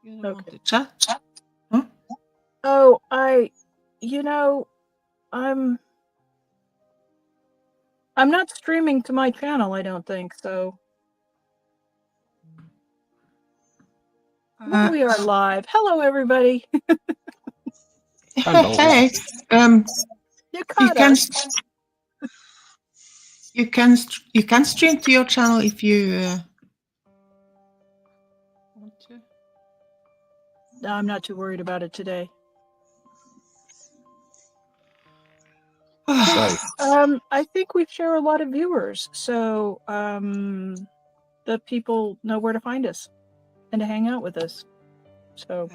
You don't want Okay. to chat? Huh? Oh, I'm not streaming to my channel, I don't think, so. Well, we are live. Hello, everybody. Hello. Hey, You you caught can us. you can stream to your channel if you want to. No, I'm not too worried about it today. So, I think we share a lot of viewers, so the people know where to find us and to hang out with us. So,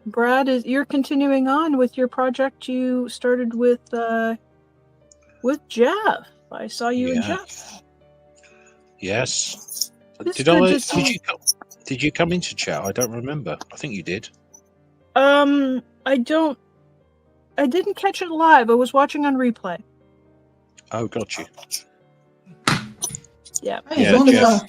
Brad, you're continuing on with your project you started with Jeff. I saw you and yeah. Jeff. Yes. It's Did good I? to see- Did you come into chat? I don't remember. I think you did. I didn't catch it live. I was watching on replay. Oh, got you. Yeah. Hey, Yeah, Monica.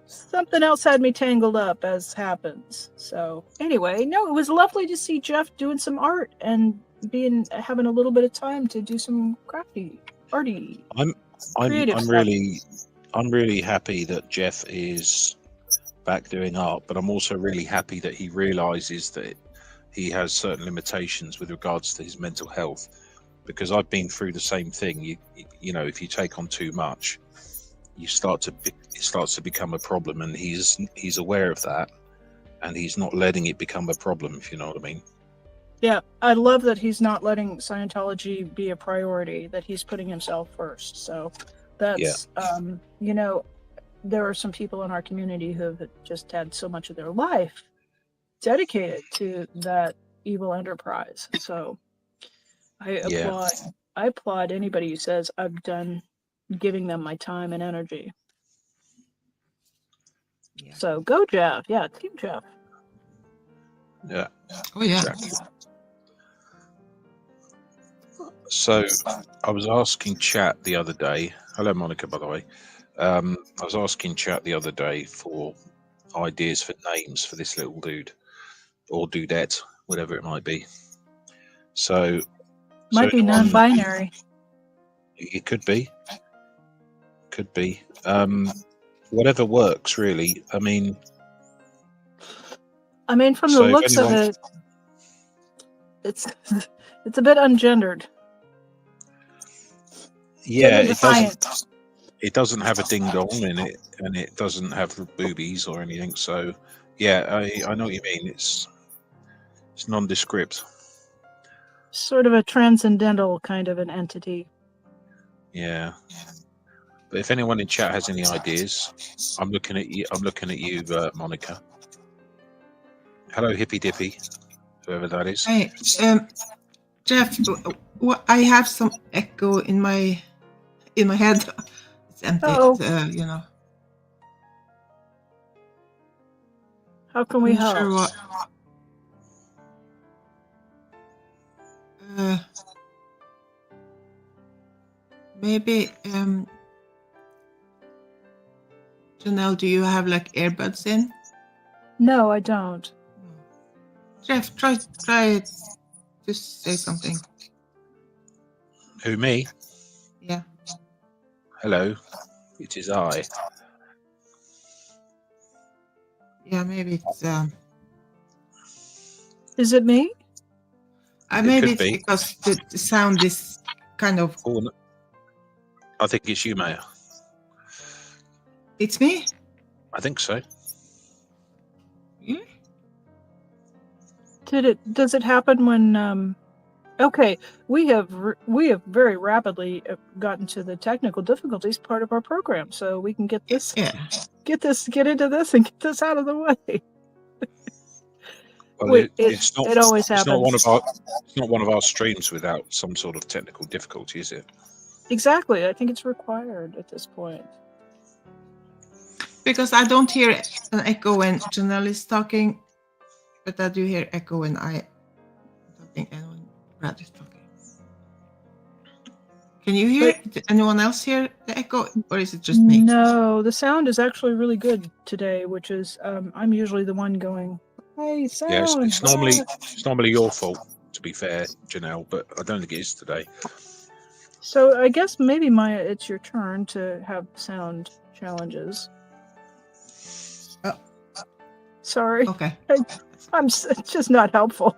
Something else had me tangled up, as happens. So anyway, no, it was lovely to see Jeff doing some art and having a little bit of time to do some arty. I'm creative stuff. really happy that Jeff is back doing art, but I'm also really happy that he realizes that he has certain limitations with regards to his mental health, because I've been through the same thing. You know, if you take on too much, it starts to become a problem, and he's aware of that, and he's not letting it become a problem, if you know what I mean. Yeah, I love that he's not letting Scientology be a priority, that he's putting himself first. So that's, there are some people in our community who have just had so much of their life dedicated to that evil enterprise. So I applaud anybody who says I've done giving them my time and energy. Yeah. So go Jeff. Yeah, Team Jeff. Yeah. Oh yeah. Exactly. So I was asking chat the other day. Hello, Monica, by the way. I was asking chat the other day for ideas for names for this little dude or dudette, whatever it might be. So Might be non-binary. It could be. Could be. Whatever works, really. I mean, from the looks of it, it's a bit ungendered. Yeah, it doesn't have a ding dong in it, and it doesn't have boobies or anything. So, yeah, I know what you mean. It's nondescript. Sort of a transcendental kind of an entity. Yeah. But if anyone in chat has any ideas, I'm looking at you. I'm looking at you, Monica. Hello, Hippy Dippy, whoever that is. Hey, Jeff, I have some echo in my head. It's empty. You know. How can we help? Sure what. Maybe Janelle, do you have like earbuds in? No, I don't. Jeff, try to say something. Who, me? Yeah. Hello, it is I. Yeah, maybe it's Is it me? maybe it's because the sound is kind of. Oh, no. I think it's you, Maya. It's me? I think so. Yeah. Does it happen when okay, we have very rapidly gotten to the technical difficulties part of our program, so we can get into this and get this out of the way. Well, Wait, it's not. It always happens. It's not one of our streams without some sort of technical difficulty, is it? Exactly. I think it's required at this point. Because I don't hear an echo when Janelle is talking, but I do hear echo when I talking and when Brad is talking. Can you hear? Anyone else hear the echo, or is it just me? No, the sound is actually really good today, which is I'm usually the one going, "Hey, sound." Yeah, it's normally your fault, to be fair, Janelle, but I don't think it is today. So I guess maybe Maya, it's your turn to have sound challenges. Oh. Sorry. Okay. It's just not helpful.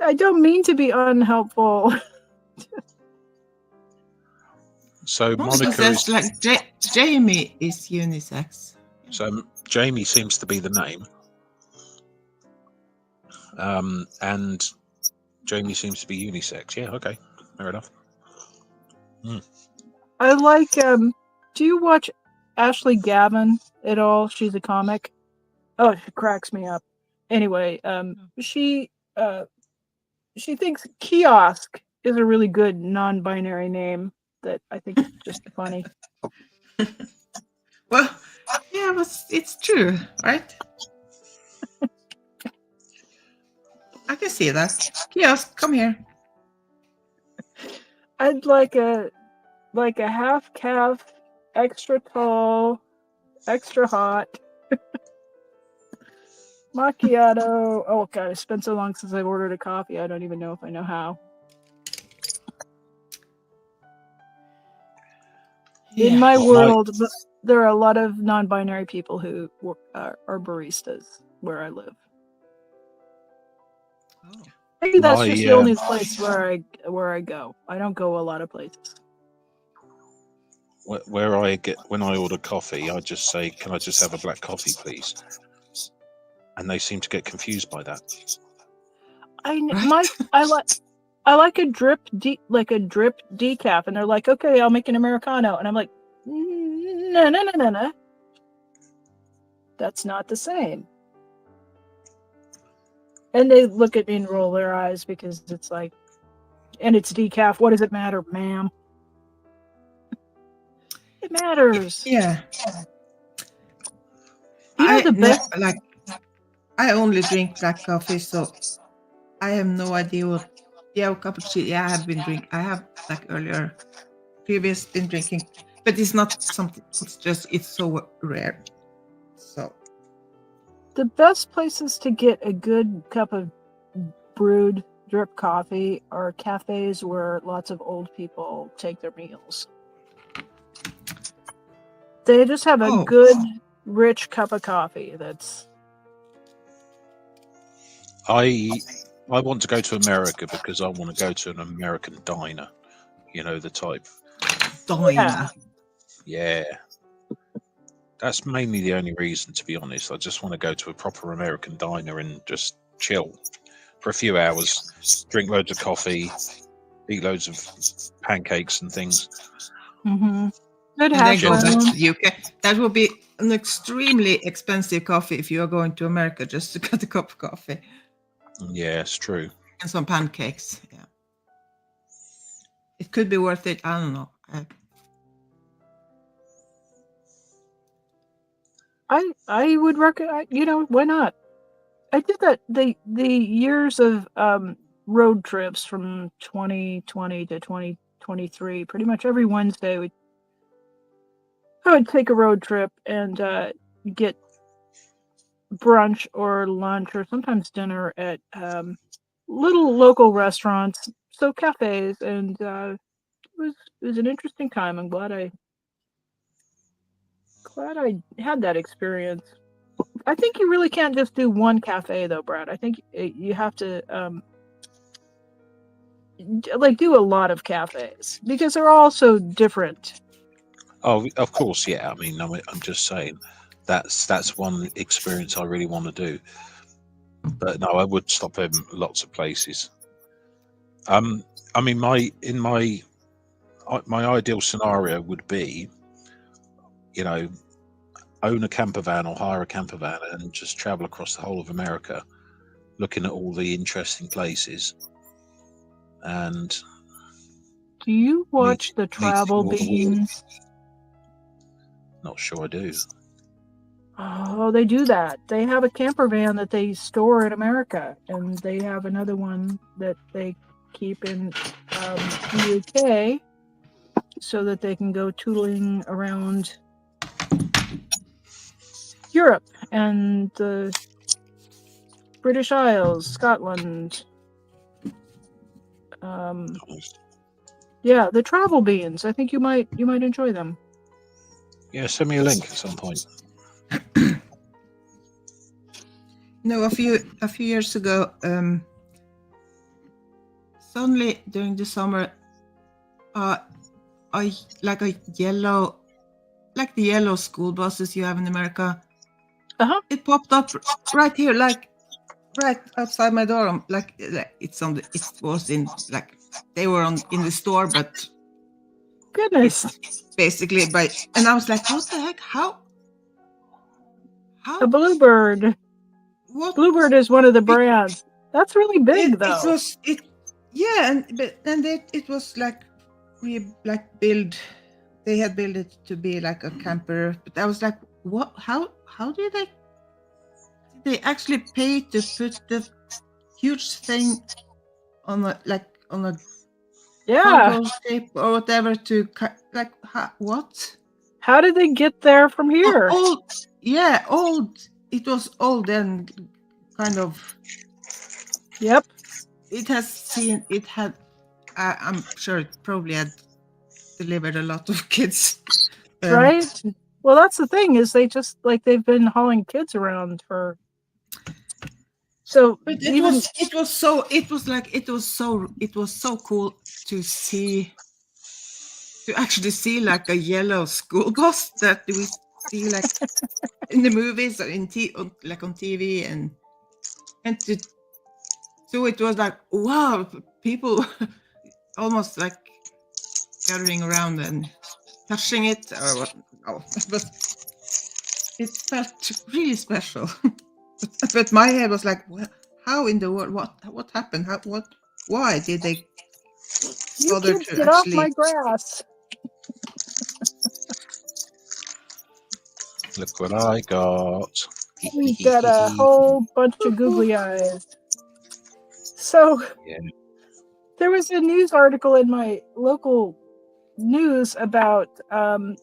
I don't mean to be unhelpful. So Monica Monica says is like Jamie is unisex. so Jamie seems to be the name, and Jamie seems to be unisex. Yeah, okay, fair enough. I like. Do you watch Ashley Gavin at all? She's a comic. Oh, she cracks me up. Anyway, she thinks kiosk is a really good non-binary name that I think is just funny. Well, yeah, but it's true, right? I can see that. Kiosk, come here. I'd like a half calf, extra tall, extra hot. Macchiato. Oh god, it's been so long since I've ordered a coffee. I don't even know if I know how. In my world, there are a lot of non-binary people who are baristas where I live. Oh. Maybe that's just the only place where I go. I don't go a lot of places. Where I get when I order coffee, I just say, "Can I just have a black coffee, please?" And they seem to get confused by that. I like a drip decaf, and they're like, "Okay, I'll make an Americano," and I'm like, "No. That's not the same." And they look at me and roll their eyes because it's like, and it's decaf. What does it matter, ma'am? It matters. Yeah. You know the best. I only drink black coffee, so I have no idea what. Yeah, cappuccino. Yeah, I have been drinking. I have previous been drinking, but it's not something. It's so rare. So the best places to get a good cup of brewed drip coffee are cafes where lots of old people take their meals. They just have a good, rich cup of coffee. That's. I want to go to America because I want to go to an American diner. You know, the type. Diner. Yeah. That's mainly the only reason, to be honest. I just want to go to a proper American diner and just chill for a few hours, drink loads of coffee, eat loads of pancakes and things. Mm-hmm. Good and then go back browns. to the UK. That will be an extremely expensive coffee if you are going to America just to get a cup of coffee. Yeah, it's true. And some pancakes. Yeah. It could be worth it. I don't know. I would recommend. Why not? I did that the years of road trips from 2020 to 2023. Pretty much every Wednesday, I would take a road trip and get brunch or lunch or sometimes dinner at little local restaurants, so cafes, and it was an interesting time. I'm glad I had that experience. I think you really can't just do one cafe though, Brad. I think you have to do a lot of cafes because they're all so different. Oh, of course, yeah. I mean, I'm just saying that's one experience I really want to do. But no, I would stop in lots of places. I mean, my ideal scenario would be, own a camper van or hire a camper van and just travel across the whole of America, looking at all the interesting places. And do you watch the Travel Beans? Not sure I do. Oh, they do that. They have a camper van that they store in America, and they have another one that they keep in the UK so that they can go tootling around Europe and the British Isles, Scotland. Yeah, the travel beans. I think you might enjoy them. Yeah, send me a link at some point. No, a few years ago, suddenly during the summer, I like a yellow, like the yellow school buses you have in America. Uh-huh. It popped up right here, like right outside my door. Like it's on the. It was in like they were in the store, but Goodness, basically and I was like, what the heck? How? a Bluebird. What? Bluebird is one of the brands. That's really big, though. It was yeah, it was like build. They had built it to be like a camper, but I was like, what? How did they actually pay to put the huge thing on a Yeah. cargo ship or whatever to like what? How did they get there from here? Old. It was old and kind of. Yep. It had. I'm sure it probably had delivered a lot of kids. Right. Well, that's the thing is they've been hauling kids around for. So but it was so cool to actually see like a yellow school bus that we see like in the movies or like on TV and so it was like, wow, people almost like gathering around and touching it or what. Oh, but it felt really special. But my head was like, well, how in the world? What happened? Why did they bother to get actually? off my grass. Look what I got. We've got a whole bunch of googly eyes. So Yeah. there was a news article in my local news about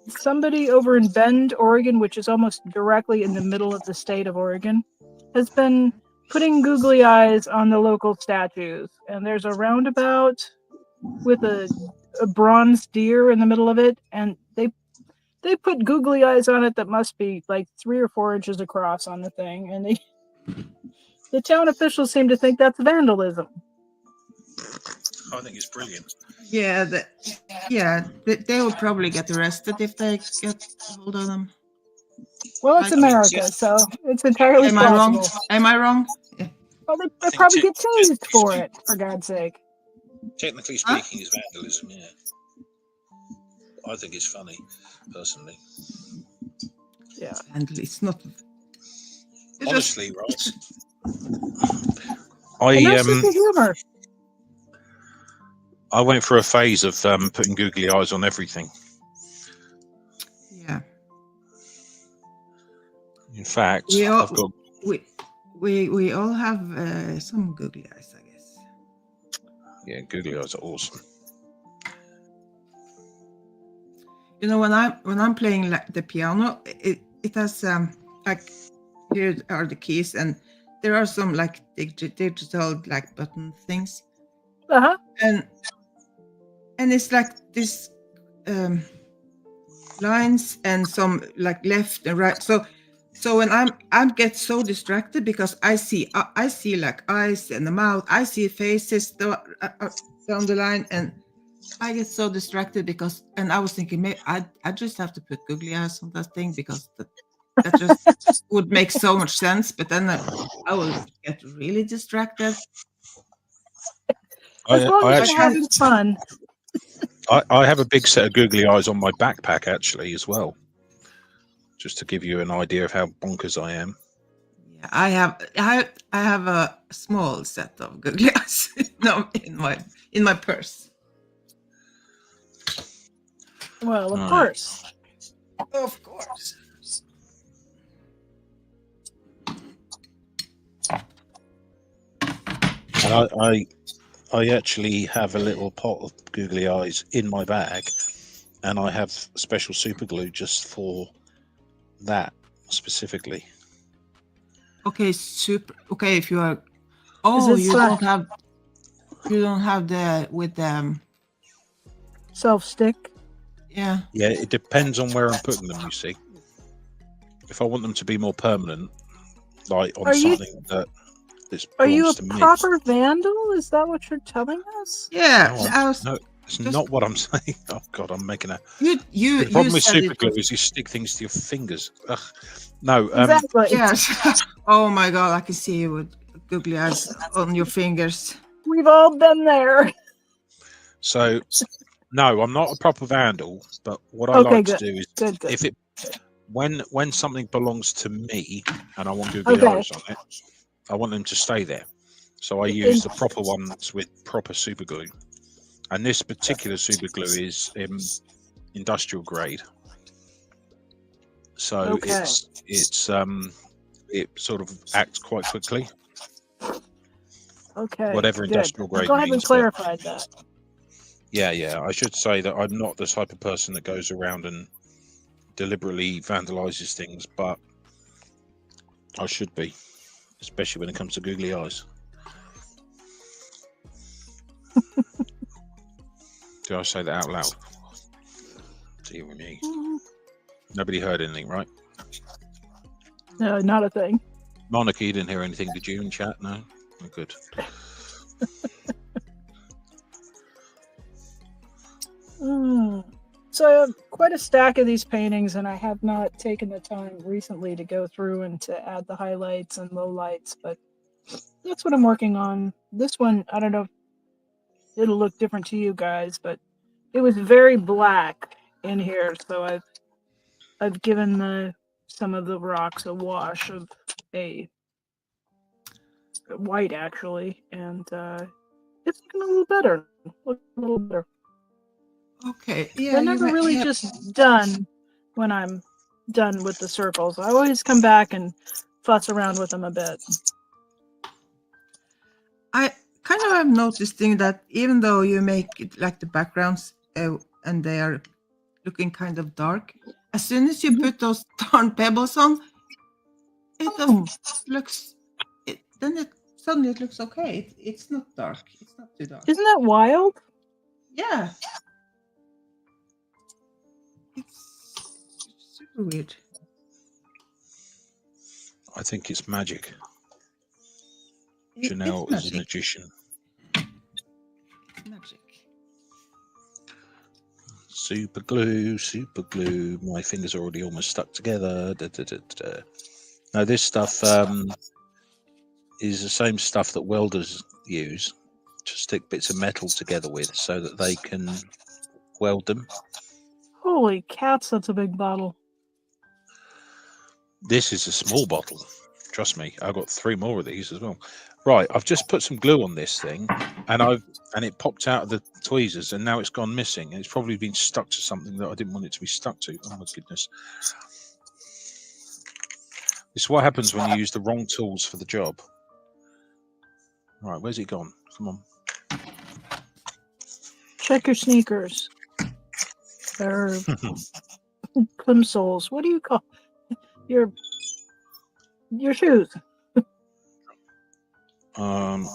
somebody over in Bend, Oregon, which is almost directly in the middle of the state of Oregon, has been putting googly eyes on the local statues. And there's a roundabout with a bronze deer in the middle of it, and they put googly eyes on it that must be like 3 or 4 inches across on the thing, and the town officials seem to think that's vandalism. I think it's brilliant. Yeah, they will probably get arrested if they get hold of them. Well, it's America, so it's entirely possible. Am I wrong? Yeah. Well, they probably get tased for it, for God's sake. Technically speaking, it's vandalism, yeah. I think it's funny, personally. Yeah. And it's not. Honestly, right? That's the humor. I went through a phase of putting googly eyes on everything. Yeah. In fact, we all have some googly eyes, I guess. Yeah, googly eyes are awesome. You know, when I'm playing like the piano, it has like here are the keys, and there are some like digital like button things. Uh-huh. And it's like this lines and some like left and right. So when I get so distracted because I see like eyes and the mouth, I see faces down the line, and I get so distracted because, and I was thinking maybe I just have to put googly eyes on that thing because that just would make so much sense. But then I will get really distracted. As long as you're having fun. I have a big set of googly eyes on my backpack actually as well, just to give you an idea of how bonkers I am. Yeah, I have a small set of googly eyes in my purse. Well, of course. Of course. And I actually have a little pot of googly eyes in my bag, and I have special super glue just for that specifically. Okay, super. Okay, if you are. Oh, this, you don't have. You don't have the with them. self-stick? Yeah. Yeah, it depends on where I'm putting them, you see. If I want them to be more permanent, like on Are you- something that Are you a belongs to me. proper vandal? Is that what you're telling us? Yeah. No, I was. no, it's just- not what I'm saying. Oh God, I'm making a. You. The problem You with said super it glue was- is you stick things to your fingers. Ugh. No, Exactly. Yes. Oh my God! I can see you with googly eyes on your fingers. We've all been there. so no, I'm not a proper vandal. But what I Okay, like good. to do is, Good, good. if it when something belongs to me and I want googly Okay. eyes on it, I want them to stay there. So I use the proper ones with proper super glue, and this particular super glue is industrial grade. So Okay. it's it sort of acts quite quickly. Okay. Whatever good. industrial grade I'm glad we means, but- clarified that. Yeah. I should say that I'm not the type of person that goes around and deliberately vandalizes things, but I should be, especially when it comes to googly eyes. Did I say that out loud? Dear me. Nobody heard anything, right? No, not a thing. Monica, you didn't hear anything, did you, in chat? No? Oh, good. So I have quite a stack of these paintings, and I have not taken the time recently to go through and to add the highlights and lowlights, but that's what I'm working on. This one, I don't know if it'll look different to you guys, but it was very black in here, so I've given some of the rocks a wash of a white actually, and it's looking a little better. Looking a little better. Okay. Yeah. They're never really just done when I'm done with the circles. I always come back and fuss around with them a bit. I kind of am noticing that even though you make it like the backgrounds and they are looking kind of dark, as soon as you put those darn pebbles on, it just looks. Then it suddenly it looks okay. It's not dark. It's not too dark. Isn't that wild? Yeah. It's super weird. I think it's magic. It's Janelle is a magic. magician. Magic. Super glue, super glue. My fingers are already almost stuck together. Now this stuff is the same stuff that welders use to stick bits of metal together with so that they can weld them. Holy cats, that's a big bottle. This is a small bottle. Trust me, I've got 3 more of these as well. Right, I've just put some glue on this thing, and it popped out of the tweezers, and now it's gone missing. It's probably been stuck to something that I didn't want it to be stuck to. Oh my goodness! This is what happens when you use the wrong tools for the job. Right, where's it gone? Come on. Check your sneakers. They're plimsolls. What do you call your shoes? I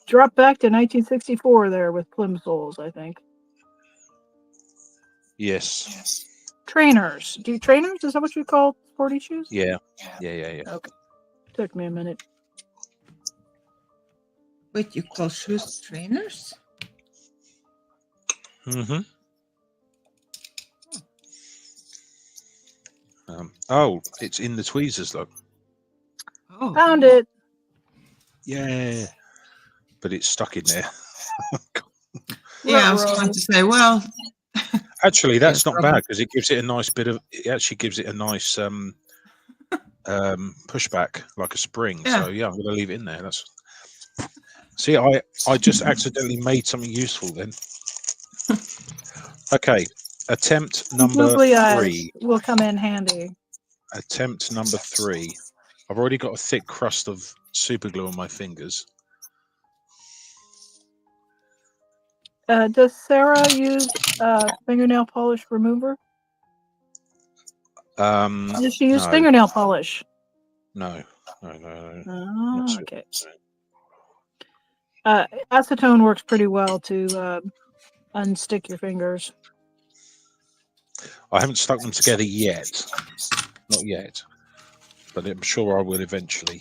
dropped back to 1964 there with plimsolls, I think. Yes. Trainers. Do you trainers? Is that what you call sporty shoes? Yeah. Okay. Took me a minute. Wait, you call shoes trainers? Mm-hmm. Oh, it's in the tweezers, look. Oh. Found it. Yeah. But it's stuck in there. Yeah, I was going to say, well, Actually, that's not problem. bad because it gives it a nice bit of. It actually gives it a nice pushback, like a spring. Yeah. So yeah, I'm going to leave it in there. That's. See, I just accidentally made something useful then. Okay, attempt number Googly eyes 3. will come in handy. Attempt number 3. I've already got a thick crust of super glue on my fingers. Does Sarah use fingernail polish remover? Does she use No, fingernail polish? no. Not Oh, so- okay. Acetone works pretty well to unstick your fingers. I haven't stuck them together yet. Not yet. But I'm sure I will eventually.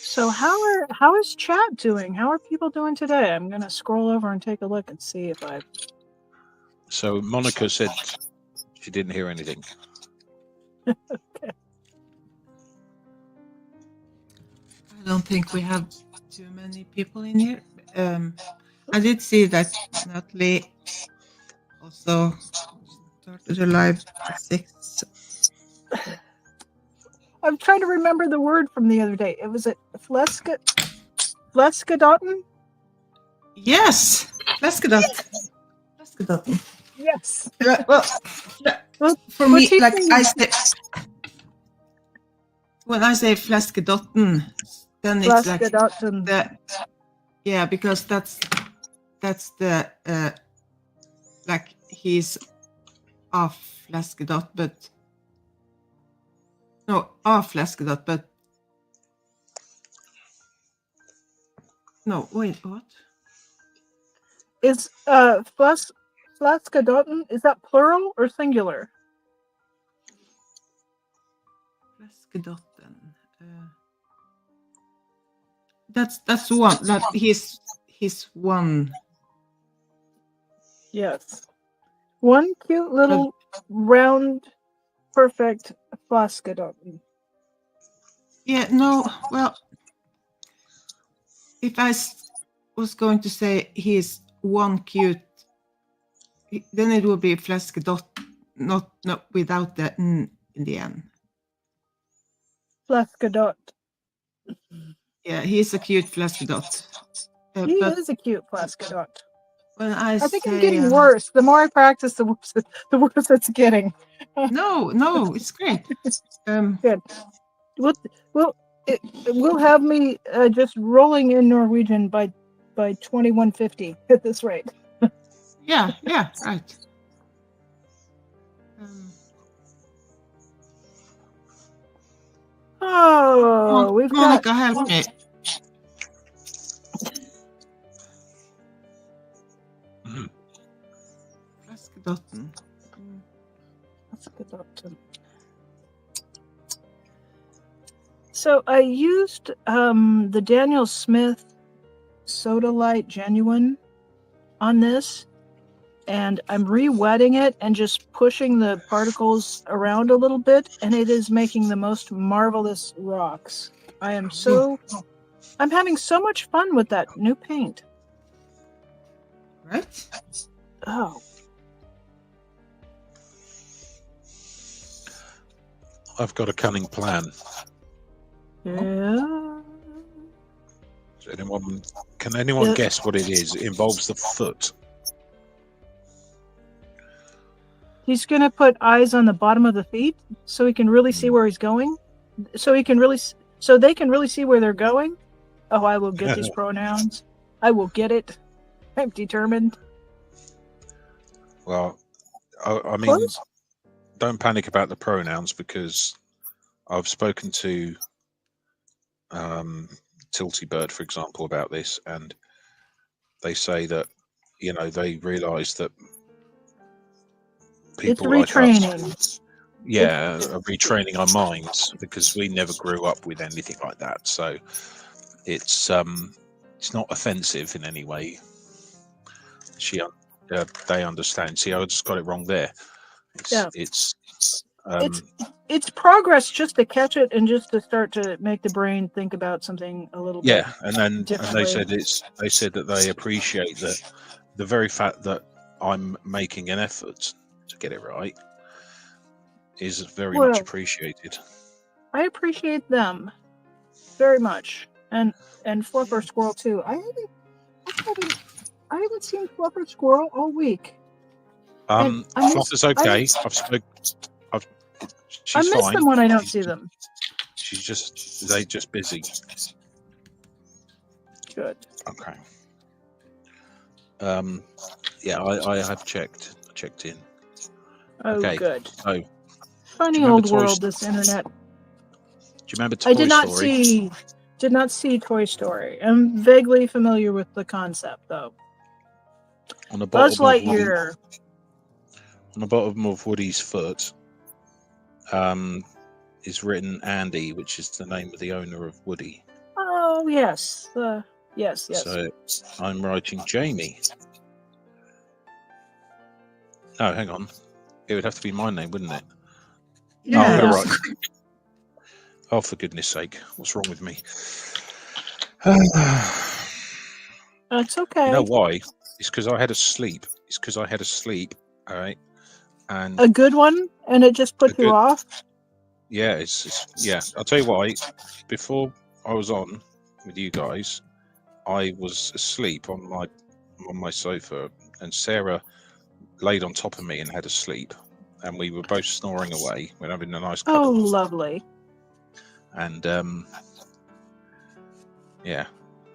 So how is chat doing? How are people doing today? I'm gonna scroll over and take a look and see if I. So Monica said she didn't hear anything. Okay. I don't think we have too many people in here. I did see that Natalie also started her live at 6. I'm trying to remember the word from the other day. It was it Fleskadotten? Yes, Fläskadott. Yes. Well, for we're me, like teaching- I say, when I say Fläskadotten, then it's like Fleskadotten. yeah, because that's the like he's off Fläskadott, but no, off Fläskadott, but no, wait, what? Is Fleskadotten, is that plural or singular? Fläskadott. That's one. That he's one. Yes. One cute little round, perfect Fleskadotten. Yeah, no, well, if I was going to say he's one cute, then it would be Fläskadott, not without the n in the end. Fleskadotte. Yeah, he's a cute Fläskadott. He But is a cute Fleskadotte. when I think I'm say, getting worse. The more I practice, the worse it's getting. No, it's great. Good. It will have me just rolling in Norwegian by 2150 at this rate. Yeah, right. Oh, we've got. Monica, help me. Fläskadott. So I used the Daniel Smith Soda Light Genuine on this, and I'm re-wetting it and just pushing the particles around a little bit, and it is making the most marvelous rocks. I'm having so much fun with that new paint. Right? Oh. I've got a cunning plan. Yeah. Can anyone Yeah. guess what it is? It involves the foot. He's gonna put eyes on the bottom of the feet so he can really see where he's going. So they can really see where they're going. Oh, I will get these pronouns. I will get it. I'm determined. Well, I mean, Close? don't panic about the pronouns, because I've spoken to Tilty Bird, for example, about this, and they say that, they realise that people like retraining. us, are retraining our minds, because we never grew up with anything like that. So it's not offensive in any way. They understand. See, I just got it wrong there. It's progress just to catch it and just to start to make the brain think about something a little bit. And differently. they said that they appreciate that the very fact that I'm making an effort to get it right is very much appreciated. I appreciate them very much, and Flipper Squirrel too. I haven't seen Fluffer Squirrel all week. And I miss- Fluffer's okay. She's I miss fine. them when I don't see them. They're just busy. Good. Okay. Yeah, I have checked in. Oh, Okay. good. So, do Funny you old remember Toy world, this internet. you remember Toy I did not Story? see Toy Story. I'm vaguely familiar with the concept, though. On the Buzz bottom of Lightyear. on the bottom of Woody's foot, is written Andy, which is the name of the owner of Woody. Oh, yes. Yes. So I'm writing Jamie. No, hang on. It would have to be my name, wouldn't it? Yeah. Oh, right. Oh, for goodness sake. What's wrong with me? That's okay. You know why? It's because I had a sleep. All right. And A good one, and it just put you off? yeah, yeah. I'll tell you why. Before I was on with you guys, I was asleep on my sofa, and Sarah laid on top of me and had a sleep, and we were both snoring away. We're having a nice cuddle. Oh, lovely. And yeah,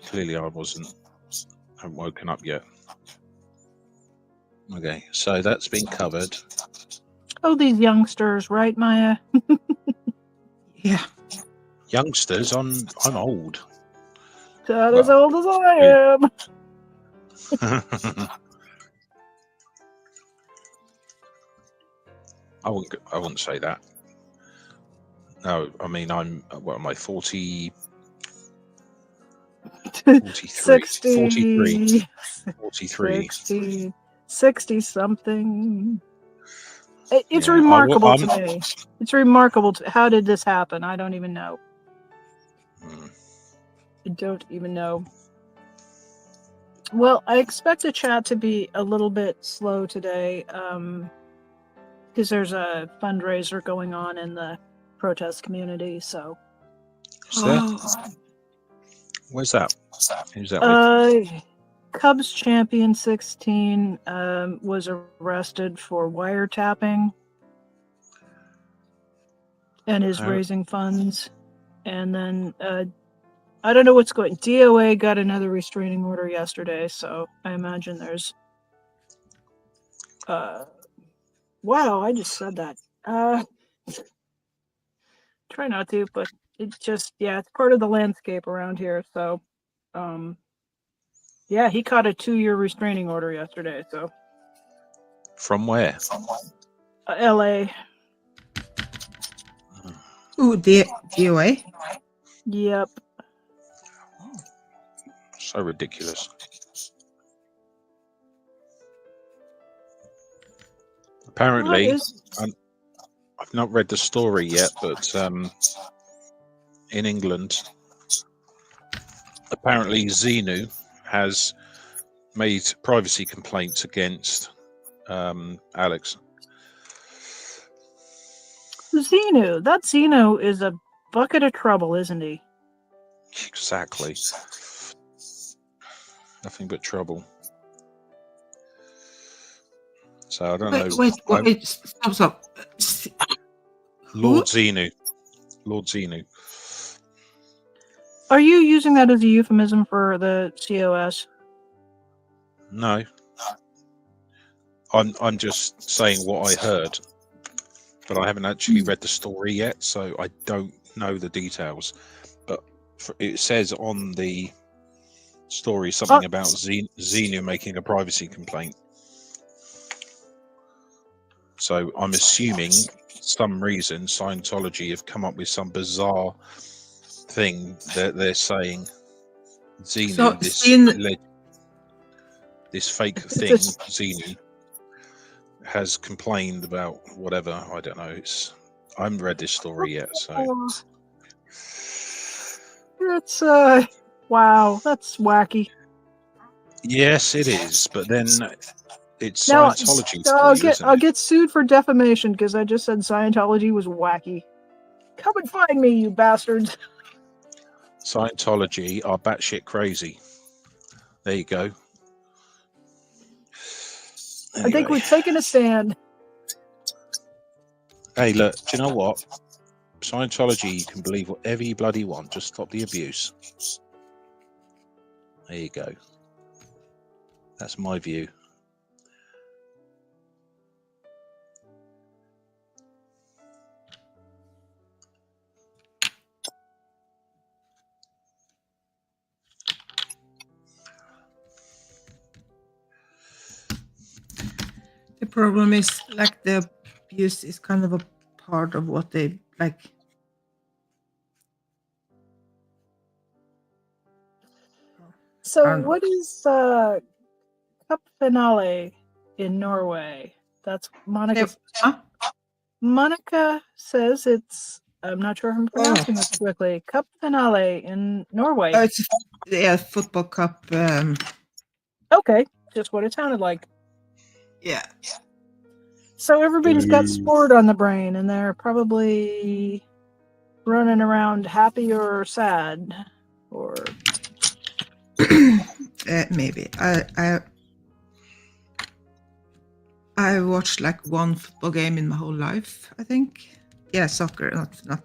clearly I haven't woken up yet. Okay, so that's been covered. Oh, these youngsters, right, Maya? Yeah. Youngsters, I'm old. Not as old as I am. I wouldn't say that. No, I mean what am I, 40? 43. 60 something. It's Yeah, remarkable to me. It's remarkable. How did this happen? I don't even know. I don't even know. Well, I expect the chat to be a little bit slow today, because there's a fundraiser going on in the protest community. So, Is there? Where's that? Who's that with? Cubs champion 16 was arrested for wiretapping and is raising funds. And then I don't know what's going. DOA got another restraining order yesterday, so I imagine there's. Wow, I just said that. Try not to, but it just it's part of the landscape around here. So, yeah, he caught a 2-year restraining order yesterday. So. From where? L.A. Ooh, DOA? Yep. So ridiculous. Apparently, I've not read the story yet, but in England, apparently Xenu has made privacy complaints against Alex. Xenu. That Xenu is a bucket of trouble, isn't he? Exactly. Nothing but trouble. So I don't know. Wait, stop. Lord Xenu. Are you using that as a euphemism for the COS? No. I'm just saying what I heard, but I haven't actually read the story yet, so I don't know the details. But it says on the story something about Xenu making a privacy complaint. So I'm assuming some reason Scientology have come up with some bizarre thing that they're saying Xenu, this fake thing, Xenu, has complained about whatever. I don't know. I haven't read this story yet, so it's wow, that's wacky. Yes, it is, but then it's Scientology. I'll get sued for defamation because I just said Scientology was wacky. Come and find me, you bastards. Scientology are batshit crazy. There you go. I think Anyway. we're taking a stand. Hey, look, do you know what? Scientology, you can believe whatever you bloody want. Just stop the abuse. There you go. That's my view. The problem is like the abuse is kind of a part of what they like. So, don't know. what is cup finale in Norway? That's Monica. Huh? Monica says it's. I'm not sure if I'm pronouncing Oh. this correctly. Cup finale in Norway. Oh, it's football cup. Okay, just what it sounded like. Yeah. So everybody's got sport on the brain, and they're probably running around happy or sad, or Maybe I watched like one football game in my whole life, I think. Yeah, soccer, not.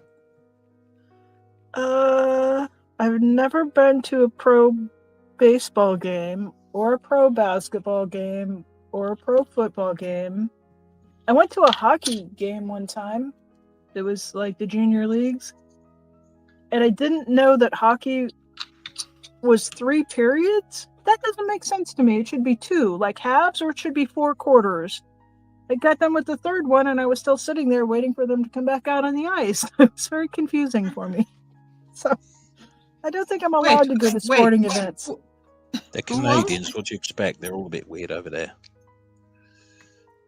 I've never been to a pro baseball game or a pro basketball game or a pro football game. I went to a hockey game one time. It was like the junior leagues. And I didn't know that hockey was 3 periods. That doesn't make sense to me. It should be 2, like halves, or it should be 4 quarters. I got done with the third one, and I was still sitting there waiting for them to come back out on the ice. It was very confusing for me. So I don't think I'm allowed to go to sporting events. They're Canadians. What do you expect? They're all a bit weird over there.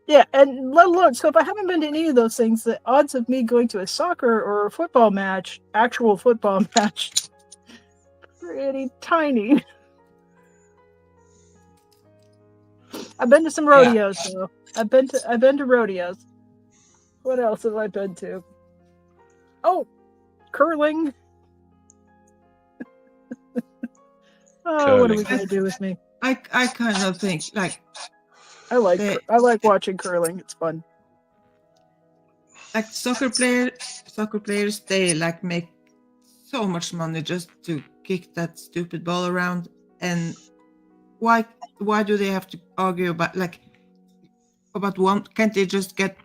Yeah, and let alone, so if I haven't been to any of those things, the odds of me going to a soccer or a football match, actual football match, pretty tiny. I've been to some rodeos, though. I've been to rodeos. What else have I been to? Oh, curling. Oh, what are we gonna do with me? I kind of think like I like watching curling. It's fun. Like soccer players, they like make so much money just to kick that stupid ball around. And why do they have to argue about one? Can't they just get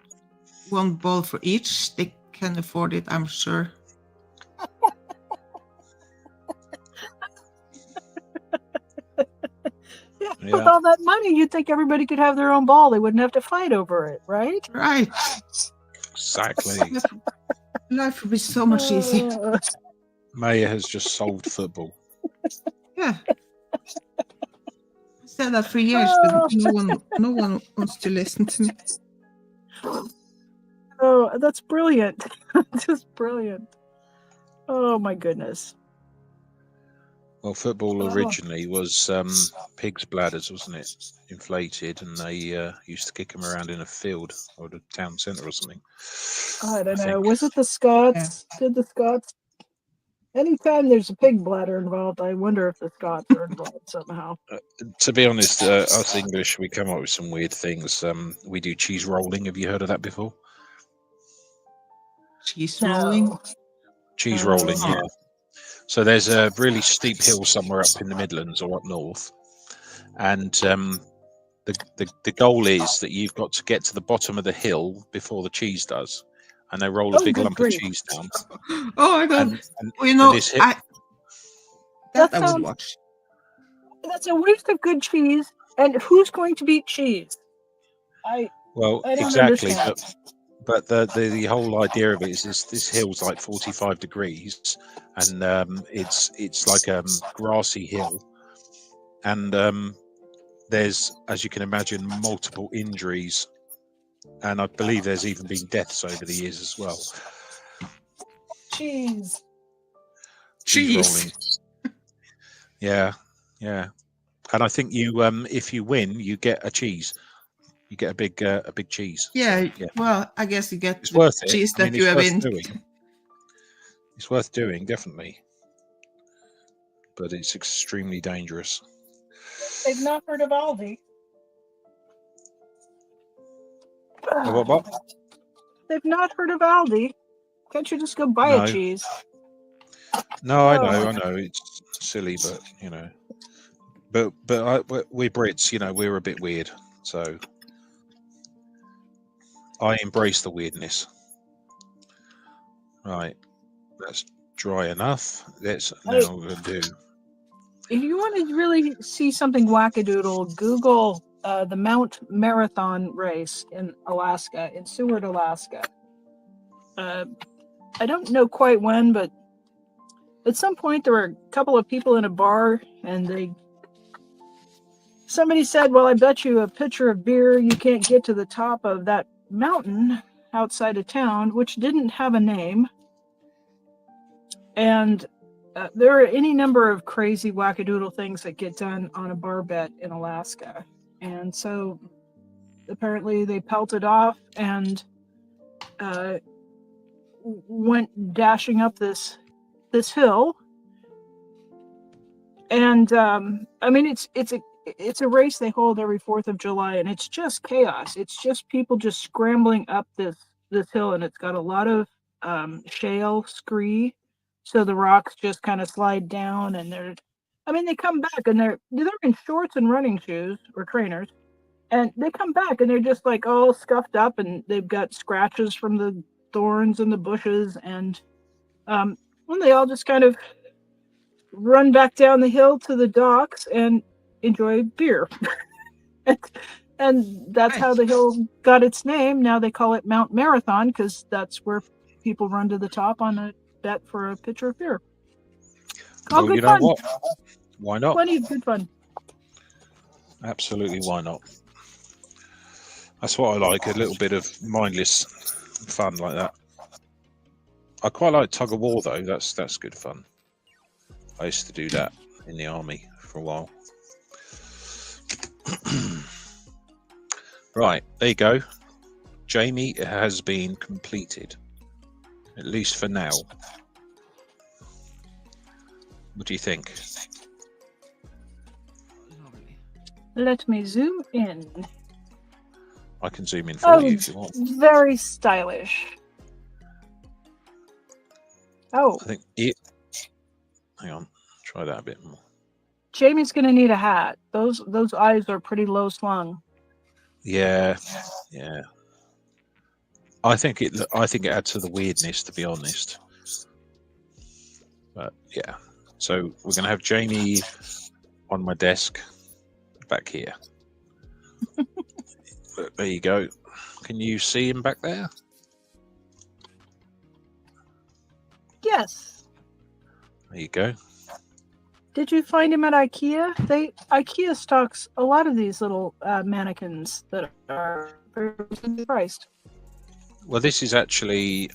one ball for each? They can afford it, I'm sure. Yeah, with all that money, you'd think everybody could have their own ball. They wouldn't have to fight over it, right? Right. Exactly. Life would be so much easier. Maya has just solved football. Yeah. I said that for years, but no one wants to listen to me. Oh, that's brilliant. Just brilliant. Oh my goodness. Well, football originally was pigs' bladders, wasn't it? Inflated, and they used to kick them around in a field or the town centre or something. I don't know. Was it the Scots? Yeah. Did the Scots? Anytime there's a pig bladder involved, I wonder if the Scots are involved somehow. To be honest, us English, we come up with some weird things. We do cheese rolling. Have you heard of that before? Cheese rolling? Cheese rolling, yeah. So there's a really steep hill somewhere up in the Midlands or up north, and the goal is that you've got to get to the bottom of the hill before the cheese does, and they roll a big lump of cheese down. Oh my god! I would watch. That's a waste of good cheese, and who's going to beat cheese? I don't exactly. Understand. But the whole idea of it is this hill's like 45 degrees, and it's like a grassy hill, and there's, as you can imagine, multiple injuries, and I believe there's even been deaths over the years as well. Cheese rolling. Yeah, and I think you if you win, you get a cheese. You get a big cheese. Yeah. Well, I guess you get it's worth it. cheese that you have in. It's worth doing, definitely. But it's extremely dangerous. They've not heard of Aldi. What? They've not heard of Aldi. Can't you just go buy No. a cheese? No, I Oh. know. It's silly, but you know. But we Brits, you know, we're a bit weird, so I embrace the weirdness. Right, that's dry enough. Let's now do. If you want to really see something wackadoodle, Google the Mount Marathon race in Alaska, in Seward, Alaska. I don't know quite when, but at some point there were a couple of people in a bar, and somebody said, "Well, I bet you a pitcher of beer you can't get to the top of that mountain outside of town," which didn't have a name. And there are any number of crazy wackadoodle things that get done on a bar bet in Alaska. And so apparently they pelted off and went dashing up this hill. And I mean, it's a race they hold every 4th of July, and it's just chaos. It's just people just scrambling up this hill, and it's got a lot of shale scree. So the rocks just kind of slide down, and they come back and they're in shorts and running shoes or trainers, and they come back and they're just like all scuffed up, and they've got scratches from the thorns and the bushes, and they all just kind of run back down the hill to the docks and enjoy beer. and that's how the hill got its name. Now they call it Mount Marathon because that's where people run to the top on a bet for a pitcher of beer. Well, good you know fun. what? Why not? Plenty of good fun. Absolutely, why not? That's what I like, a little bit of mindless fun like that. I quite like tug of war though. That's good fun. I used to do that in the army for a while. Right, there you go. Jamie has been completed, at least for now. What do you think? Let me zoom in. I can zoom in for you if you want. Very stylish. Oh, I think it. Hang on, try that a bit more. Jamie's gonna need a hat. Those eyes are pretty low slung. Yeah. I think it adds to the weirdness, to be honest. But yeah, so we're gonna have Jamie on my desk back here. But there you go. Can you see him back there? Yes. There you go. Did you find him at IKEA? IKEA stocks a lot of these little mannequins that are very priced. Well, this is actually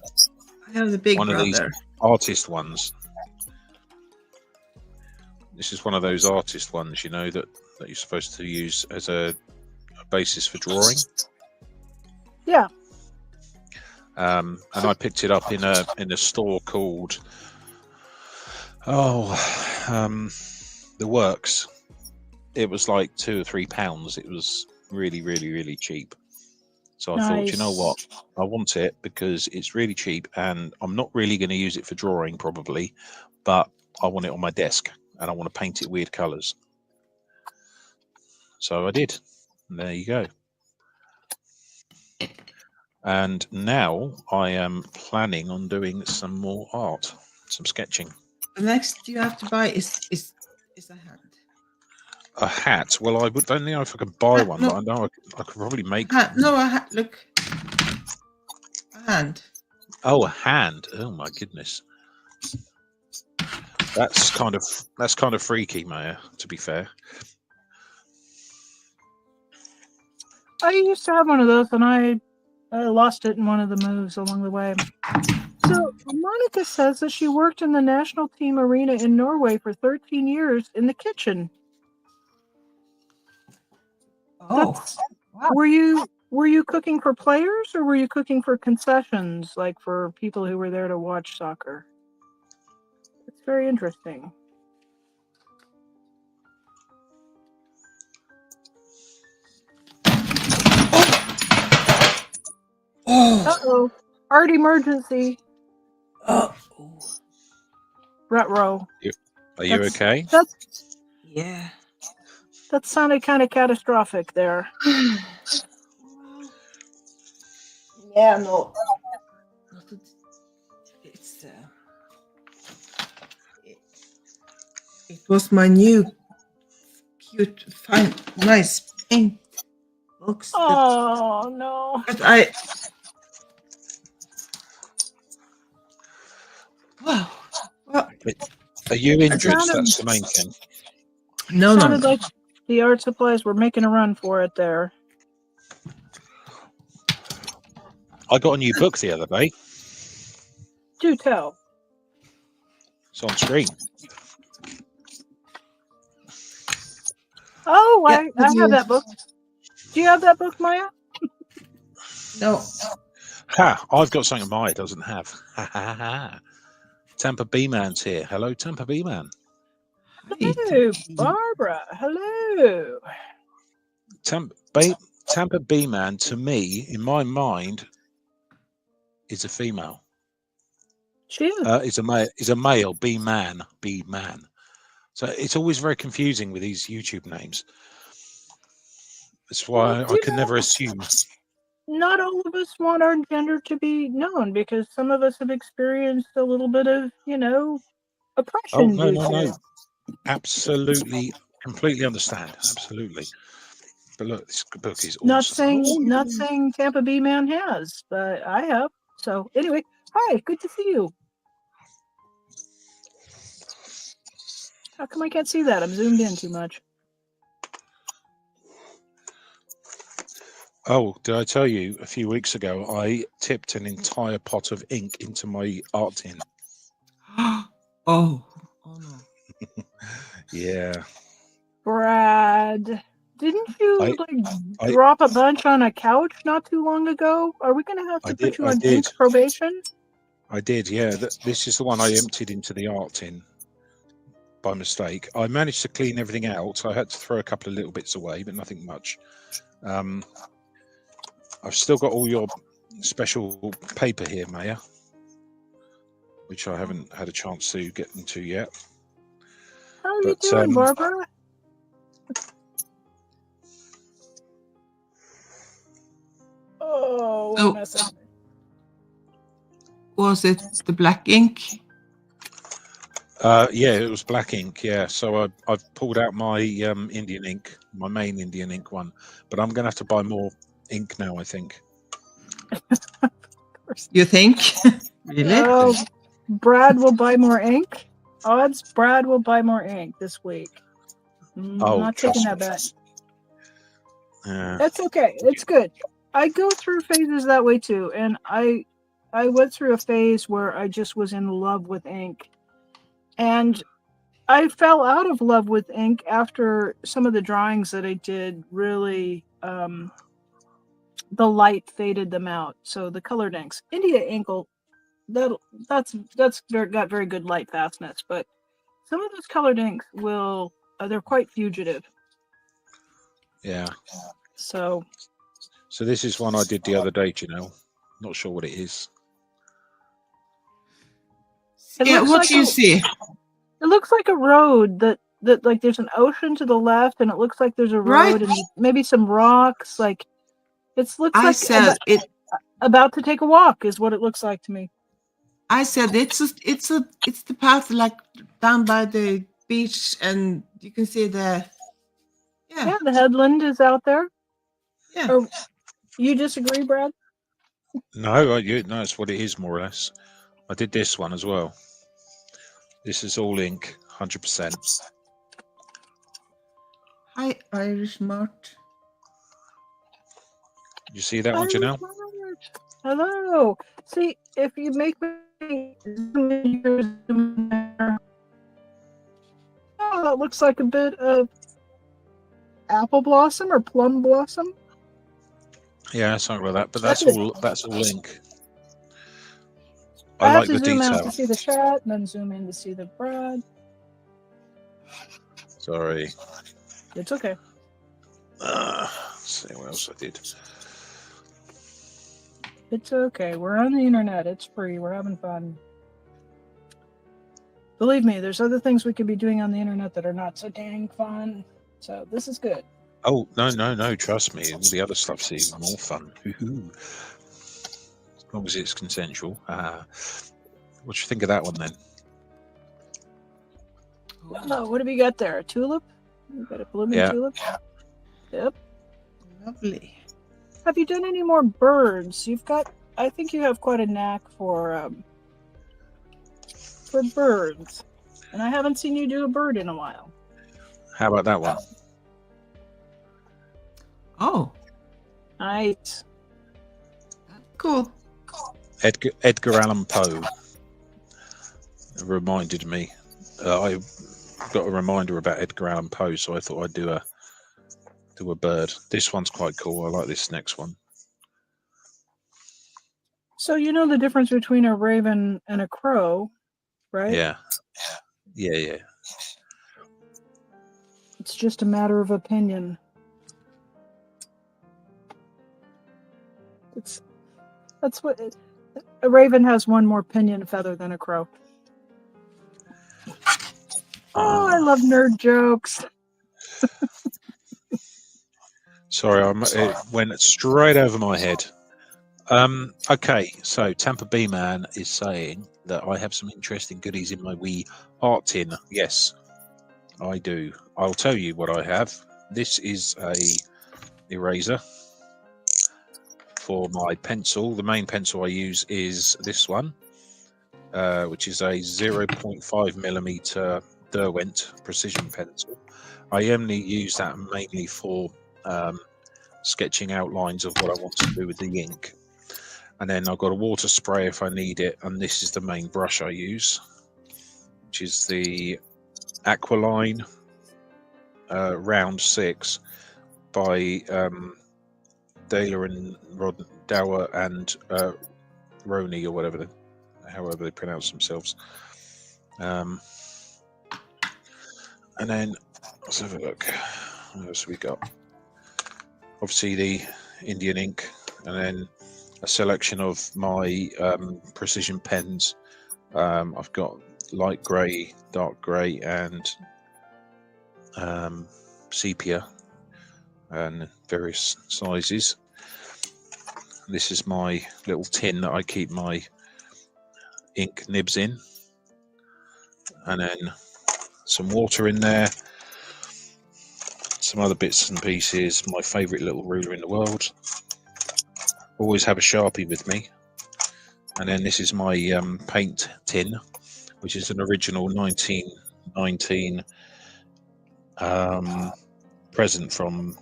I have the big one of these brother. artist ones. This is one of those artist ones, you know, that you're supposed to use as a basis for drawing. Yeah. And I picked it up in a store called The Works. It was like £2 or £3. It was really, really, really cheap. So I thought, you know what? I want it because it's really cheap, and I'm not really going to use it for drawing probably, but I want it on my desk and I want to paint it weird colours. So I did. And there you go. And now I am planning on doing some more art, some sketching. The next you have to buy is a hat. A hat? Well, I don't know if I can buy one, no. but I know I could probably make Hat. one. No, a hat. Look, a hand. Oh, a hand. Oh my goodness. That's kind of freaky, Maya, to be fair. I used to have one of those, and I lost it in one of the moves along the way. So Monica says that she worked in the national team arena in Norway for 13 years in the kitchen. Oh, wow. Were you cooking for players, or were you cooking for concessions, like for people who were there to watch soccer? It's very interesting. Uh-oh. Art emergency. Oh. Retro. Are you That's- okay? Yeah. That sounded kind of catastrophic there. Yeah, no. It's it was my new cute, fine, nice paint box Oh no. that I. Wow. Well, Are you injured? sounded- That's the main thing. no. Sounded like the art supplies were making a run for it there. I got a new book the other day. Do tell. It's on screen. Oh, Yeah, I did you- have that book. Do you have that book, Maya? No. Ha! I've got something Maya doesn't have. Ha ha ha! Tampa B Man's here. Hello, Tampa B Man. Hello, Barbara. Hello. Tampa B Man, to me, in my mind, is a female. She is. Is a male. B Man. So it's always very confusing with these YouTube names. That's why Well, I can never assume. Not all of us want our gender to be known because some of us have experienced a little bit of, oppression. Oh no, due no, to no! it. Absolutely, completely understand. Absolutely. But look, this book is awesome. Not saying Tampa B Man has, but I have. So anyway, hi, good to see you. How come I can't see that? I'm zoomed in too much. Oh, did I tell you a few weeks ago I tipped an entire pot of ink into my art tin? Oh no. Yeah. Brad, didn't you I- drop a bunch on a couch not too long ago? Are we going to have I to did- put you I on did. ink probation? I did, yeah. This is the one I emptied into the art tin by mistake. I managed to clean everything out. So I had to throw a couple of little bits away, but nothing much. I've still got all your special paper here, Maya, which I haven't had a chance to get into yet. How are But, you doing, Barbara? Oh, what a Oh. mess up. Was it the black ink? Yeah, it was black ink. Yeah, so I've pulled out my Indian ink, my main Indian ink one, but I'm gonna have to buy more ink now, I think. You think? Really? Oh, Brad will buy more ink. Odds Brad will buy more ink this week. Oh, Not taking trust that me. bet. Yeah. That's okay. It's good. I go through phases that way too, and I went through a phase where I just was in love with ink, and I fell out of love with ink after some of the drawings that I did really the light faded them out. So the colored inks, India ink, that's got very good light fastness, but some of those colored inks will they're quite fugitive. Yeah. So So this is one I did the other day, Janelle. Not sure what it is. It Yeah, looks what like do you a- see? it looks like a road that like there's an ocean to the left, and it looks like there's a road Right. and maybe some rocks. Like it looks I like said it. about to take a walk is what it looks like to me. I said it's the path like down by the beach, and you can see the. Yeah, Yeah. the headland is out there. Yeah. Or you disagree, Brad? No, no, it's what it is, more or less. I did this one as well. This is all ink, 100%. Hi, Irish Mart. You see that one, Janelle? Hello. See, if you make me zoom in here, zoom there. Oh, that looks like a bit of apple blossom or plum blossom. Yeah, something like that. But That's that's all ink. I I have like to the zoom out detail. to see the chat, and then zoom in to see the Brad. Sorry. It's okay. Let's see what else I did. It's okay. We're on the internet. It's free. We're having fun. Believe me, there's other things we could be doing on the internet that are not so dang fun. So this is good. Oh, no, trust me. All the other stuff's even more fun. Woohoo. As long as it's consensual. What do you think of that one then? Oh, what have you got there? A tulip? You got a blooming Yeah. tulip? Yep. Lovely. Have you done any more birds? I think you have quite a knack for birds. And I haven't seen you do a bird in a while. How about that one? Oh, Nice. cool. Edgar Allan Poe reminded me. I got a reminder about Edgar Allan Poe, so I thought I'd do a bird. This one's quite cool. I like this next one. So you know the difference between a raven and a crow, right? Yeah. It's just a matter of opinion. That's what a raven has one more pinion feather than a crow. Oh, I love nerd jokes. Sorry, it went straight over my head. Okay, so Tampa Bay Man is saying that I have some interesting goodies in my wee art tin. Yes, I do. I'll tell you what I have. This is a eraser for my pencil. The main pencil I use is this one, which is a 0.5 millimeter Derwent precision pencil. I only use that mainly for sketching outlines of what I want to do with the ink. And then I've got a water spray if I need it, and this is the main brush I use, which is the Aqualine Round 6 by Dahlia and Dower and Roney, or however they pronounce themselves. And then let's have a look. What else have we got? Obviously the Indian ink, and then a selection of my precision pens. I've got light grey, dark grey, and sepia, and various sizes. This is my little tin that I keep my ink nibs in, and then some water in there, some other bits and pieces. My favourite little ruler in the world. Always have a Sharpie with me. And then this is my paint tin, which is an original 1919 present from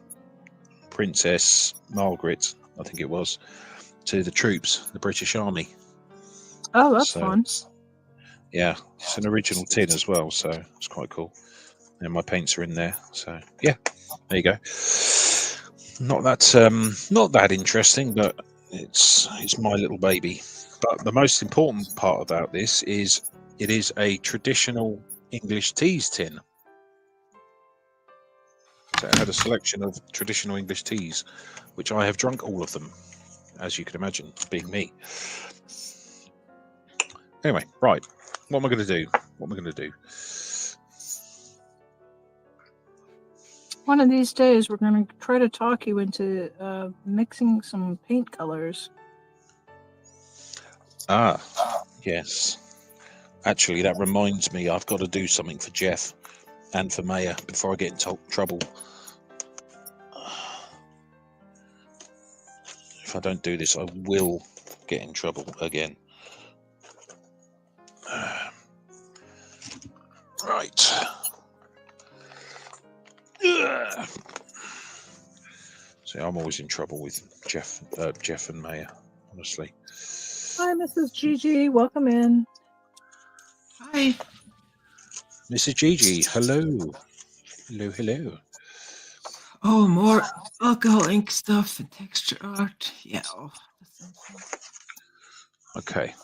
Princess Margaret, I think it was, to the troops, the British Army. Oh, that's fun. Yeah, it's an original tin as well, so it's quite cool. And my paints are in there, so yeah, there you go. Not that interesting, but it's my little baby. But the most important part about this is it is a traditional English teas tin. So it had a selection of traditional English teas, which I have drunk all of them, as you can imagine, being me. Anyway, right. What am I going to do? One of these days, we're going to try to talk you into mixing some paint colors. Ah, yes. Actually, that reminds me, I've got to do something for Jeff and for Maya before I get in trouble. If I don't do this, I will get in trouble again. Right. See, I'm always in trouble with Jeff and Maya, honestly. Hi, Mrs. Gigi. Welcome in. Hi. Mrs. Gigi, hello. Hello. Oh, more alcohol ink stuff and texture art. Yeah. Oh, that sounds fun. Okay.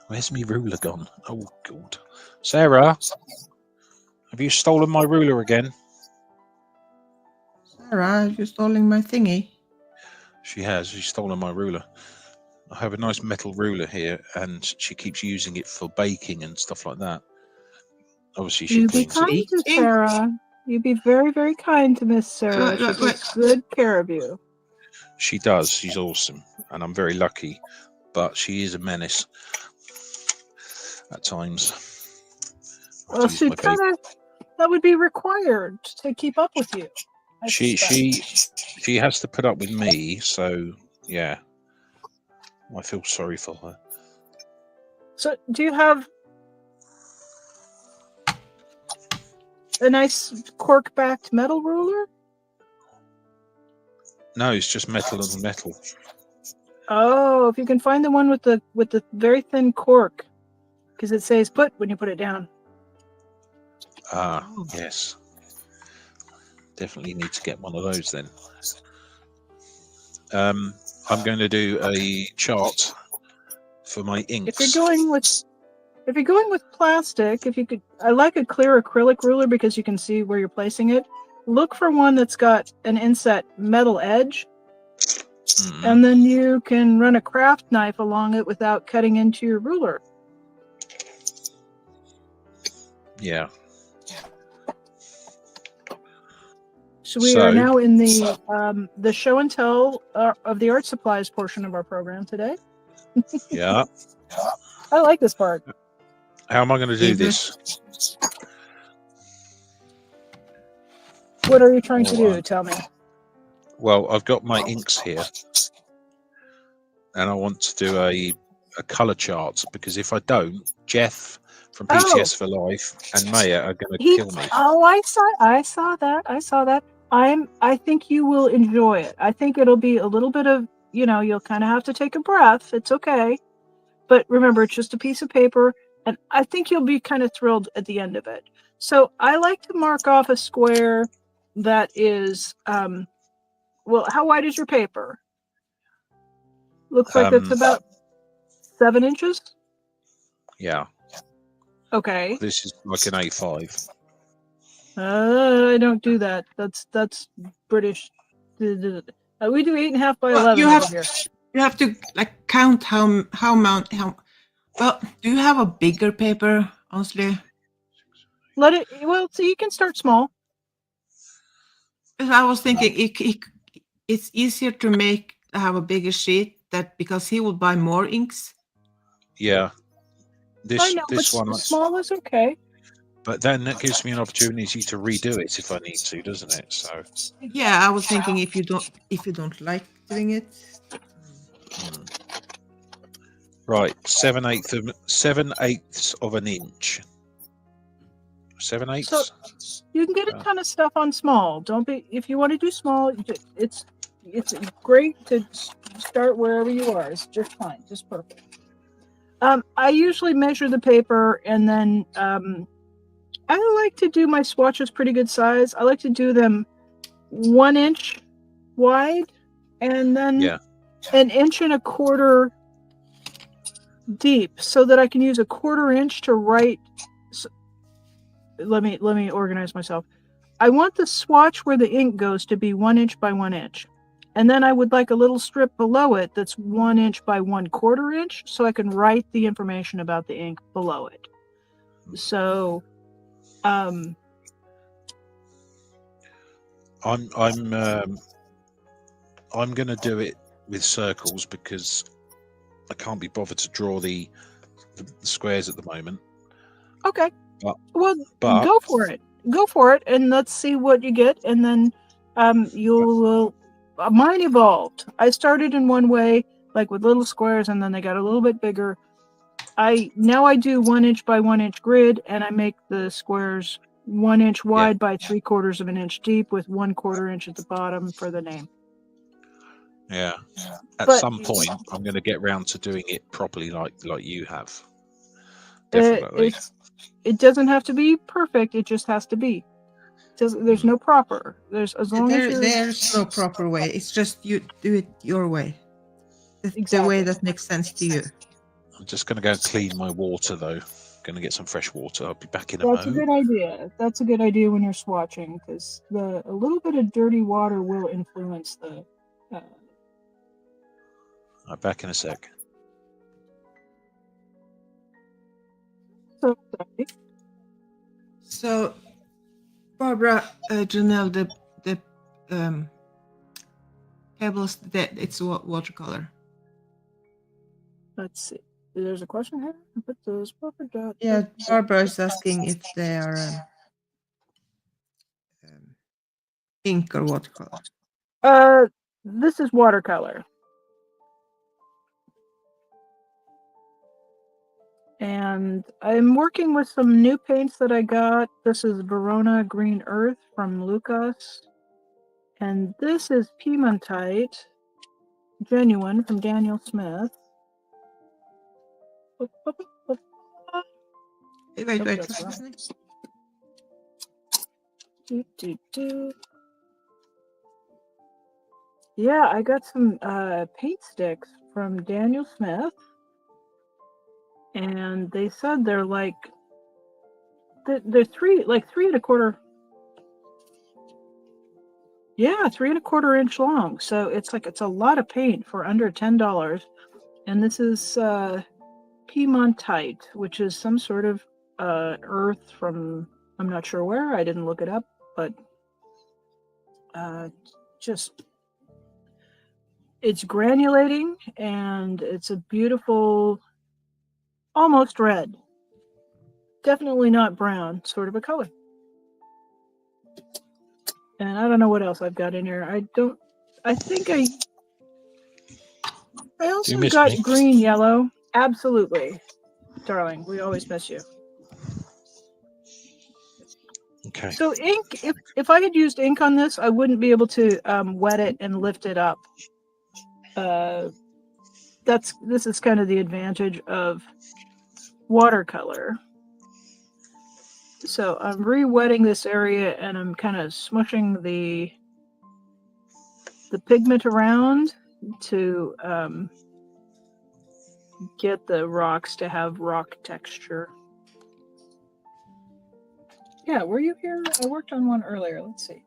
Where's my ruler gone? Oh, God. Sarah, have you stolen my ruler again? Sarah, you're stealing my thingy. She has. She's stolen my ruler. I have a nice metal ruler here, and she keeps using it for baking and stuff like that. Obviously, she You be cleans it. kind to Sarah. You be very, very kind to Miss Sarah. She takes good care of you. She does. She's awesome, and I'm very lucky. But she is a menace at times. I have Well, to use she'd my bake- kind of. That would be required to keep up with you. I She suspect. has to put up with me. So yeah, I feel sorry for her. So, do you have a nice cork-backed metal ruler? No, it's just metal and metal. Oh, if you can find the one with the very thin cork, because it says "put" when you put it down. Ah, yes. Definitely need to get one of those then. I'm going to do a chart for my inks. If you're going with plastic, if you could, I like a clear acrylic ruler because you can see where you're placing it. Look for one that's got an inset metal edge, and then you can run a craft knife along it without cutting into your ruler. Yeah. So we are now in the show and tell of the art supplies portion of our program today. Yeah. I like this part. How am I going to do this? What are you trying to do? Tell me. Well, I've got my inks here, and I want to do a color chart, because if I don't, Jeff from PTS for Life and Maya are going to kill me. Oh, I saw that. I think you will enjoy it. I think it'll be a little bit of, you'll kind of have to take a breath. It's okay. But remember, it's just a piece of paper, and I think you'll be kind of thrilled at the end of it. So I like to mark off a square that is, well, how wide is your paper? Looks like it's about 7 inches. Yeah. Okay. This is like an A5. I don't do that. That's British. We do 8.5 by 11 You over here. have to count how. Well, do you have a bigger paper, honestly? So you can start small. I was thinking it's easier to have a bigger sheet because he will buy more inks. Yeah. I know, this but one, small is okay. but then that gives me an opportunity to redo it if I need to, doesn't it? So yeah, I was thinking if you don't like doing it. right, 7/8 of an inch. 7/8. So you can get a ton of stuff on small. If you want to do small, it's great to start wherever you are. It's just fine, just perfect. I usually measure the paper, and then I like to do my swatches pretty good size. I like to do them 1 inch wide, and then 1.25 inches deep, so that I can use a 1/4 inch to write. Let me organize myself. I want the swatch where the ink goes to be 1 inch by 1 inch. And then I would like a little strip below it that's 1 inch by 1/4 inch, so I can write the information about the ink below it. So, I'm going to do it with circles because I can't be bothered to draw the squares at the moment. Okay. But go for it. Go for it, and let's see what you get, and then you'll. Mine evolved. I started in one way, like with little squares, and then they got a little bit bigger. Now I do 1 inch by 1 inch grid, and I make the squares 1 inch wide by 3/4 of an inch deep, with 1/4 inch at the bottom for the name. Yeah. At some point, I'm going to get round to doing it properly, like you have. Definitely. It doesn't have to be perfect. It just has to be. There's no proper. There's no proper way. It's just you do it your way. The way that makes sense to you. I'm just going to go and clean my water though. going to get some fresh water. I'll be back in a That's a moment. good idea. That's a good idea when you're swatching, because a little bit of dirty water will influence the. I'll be back in a sec. So sorry. So, Barbara, Janelle, the pebbles, it's watercolor. Let's see. There's a question here. Put those polka dots. Yeah, Barbara is asking if they are ink or watercolor. This is watercolor. And I'm working with some new paints that I got. This is Verona Green Earth from Lucas. And this is Piemontite Genuine from Daniel Smith. Wait, that's what's right. happening? Yeah, I got some paint sticks from Daniel Smith. And they said they're like they're 3 3.25. Yeah, 3.25 inch long. So it's a lot of paint for under $10. And this is Piemontite, which is some sort of earth from, I'm not sure where. I didn't look it up, but just it's granulating, and it's a beautiful, almost red, definitely not brown, sort of a color. And I don't know what else I've got in here. I think I also miss got me? green, yellow. Absolutely, darling. We always miss you. Okay. So ink, if I had used ink on this, I wouldn't be able to wet it and lift it up. This is kind of the advantage of watercolor. So I'm re-wetting this area, and I'm kind of smushing the pigment around to get the rocks to have rock texture. Yeah, were you here? I worked on one earlier. Let's see.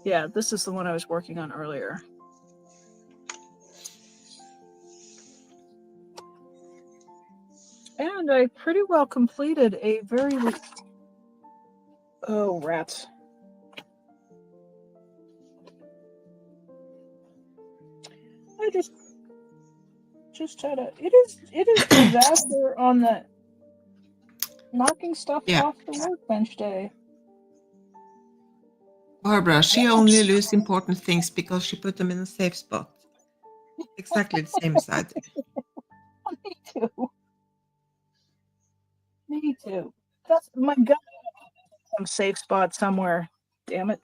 Yeah, this is the one I was working on earlier. And I pretty well completed a very... Oh, rats. I just had a... It is disaster on the knocking stuff off the workbench day. Barbara, she only loses important things because she put them in a safe spot. Exactly the same as I did. Me too. Me too. That's my God. Some safe spot somewhere. Damn it.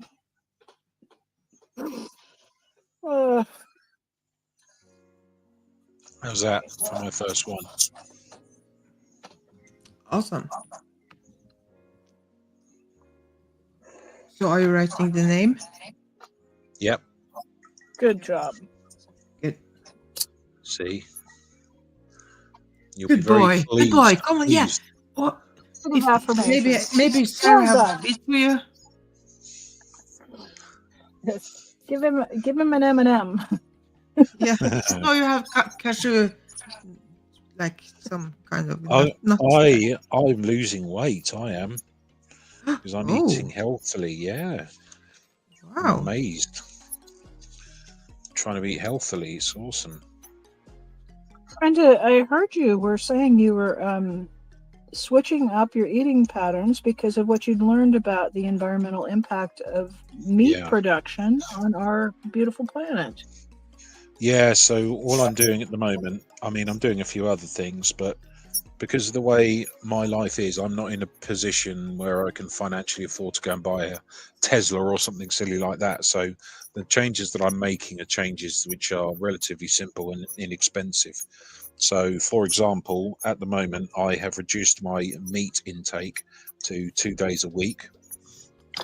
How's that for my first one? Awesome. So are you writing the name? Yep. Good job. Good. See? You'll Good be very boy. pleased. Good boy. Come on, yeah. Pleased. Well, Affirmation. maybe Sarah Well have done. a bit for you. Yes. Give him an M&M. Yeah. No, you have cashew, like some kind of. I'm losing weight. I am, because I'm eating healthily. Yeah. Wow. I'm amazed. Trying to eat healthily. It's awesome. Brenda, I heard you were saying you were switching up your eating patterns because of what you'd learned about the environmental impact of meat production on our beautiful planet. Yeah, so all I'm doing at the moment, I mean, I'm doing a few other things, but because of the way my life is, I'm not in a position where I can financially afford to go and buy a Tesla or something silly like that. So the changes that I'm making are changes which are relatively simple and inexpensive. So, for example, at the moment, I have reduced my meat intake to 2 days a week.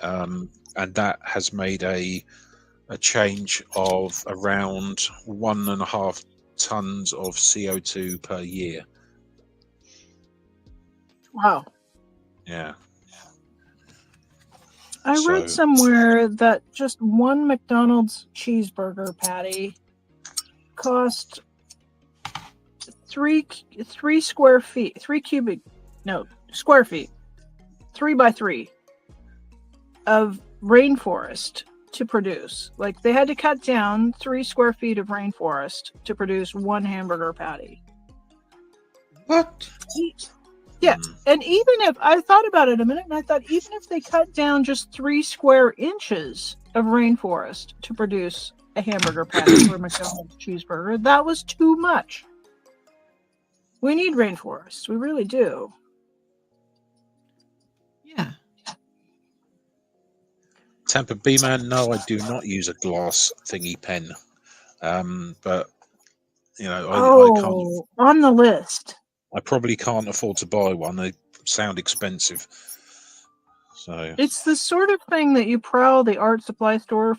And that has made a change of around 1.5 tons of CO2 per year. Wow. Yeah. I So- read somewhere that just one McDonald's cheeseburger patty cost three square feet, square feet, 3x3 of rainforest to produce. Like they had to cut down 3 square feet of rainforest to produce one hamburger patty. What? Yeah, Mm. and even if I thought about it a minute, and I thought even if they cut down just 3 square inches of rainforest to produce a hamburger patty for a McDonald's cheeseburger, that was too much. We need rainforests, we really do. Yeah. Tampa B man, no, I do not use a glass thingy pen. But you know, I can't. On the list. I probably can't afford to buy one. They sound expensive. So It's the sort of thing that you prowl the art supply stores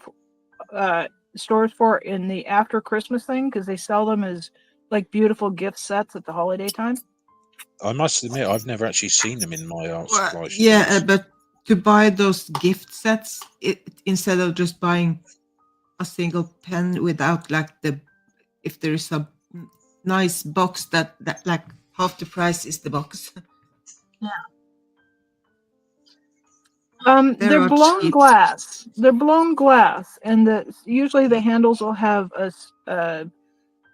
for in the after Christmas thing, because they sell them as like beautiful gift sets at the holiday time. I must admit, I've never actually seen them in my art Well, supply yeah, stores. but to buy those gift sets, instead of just buying a single pen without like if there is a nice box that like half the price is the box. They're are blown cheap. glass. They're blown glass, and usually the handles will have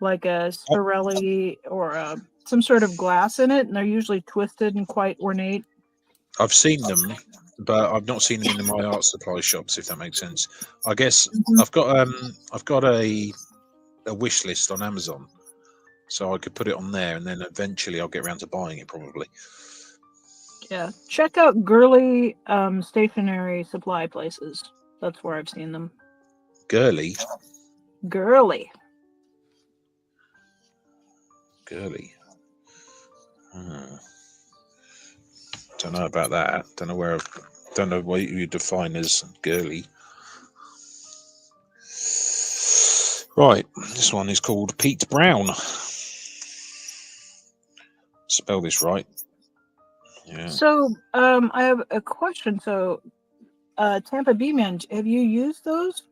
like a spirelli or some sort of glass in it, and they're usually twisted and quite ornate. I've seen them, but I've not seen them in my art supply shops. If that makes sense. I guess I've got a wish list on Amazon, so I could put it on there, and then eventually I'll get around to buying it probably. Yeah, check out girly stationery supply places. That's where I've seen them. Girly. Girly. Don't know about that. Don't know what you define as girly. Right, this one is called Pete Brown. Spell this right. Yeah. So, I have a question. So, Tampa B Man, have you used those?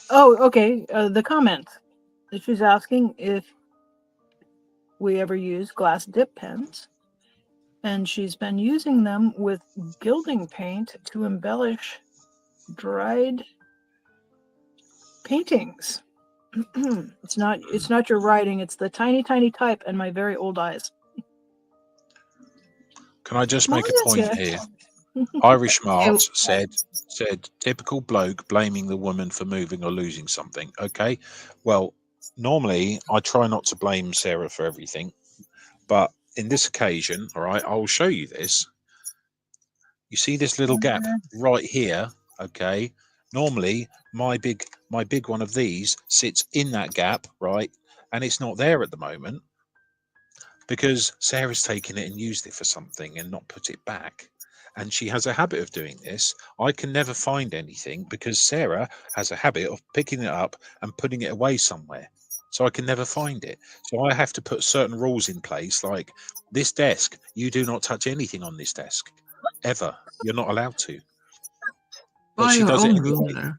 Oh, okay. The comment. She's asking if we ever use glass dip pens, and she's been using them with gilding paint to embellish dried paintings. It's not your writing, it's the tiny type and my very old eyes. Can I just make a Yes, point yeah. here? Irish Mart said typical bloke blaming the woman for moving or losing something. Okay, well, normally I try not to blame Sarah for everything, but in this occasion, all right, I will show you this. You see this little gap right here? Okay, normally my big one of these sits in that gap, right, and it's not there at the moment because Sarah's taken it and used it for something and not put it back. And she has a habit of doing this. I can never find anything because Sarah has a habit of picking it up and putting it away somewhere. So I can never find it. So I have to put certain rules in place, like this desk, you do not touch anything on this desk, ever. You're not allowed to. But Buy she your does it own anyway.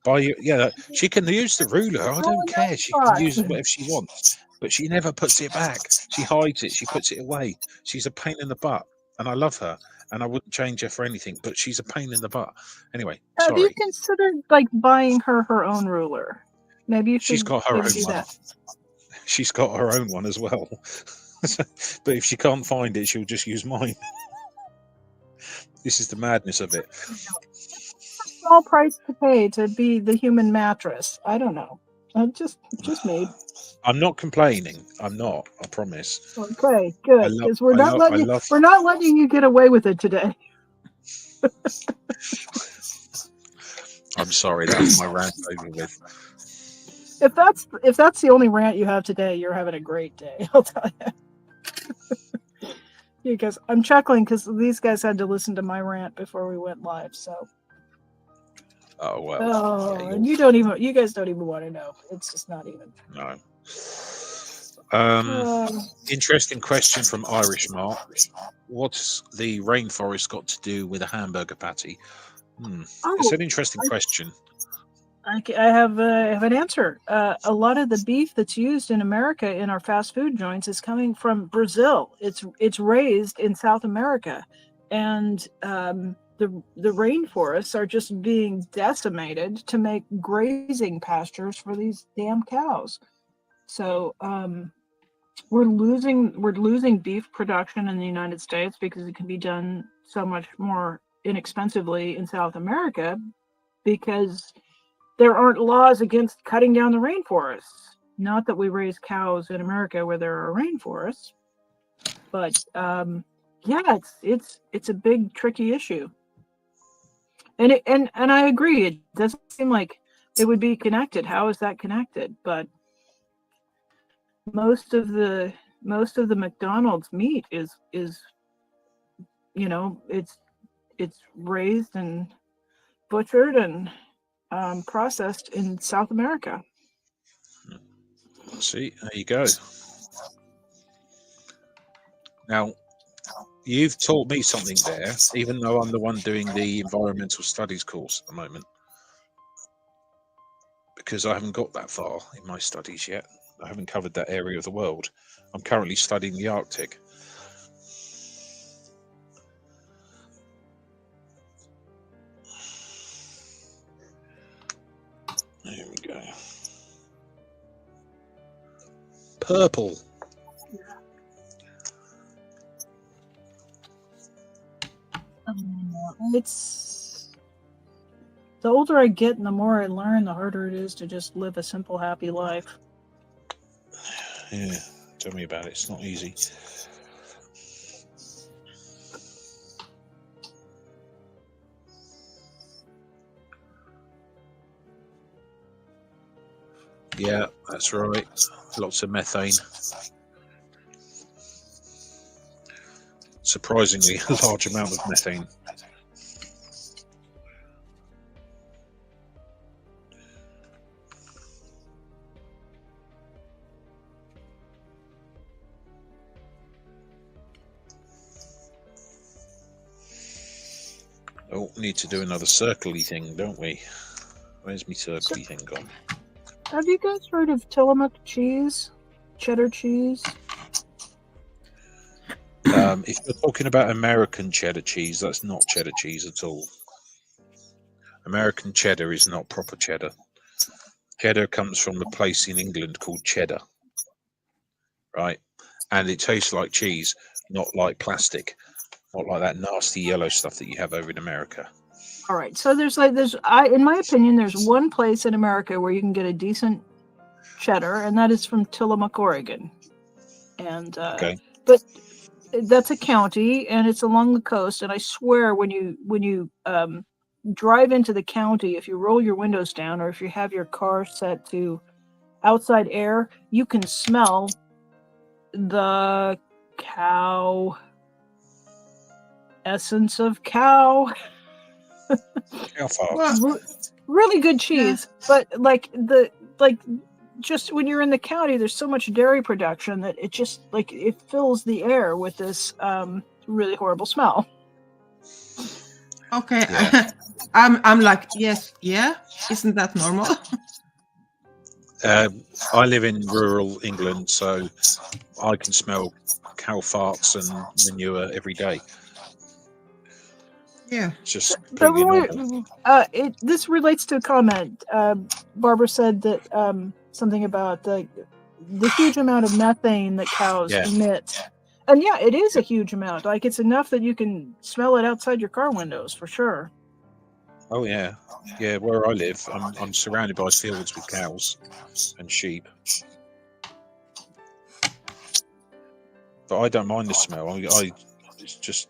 ruler. Yeah, she can use the ruler. I don't care. She can use whatever she wants. But she never puts it back. She hides it. She puts it away. She's a pain in the butt. And I love her. And I wouldn't change her for anything. But she's a pain in the butt. Anyway, Have you sorry. considered like buying her own ruler? Maybe you should. She's got her own do one. that. She's got her own one as well. But if she can't find it, she'll just use mine. This is the madness of it. Small price to pay to be the human mattress. I don't know. Just me. I'm not complaining. I'm not. I promise. Okay, good. Because we're not letting you get away with it today. I'm sorry. That's my rant over with. If that's the only rant you have today, you're having a great day. I'll tell you. Because I'm chuckling because these guys had to listen to my rant before we went live. So Oh well. Oh, Yeah, and you guys don't even want to know. It's just not even. no. Uh, Interesting question from Irish Mark. What's the rainforest got to do with a hamburger patty? It's an interesting question. I have an answer. A lot of the beef that's used in America in our fast food joints is coming from Brazil. It's raised in South America, and the rainforests are just being decimated to make grazing pastures for these damn cows. So we're losing beef production in the United States because it can be done so much more inexpensively in South America because there aren't laws against cutting down the rainforests. Not that we raise cows in America where there are rainforests, but yeah, it's a big tricky issue. And I agree. It doesn't seem like it would be connected. How is that connected? But most of the McDonald's meat is it's raised and butchered and processed in South America. See, there you go. Now, you've taught me something there, even though I'm the one doing the environmental studies course at the moment, because I haven't got that far in my studies yet. I haven't covered that area of the world. I'm currently studying the Arctic. There we go. Purple. It's the older I get and the more I learn, the harder it is to just live a simple, happy life. Yeah, tell me about it. It's not easy. Yeah, that's right. Lots of methane. Surprisingly, a large amount of methane. Oh, need to do another circly thing, don't we? Where's my circly thing gone? Have you guys heard of Tillamook cheese? Cheddar cheese? If you're talking about American cheddar cheese, that's not cheddar cheese at all. American cheddar is not proper cheddar. Cheddar comes from the place in England called Cheddar, right? And it tastes like cheese, not like plastic, not like that nasty yellow stuff that you have over in America. All right. So in my opinion, there's one place in America where you can get a decent cheddar, and that is from Tillamook, Oregon. And Okay. but that's a county, and it's along the coast. And I swear, when you drive into the county, if you roll your windows down, or if you have your car set to outside air, you can smell the cow essence of cow. How far? Well, Really good cheese, but just when you're in the county, there's so much dairy production that it just it fills the air with this really horrible smell. okay. Yeah. I'm like, yes, yeah. Isn't that normal? I live in rural England, so I can smell cow farts and manure every day. Yeah. It's just completely normal. This relates to a comment. Barbara said that something about the huge amount of methane that cows emit. And yeah, it is a huge amount. Like, it's enough that you can smell it outside your car windows for sure. Oh yeah, yeah. Where I live, I'm surrounded by fields with cows and sheep, but I don't mind the smell. It's just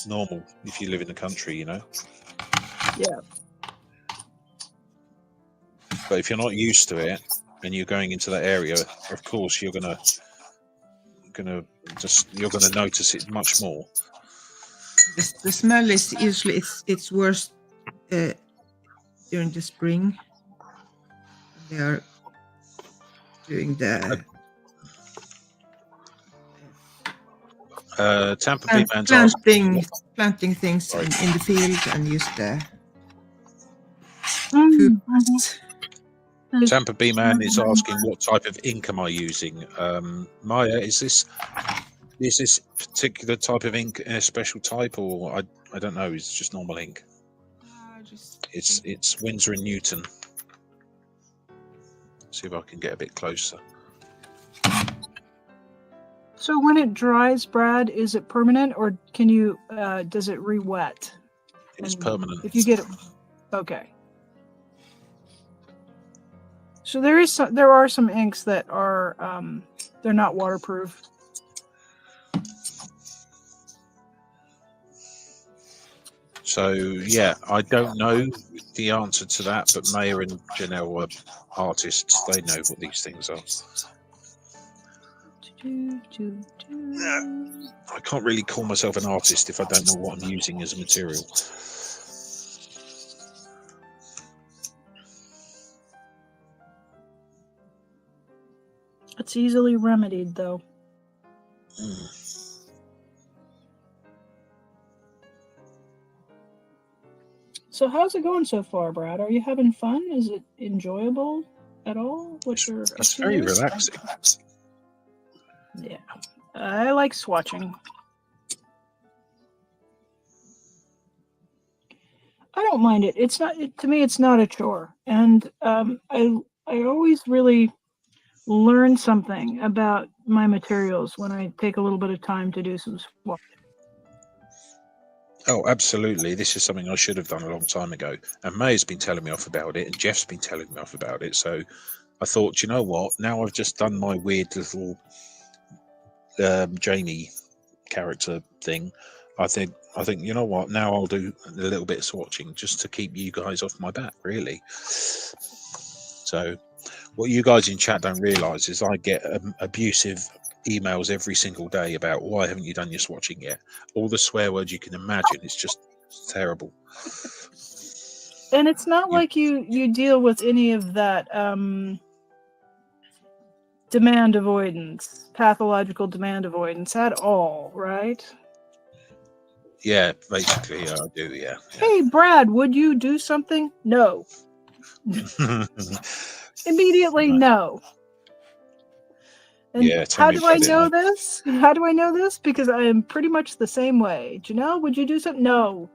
normal if you live in the country, you know. Yeah. But if you're not used to it and you're going into that area, of course you're gonna notice it much more. The smell is usually it's worse during the spring. They are doing the Tampa Bay Man's asking, planting things Right. in the field and use the Mm, food mhm. waste. Tampa B Man is asking what type of ink am I using? Maya, is this particular type of ink a special type, or I don't know? It's just normal ink. It's Winsor and Newton. See if I can get a bit closer. So when it dries, Brad, is it permanent or can you does it re-wet? It's And permanent. If you get it, okay. So there are some inks that are they're not waterproof. So yeah, I don't know the answer to that, but Maya and Janelle are artists. They know what these things are. I can't really call myself an artist if I don't know what I'm using as a material. It's easily remedied, though. So how's it going so far, Brad? Are you having fun? Is it enjoyable at all? It's very relaxing. Yeah, I like swatching. I don't mind it. It's not to me. It's not a chore, and I always really learn something about my materials when I take a little bit of time to do some swatching. Oh, absolutely. This is something I should have done a long time ago. And May's been telling me off about it, and Jeff's been telling me off about it. So I thought, you know what? Now I've just done my weird little Jamie character thing. I think you know what? Now I'll do a little bit of swatching just to keep you guys off my back, really. So what you guys in chat don't realise is I get abusive emails every single day about why haven't you done your swatching yet? All the swear words you can imagine. It's just terrible. And it's not like you deal with any of that demand avoidance, pathological demand avoidance at all, right? Yeah, basically, I do. Yeah. Hey, Brad, would you do something? No. Immediately, no. And Yeah, tell how me do I about it, know mate. this? How do I know this? Because I am pretty much the same way. Janelle, would you do something? No.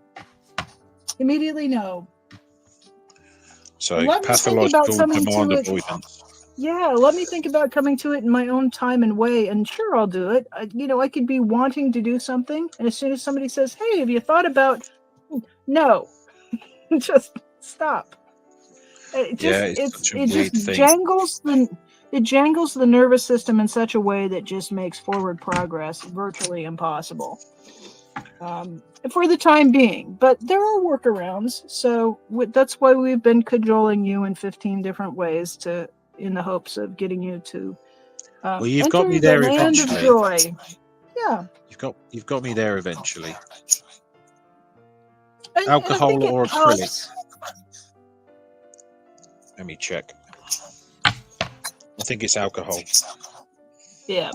Immediately, no. So Let me think about pathological coming demand to it. avoidance. Yeah, let me think about coming to it in my own time and way, and sure, I'll do it. I could be wanting to do something, and as soon as somebody says, "Hey, have you thought about?" No, just stop. It just It's such a weird thing. jangles the nervous system in such a way that just makes forward progress virtually impossible. For the time being, but there are workarounds. So that's why we've been cajoling you in 15 different ways in the hopes of getting you to Well, you've got enter me the there land of eventually. joy. Yeah, You've got me there eventually. and Alcohol I think or it acrylic? helps. Let me check. I think it's alcohol. Yeah.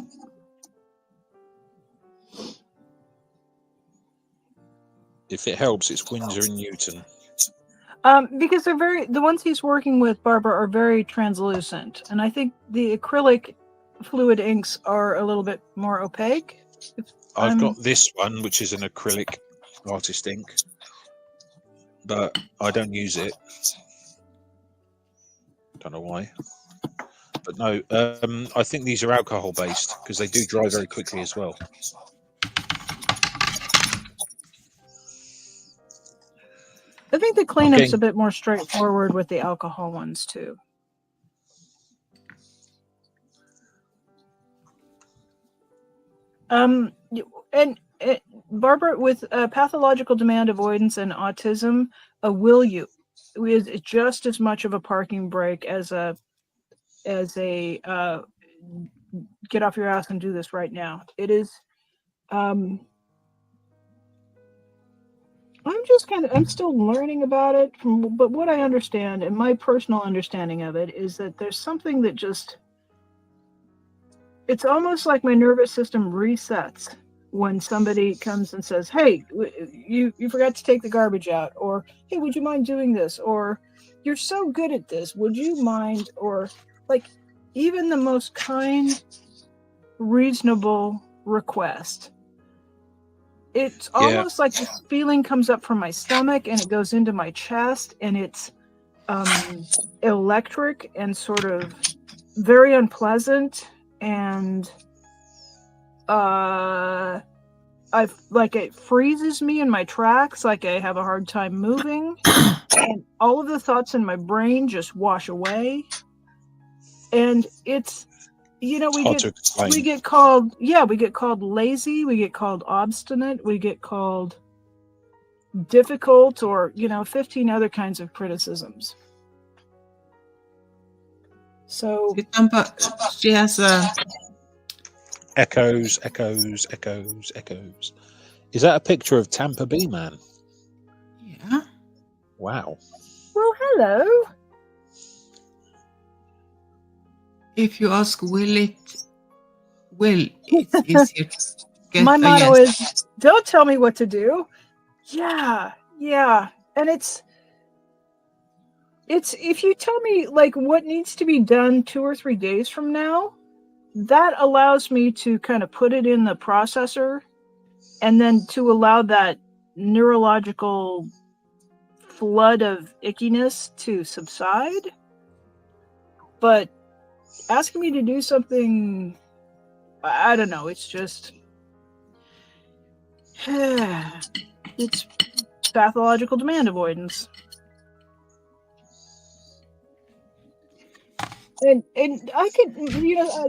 If it helps, it's Winsor and Newton. Because the ones he's working with, Barbara, are very translucent, and I think the acrylic fluid inks are a little bit more opaque. I've got this one, which is an acrylic artist ink, but I don't use it. Don't know why. But no, I think these are alcohol based because they do dry very quickly as well. I think the cleanup's a bit more straightforward with the alcohol ones too. And Barbara, with pathological demand avoidance and autism, will you is just as much of a parking brake as a get off your ass and do this right now. It is. I'm still learning about it, but what I understand and my personal understanding of it is that there's something that just, it's almost like my nervous system resets when somebody comes and says, "Hey, you forgot to take the garbage out," or "Hey, would you mind doing this?" or "You're so good at this, would you mind?" Or like even the most kind, reasonable request. It's Yeah, almost like this feeling comes up from my stomach and it goes into my chest, and it's electric and sort of very unpleasant, and it freezes me in my tracks, like I have a hard time moving, and all of the thoughts in my brain just wash away. And it's, we hard to explain. get called lazy, we get called obstinate, we get called difficult, or 15 other kinds of criticisms. So She has a Echoes, echoes, echoes, echoes. Is that a picture of Tampa Bay Man? yeah. Wow. well, hello. If you ask it's easier to get My a motto yes. is, don't tell me what to do. Yeah. And it's if you tell me like what needs to be done 2 or 3 days from now, that allows me to kind of put it in the processor, and then to allow that neurological flood of ickiness to subside. But asking me to do something, I don't know, it's just it's pathological demand avoidance. And I could,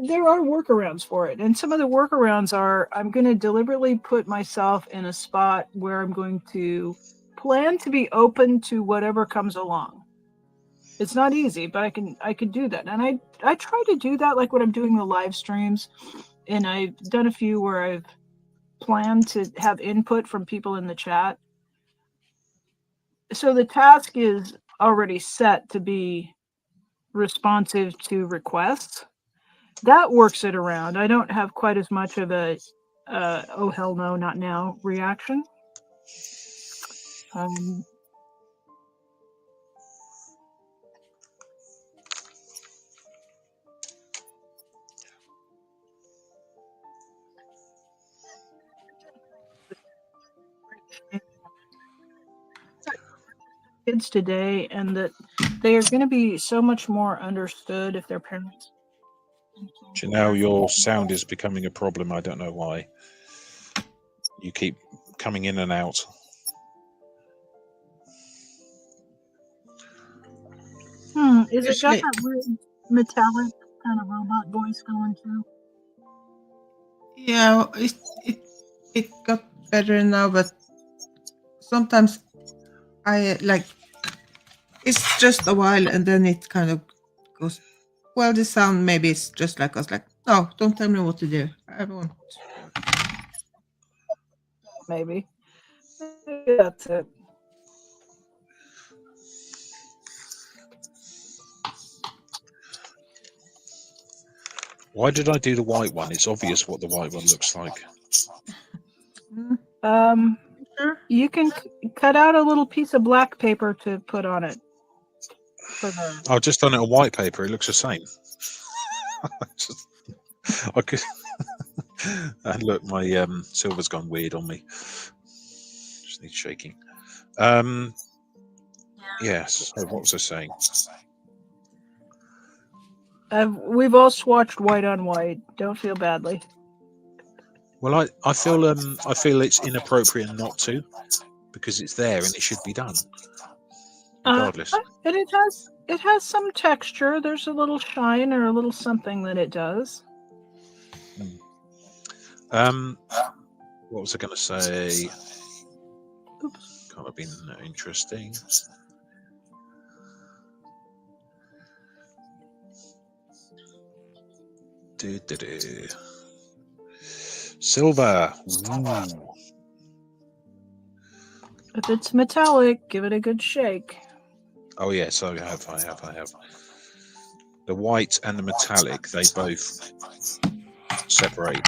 there are workarounds for it. And some of the workarounds are, I'm going to deliberately put myself in a spot where I'm going to plan to be open to whatever comes along. It's not easy, but I can do that. And I try to do that, like when I'm doing the live streams, and I've done a few where I've planned to have input from people in the chat. So the task is already set to be responsive to requests. That works it around. I don't have quite as much of a oh hell no, not now reaction. Kids today, and that they are going to be so much more understood if their parents. Janelle, your sound is becoming a problem. I don't know why. You keep coming in and out. Is it got that weird metallic kind of robot voice going too? Yeah, it got better now, but sometimes I like it's just a while and then it kind of goes. Well, the sound maybe it's just like us. Like, no, don't tell me what to do. I won't. Maybe that's it. Why did I do the white one? It's obvious what the white one looks like. Sure. You can cut out a little piece of black paper to put on it. I've just done it on white paper. It looks the same. I could. And look, my silver's gone weird on me. Just needs shaking. Yes. So what was I saying? We've all swatched white on white. Don't feel badly. Well, I feel it's inappropriate not to, because it's there and it should be done, regardless. And it has some texture. There's a little shine or a little something that it does. What was I going to say? Oops. Can't have been interesting. Silver. Ooh. If it's metallic, give it a good shake. Oh yes, I have. The white and the metallic, they both separate.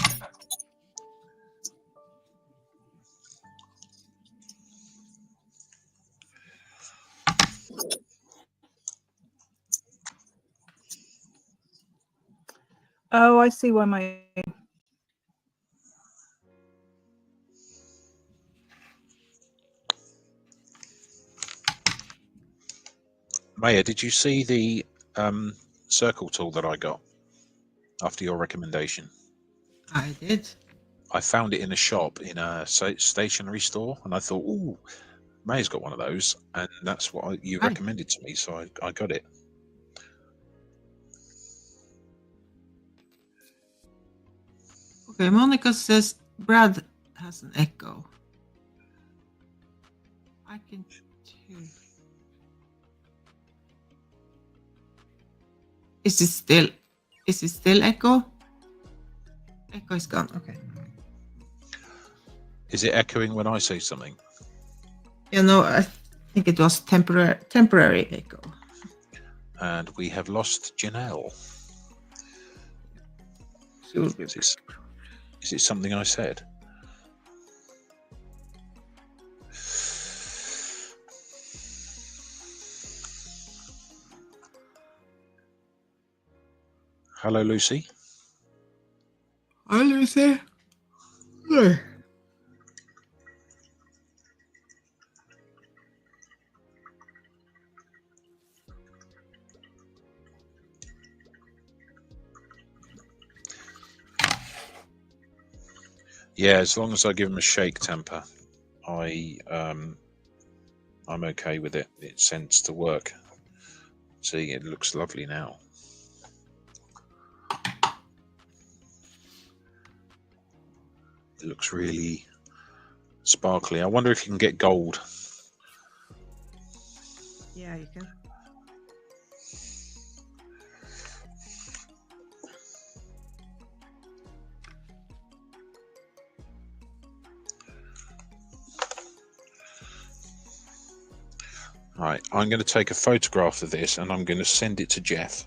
Oh, I see why my Maya, did you see the circle tool that I got after your recommendation? I did. I found it in a shop in a stationery store, and I thought, "Ooh, Maya's got one of those," and that's what you Right. recommended to me, so I got it. Okay, Monica says Brad has an echo. I can too. Is it still echo? Echo is gone. Okay. Is it echoing when I say something? I think it was temporary echo. And we have lost Janelle. Is it something I said? Hello, Lucy. Hi, Lucy. Hey. Yeah, as long as I give him a shake temper, I'm okay with it. It tends to work. See, it looks lovely now. It looks really sparkly. I wonder if you can get gold. Yeah, you can. Right, I'm going to take a photograph of this and I'm going to send it to Jeff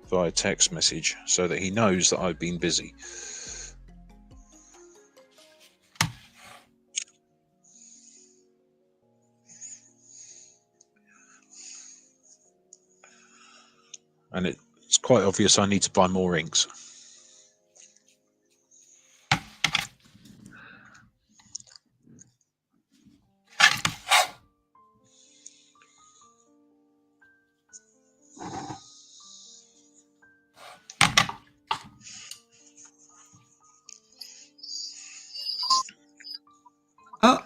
via text message so that he knows that I've been busy. And it's quite obvious I need to buy more inks. Oh,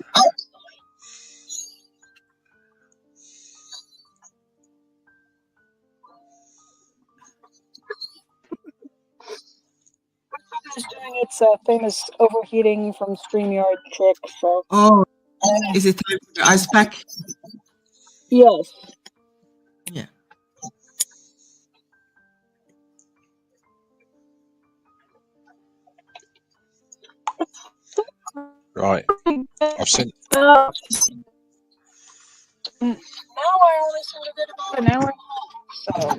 is doing its famous overheating from StreamYard trick. So is it time for the ice pack? yes. Yeah. Right, I've sent. Now I only seem to get about an hour and a half.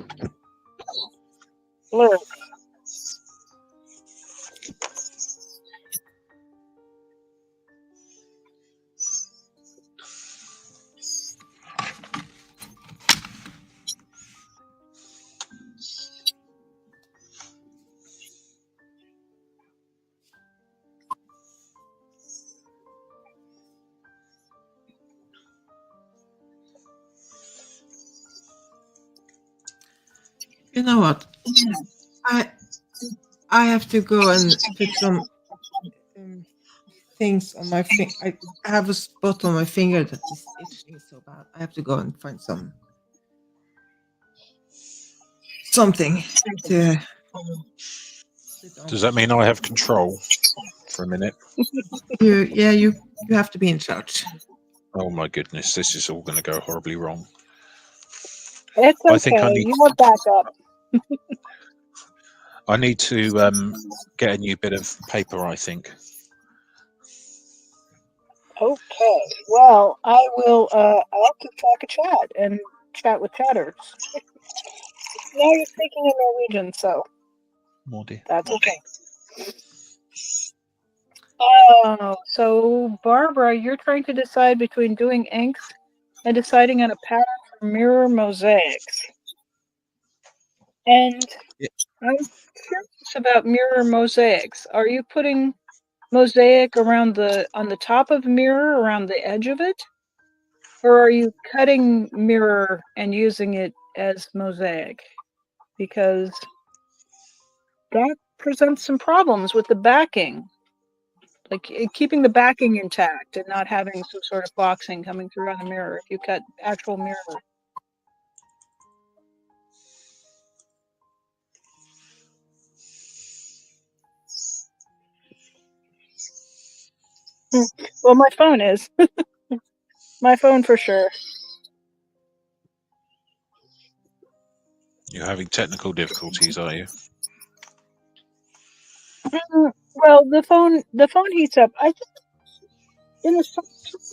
So, literally. You know what? I have to go and put some things on my finger. I have a spot on my finger that is itching so bad. I have to go and find something to. Does that mean I have control for a minute? You have to be in charge. Oh my goodness, this is all going to go horribly wrong. It's okay. I think I need. You have backup. I need to get a new bit of paper, I think. Okay. Well, I will. I'll keep track of chat and chat with chatters. Now you're speaking in Norwegian, so Morty. that's okay. Oh, so Barbara, you're trying to decide between doing inks and deciding on a pattern for mirror mosaics. And Yeah. I'm curious about mirror mosaics. Are you putting mosaic on the top of the mirror, around the edge of it? Or are you cutting mirror and using it as mosaic? Because that presents some problems with the backing. Like keeping the backing intact and not having some sort of boxing coming through on the mirror if you cut actual mirror. Well, my phone is. My phone for sure. You're having technical difficulties, are you? Well, the phone heats up. I think in the summer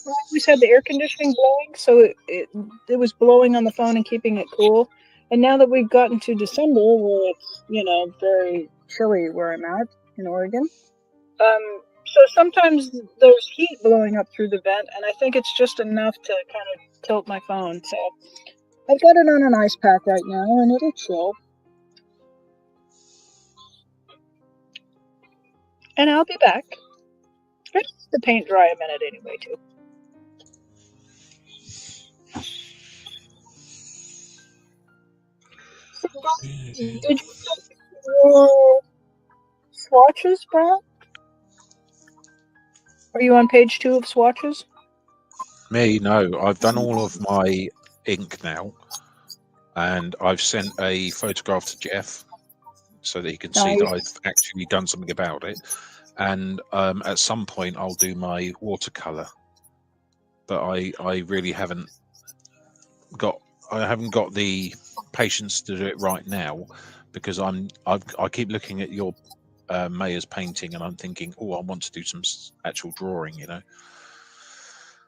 I always had the air conditioning blowing, so it was blowing on the phone and keeping it cool. And now that we've gotten to December, where it's very chilly where I'm at in Oregon, so sometimes there's heat blowing up through the vent, and I think it's just enough to kind of tilt my phone. So I've got it on an ice pack right now, and it'll chill. And I'll be back. Let the paint dry a minute anyway, too. So, did you take your swatches, Brad? Are you on page 2 of swatches? Me, no. I've done all of my ink now, and I've sent a photograph to Jeff so that he can see that I've actually done something about it. And at some point, I'll do my watercolor, but I really haven't got the patience to do it right now, because I keep looking at your Maya's painting, and I'm thinking, oh, I want to do some actual drawing,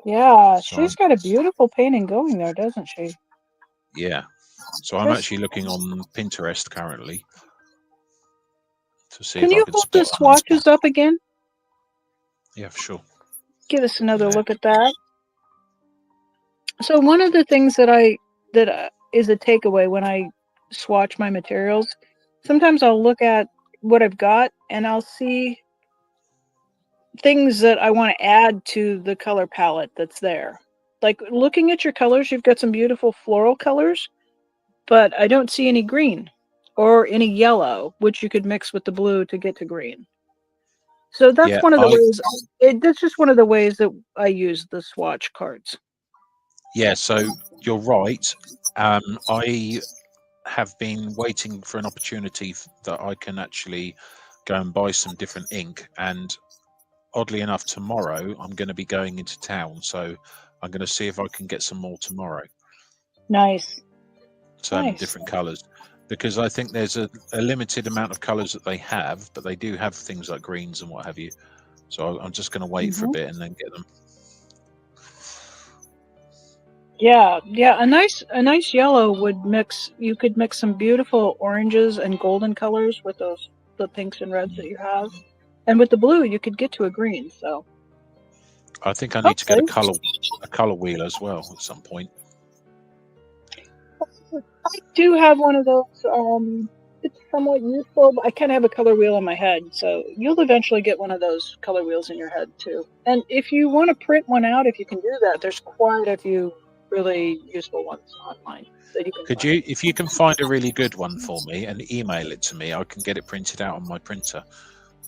Yeah, So she's got a beautiful painting going there, doesn't she? Yeah. So I'm actually looking on Pinterest currently to see Can if I you can hold the spot. swatches up again? Yeah, for sure. Give us another look at that. So one of the things that is a takeaway when I swatch my materials, sometimes I'll look at what I've got and I'll see things that I want to add to the color palette that's there. Like looking at your colors, you've got some beautiful floral colors, but I don't see any green or any yellow, which you could mix with the blue to get to green. So that's one of the ways. That's just one of the ways that I use the swatch cards. Yeah, so you're right. I have been waiting for an opportunity that I can actually go and buy some different ink, and oddly enough, tomorrow I'm going to be going into town, so I'm going to see if I can get some more tomorrow. Nice. Some different colors, because I think there's a limited amount of colors that they have, but they do have things like greens and what have you. So I'm just going to wait for a bit and then get them. Yeah, a nice yellow would mix. You could mix some beautiful oranges and golden colors with the pinks and reds that you have, and with the blue you could get to a green. So I think I need to get a color wheel as well at some point. I do have one of those. It's somewhat useful, but I kind of have a color wheel in my head, so you'll eventually get one of those color wheels in your head too. And if you want to print one out, if you can do that, there's quite a few really useful ones online that you can Could you, if you can find a really good one for me and email it to me, I can get it printed out on my printer,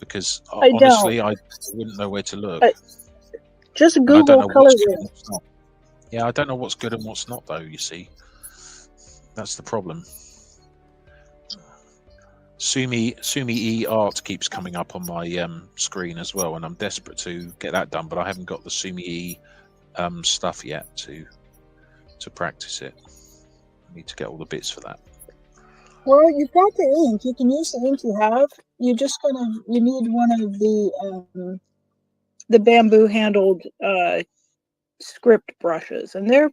because honestly I wouldn't know where to look. Just Google color wheel. Yeah, I don't know what's good and what's not, though, you see. That's the problem. Sumi E art keeps coming up on my screen as well, and I'm desperate to get that done, but I haven't got the Sumi E stuff yet to practice it. I need to get all the bits for that. Well, you've got the ink. You can use the ink you have. You need one of the the bamboo handled script brushes, and they're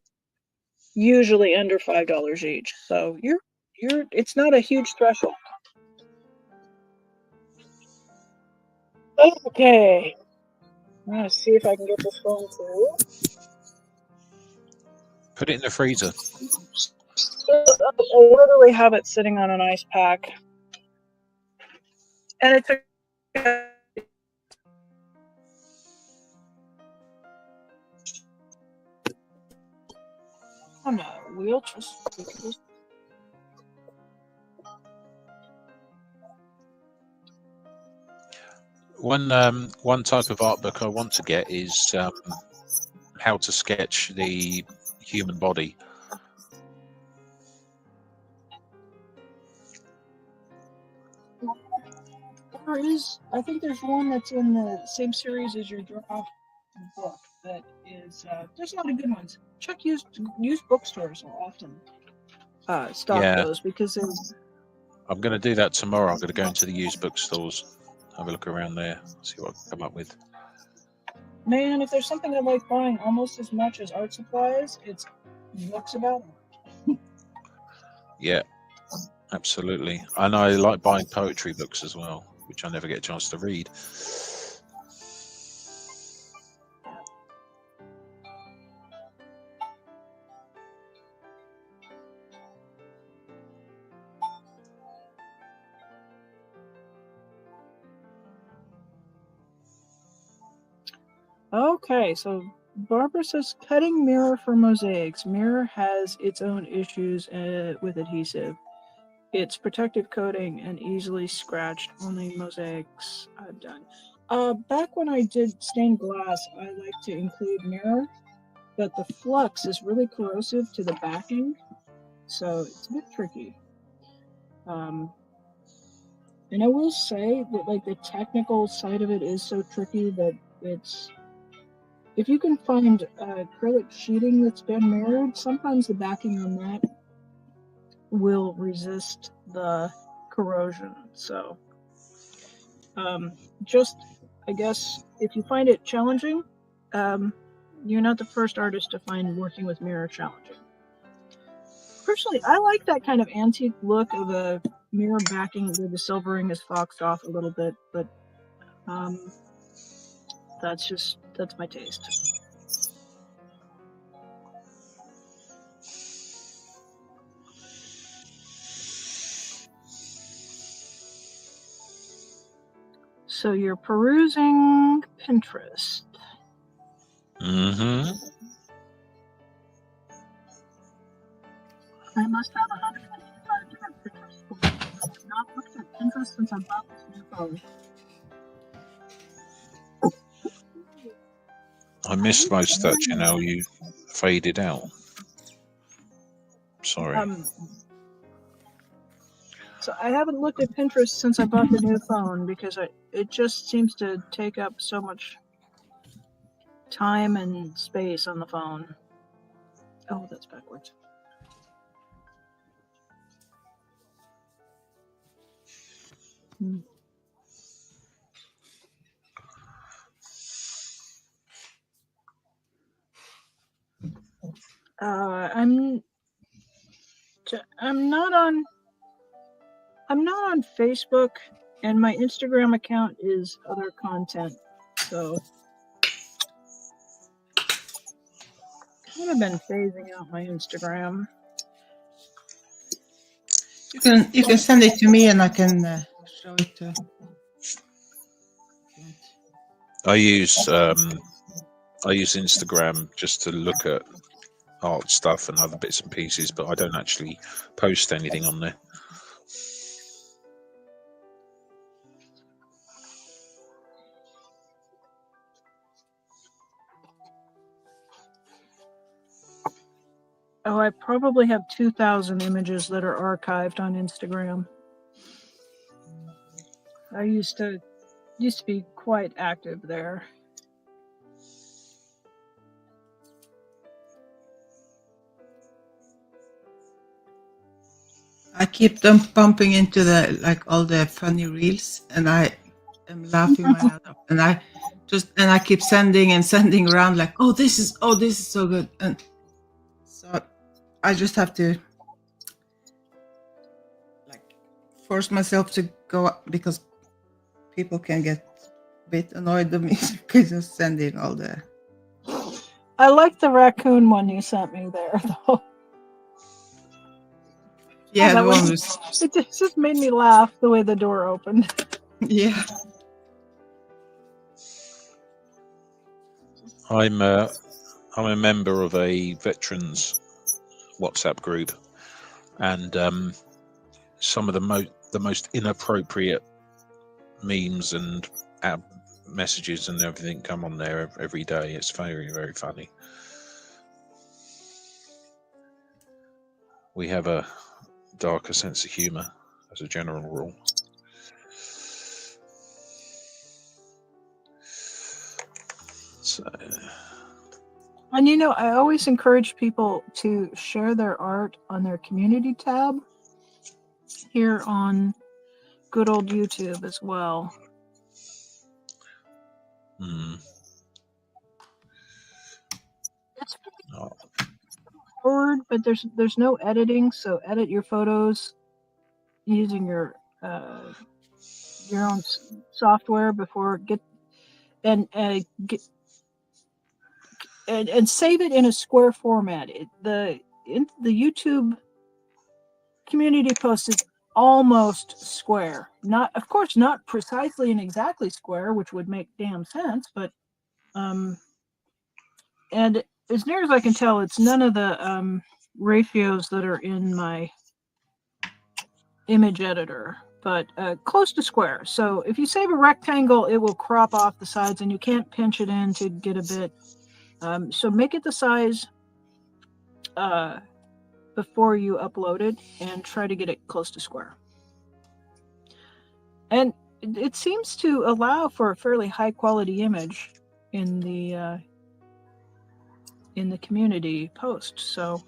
usually under $5 each. So it's not a huge threshold. Okay. I'm gonna see if I can get this going through. Put it in the freezer. I literally have it sitting on an ice pack. And it's on a wheel, just One type of art book I want to get is how to sketch the human body. there is, I think there's one that's in the same series as your draft book that is, there's a lot of good ones. Check used bookstores will often stock those because there's. I'm going to do that tomorrow. I'm going to go into the used bookstores, have a look around there, see what I can come up with. Man, if there's something I like buying almost as much as art supplies, it's books about art. Yeah, absolutely. And I like buying poetry books as well, which I never get a chance to read. Okay, so Barbara says cutting mirror for mosaics. Mirror has its own issues with adhesive. It's protective coating and easily scratched. Only mosaics I've done. Back when I did stained glass, I like to include mirror, but the flux is really corrosive to the backing, so it's a bit tricky. And I will say that like the technical side of it is so tricky that it's. If you can find acrylic sheeting that's been mirrored, sometimes the backing on that will resist the corrosion. So, just, I guess, if you find it challenging, you're not the first artist to find working with mirror challenging. Personally, I like that kind of antique look of a mirror backing where the silvering is foxed off a little bit, but that's my taste. So you're perusing Pinterest. Mm-hmm. I must have 185 different Pinterest boards. I've not looked at Pinterest since I bought this new phone. I missed most of that, you faded out. Sorry. So I haven't looked at Pinterest since I bought the new phone because it just seems to take up so much time and space on the phone. Oh, that's backwards. I'm not on Facebook, and my Instagram account is other content, so kind of been phasing out my Instagram. You can send it to me, and I can show it to. I use Instagram just to look at art stuff and other bits and pieces, but I don't actually post anything on there. Oh, I probably have 2,000 images that are archived on Instagram. I used to be quite active there. I keep them bumping into all the funny reels, and I am laughing my head off. And I and I keep sending and sending around like, oh, this is so good. And so I just have to like force myself to go up because people can get a bit annoyed with me because of sending all the. I like the raccoon one you sent me there, though. Yeah, that the one was. It just made me laugh the way the door opened. Yeah. I'm a member of a veterans WhatsApp group, and some of the most inappropriate memes and messages and everything come on there every day. It's very, very funny. We have a darker sense of humor as a general rule. So, and I always encourage people to share their art on their community tab here on good old YouTube as well. It's forward, but there's no editing, so edit your photos using your own software before and save it in a square format. The YouTube community post is almost square, of course not precisely and exactly square, which would make damn sense, but and as near as I can tell, it's none of the ratios that are in my image editor, but close to square. So if you save a rectangle, it will crop off the sides and you can't pinch it in to get a bit. So make it the size before you upload it and try to get it close to square. And it seems to allow for a fairly high quality image in the community post. So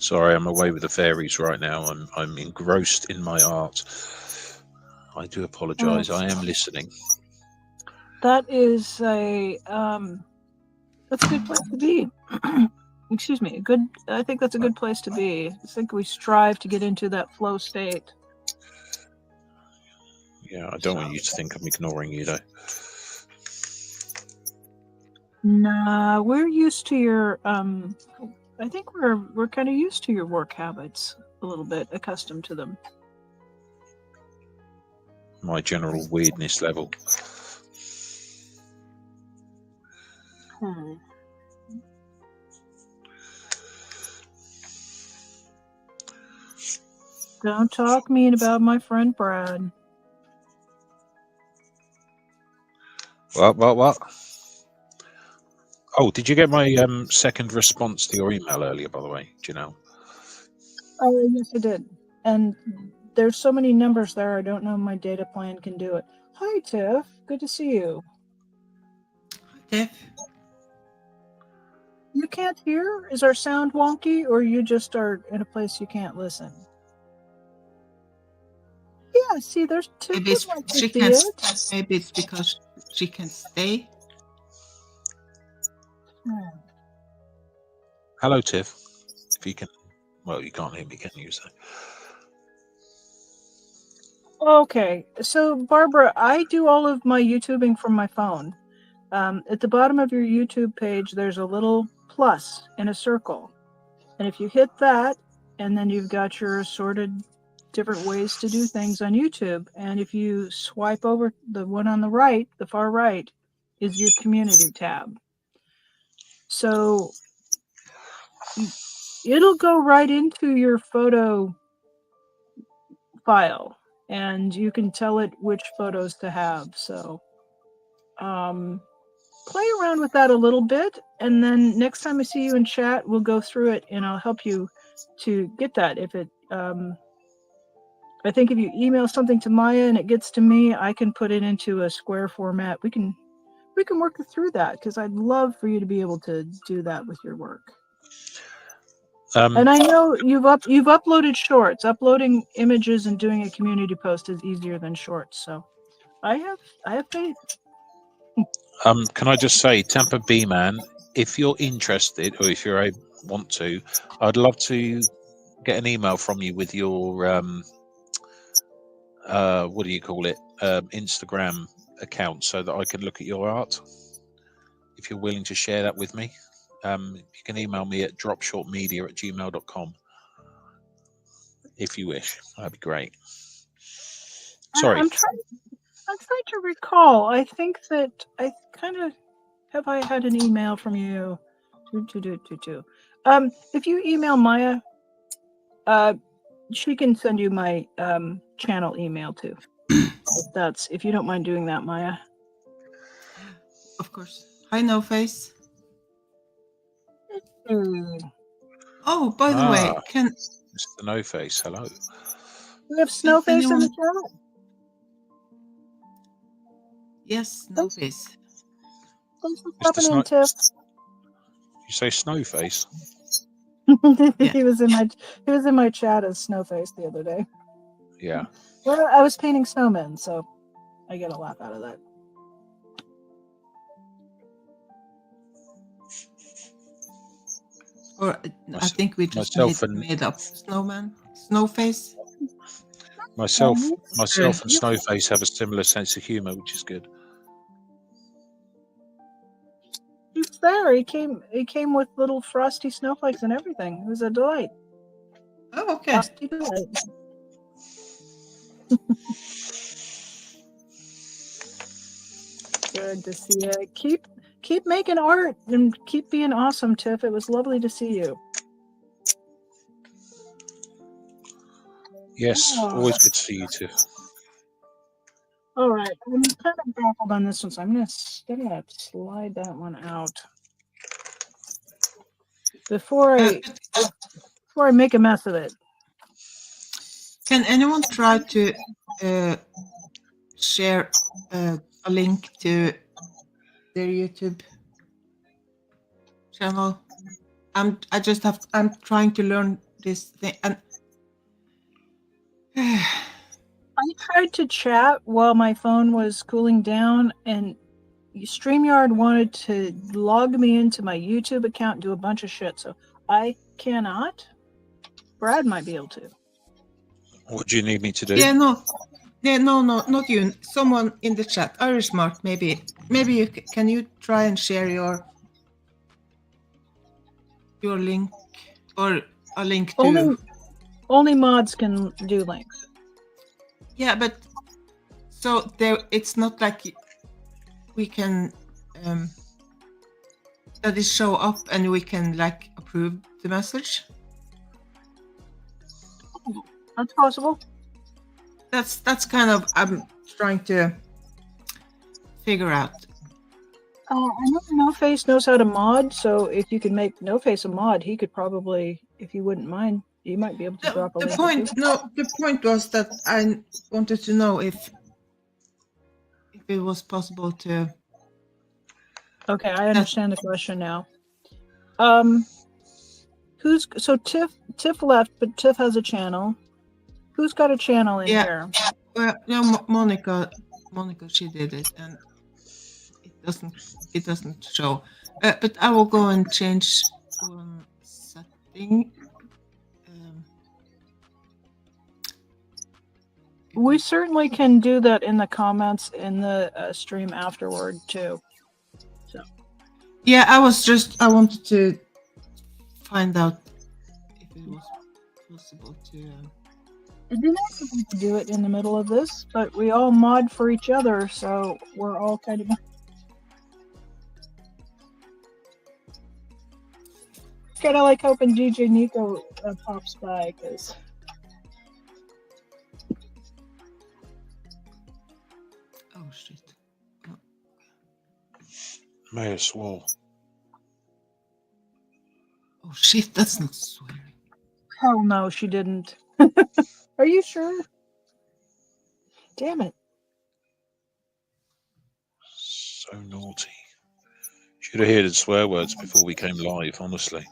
Sorry, I'm away with the fairies right now. I'm engrossed in my art. I do apologize. I am listening. That is that's a good place to be. Excuse me. I think that's a good place to be. I think we strive to get into that flow state. Yeah, I don't want you to think I'm ignoring you, though. Nah, we're used to your I think we're kind of used to your work habits a little bit, accustomed to them. My general weirdness level. Don't talk mean about my friend Brad. What? Oh, did you get my second response to your email earlier, by the way, Janelle? Oh, yes, I did. And there's so many numbers there, I don't know if my data plan can do it. Hi, Tiff. Good to see you. Tiff? You can't hear? Is our sound wonky, or you just are in a place you can't listen? Yeah, see, there's two. Maybe maybe it's because she can stay. Hello, Tiff. If you can, well, you can't hear me, can you? So. Okay, so Barbara, I do all of my YouTubing from my phone. At the bottom of your YouTube page, there's a little plus in a circle. And if you hit that, and then you've got your assorted different ways to do things on YouTube. And if you swipe over the one on the right, the far right, is your community tab. So it'll go right into your photo file, and you can tell it which photos to have. So play around with that a little bit, and then next time I see you in chat, we'll go through it and I'll help you to get that. If it I think if you email something to Maya and it gets to me, I can put it into a square format. We can we can work through that, because I'd love for you to be able to do that with your work. And I know you've uploaded shorts. Uploading images and doing a community post is easier than shorts. So I have faith. Can I just say, Tampa B Man, if you're interested or if you want to, I'd love to get an email from you with your what do you call it, Instagram account, so that I can look at your art. If you're willing to share that with me, you can email me at dropshortmedia@gmail.com if you wish. That'd be great. Sorry. I'm trying to recall. I think that I kind of have I had an email from you. If you email Maya, she can send you my channel email too. If you don't mind doing that, Maya. Of course. Hi, No Face. Oh, by the way, can Mr. No Face, hello. We have Snowface in the chat. Yes, No Face. Thanks for popping in, Tiff. You say Snowface? Yeah. He was in my chat as Snowface the other day. Yeah. Well, I was painting snowmen, so I get a laugh out of that. Or I think we just made up snowman, Snowface. Myself and Snowface have a similar sense of humor, which is good. He's there. He came with little frosty snowflakes and everything. It was a delight. Oh, okay. Frosty delight. Good to see you. Keep making art and keep being awesome, Tiff. It was lovely to see you. Yes, always good to see you, Tiff. All right, I'm kind of baffled on this one, so I'm gonna slide that one out before I make a mess of it. Can anyone try to share a link to their YouTube channel? I'm trying to learn this thing, and I tried to chat while my phone was cooling down, and StreamYard wanted to log me into my YouTube account and do a bunch of shit, so I cannot. Brad might be able to. What do you need me to do? no, not you. Someone in the chat, Irish Mark, maybe you can you try and share your link or a link to. Only mods can do links. Yeah, but so there, it's not like we can that it show up and we can like approve the message. That's possible. That's kind of I'm trying to figure out. I know No Face knows how to mod, so if you could make No Face a mod, he could probably, if you wouldn't mind, you might be able to drop a link. The point was that I wanted to know if it was possible to. Okay, I understand the question now. Tiff left, but Tiff has a channel. Who's got a channel in here? Well, no, Monica, she did it, and it doesn't show. But I will go and change one setting. We certainly can do that in the comments in the stream afterward too. So. Yeah, I wanted to find out if it was possible to. It'd be nice if we could do it in the middle of this, but we all mod for each other, so we're all kind of. Kind of like hoping DJ Nico pops by, because. Oh shit! Oh. May have swore. Oh shit! That's not swearing. Oh no, she didn't. Are you sure? Damn it. So naughty. Should have heard the swear words before we came live, honestly.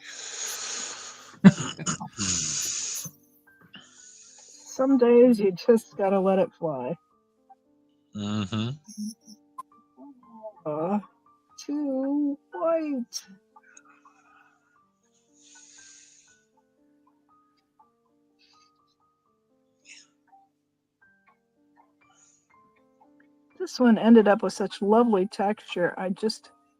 Some days you just gotta let it fly. Mm-hmm. Too white. This one ended up with such lovely texture. I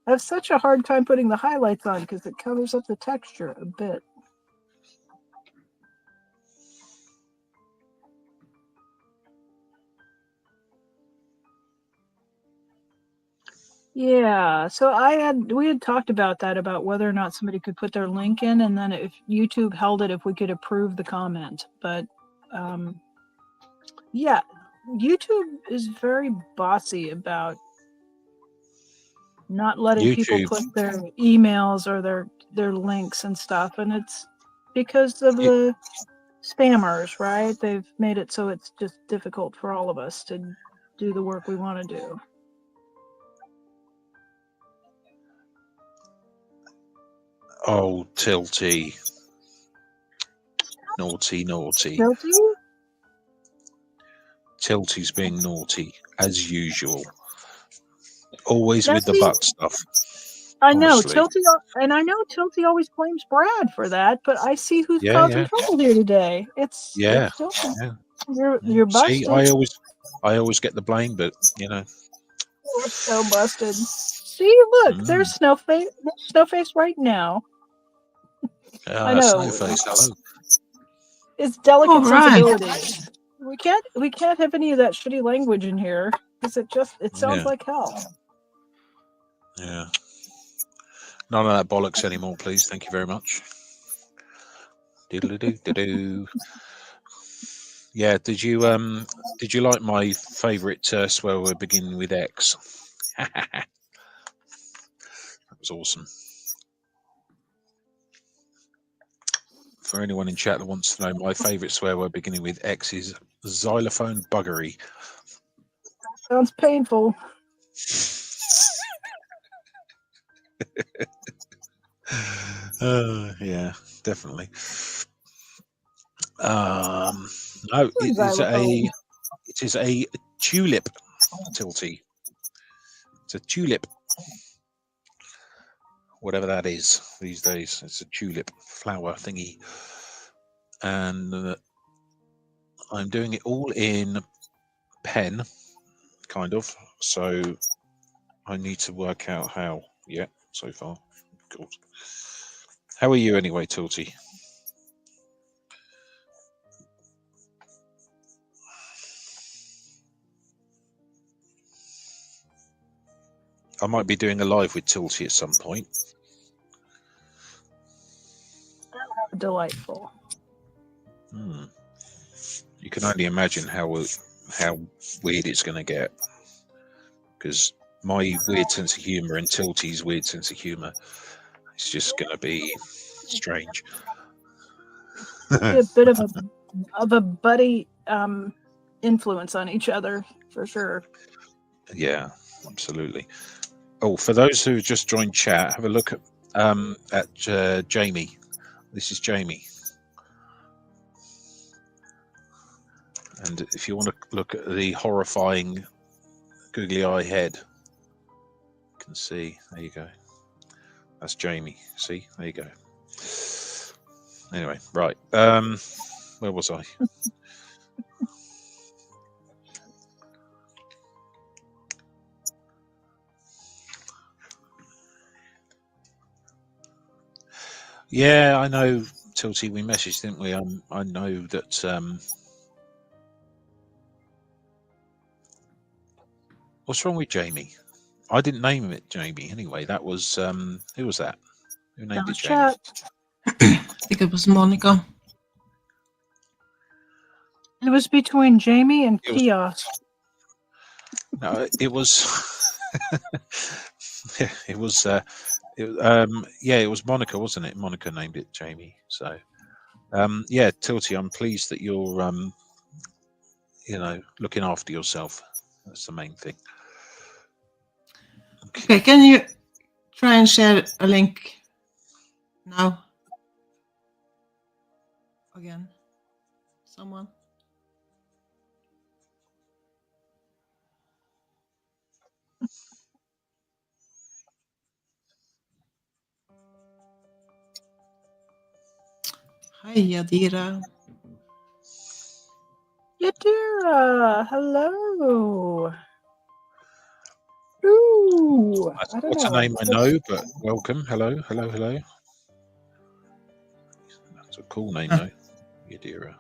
have such a hard time putting the highlights on because it covers up the texture a bit. Yeah, so we had talked about that, about whether or not somebody could put their link in, and then if YouTube held it, if we could approve the comment. But yeah, YouTube is very bossy about not letting people YouTube. put their emails or their links and stuff, and it's because of the spammers, right? They've made it so it's just difficult for all of us to do the work we want to do. Oh, Tilty. Naughty, naughty. Guilty? Tilty's being naughty, as usual. Always with the That's butt stuff. I know honestly. Tilty, and I know Tilty always blames Brad for that, but I see who's Yeah, causing yeah. trouble here today. It's Yeah, Tilty. yeah. You're busted. See, I always get the blame, but you know. You're so busted. See, look, there's Snowface right now. I know. Snowface, hello. It's delicate All right. sensibilities. We can't have any of that shitty language in here because it sounds like hell. Yeah. None of that bollocks anymore, please. Thank you very much. Doodle-doo-doo-doo. Yeah, did you like my favourite swear word beginning with X? That was awesome. For anyone in chat that wants to know, my favourite swear word beginning with X is xylophone buggery. Sounds painful. Yeah, definitely. No, it is a tulip, Tilty. It's a tulip. Whatever that is these days. It's a tulip flower thingy. And I'm doing it all in pen, kind of. So I need to work out how. Yeah, so far. Good. How are you anyway, Tilty? I might be doing a live with Tilty at some point. Delightful. You can only imagine how weird it's going to get, because my weird sense of humour and Tilty's weird sense of humour is just going to be strange. A bit of a buddy influence on each other for sure. Yeah, absolutely. Oh, for those who just joined chat, have a look at Jamie. This is Jamie. And if you want to look at the horrifying googly eye head, you can see. There you go. That's Jamie. See? There you go. Anyway, right. Where was I? Yeah, I know, Tilty. We messaged, didn't we? I know that. What's wrong with Jamie? I didn't name it Jamie. Anyway, that was who was that? Who named it Jamie? I think it was Monica. It was between Jamie and Kiosk. No, it was. It was. Yeah, it was Monica, wasn't it? Monica named it Jamie. So, yeah, Tilty, I'm pleased that you're, looking after yourself. That's the main thing. Okay, can you try and share a link now? Again, someone. Hi, Yadira. Yadira, hello. Ooh, I don't What's a know. name I know, but welcome. Hello, hello, hello. That's a cool name, though. Yadira.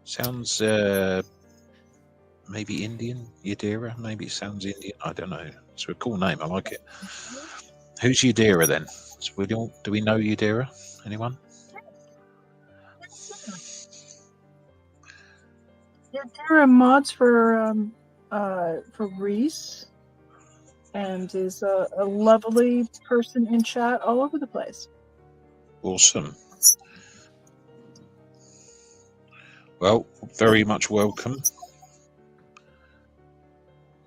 Sounds maybe Indian. Yadira. Maybe it sounds Indian. I don't know. It's a cool name. I like it. Who's Yadira then? Do we know Yadira? Anyone? Yadira mods for Reese, and is a lovely person in chat all over the place. Awesome. Well, very much welcome.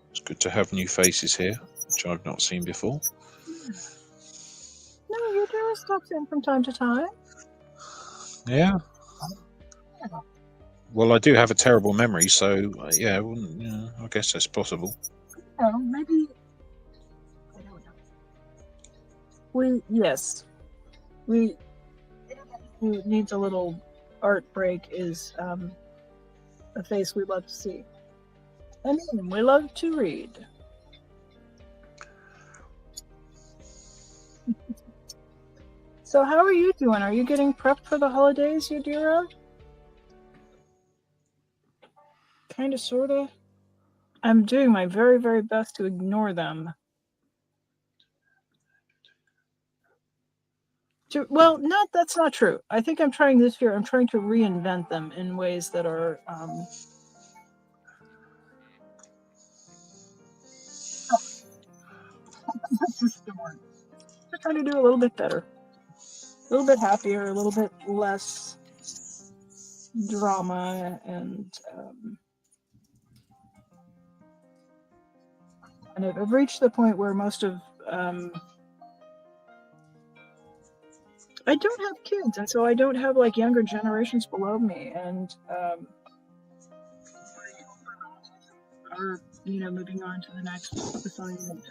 It's good to have new faces here, which I've not seen before. No, Yadira stops in from time to time. Yeah. Well, I do have a terrible memory, so yeah, I guess that's possible. Oh, maybe. I don't know. Who needs a little art break is a face we love to see. I mean, we love to read. So how are you doing? Are you getting prepped for the holidays, Yadira? Kind of, sort of. I'm doing my very, very best to ignore them. Well, that's not true. I think I'm trying this year. I'm trying to reinvent them in ways that are just trying to do a little bit better, a little bit happier, a little bit less drama, and I've reached the point where most of I don't have kids, and so I don't have like younger generations below me, and are moving on to the next assignment.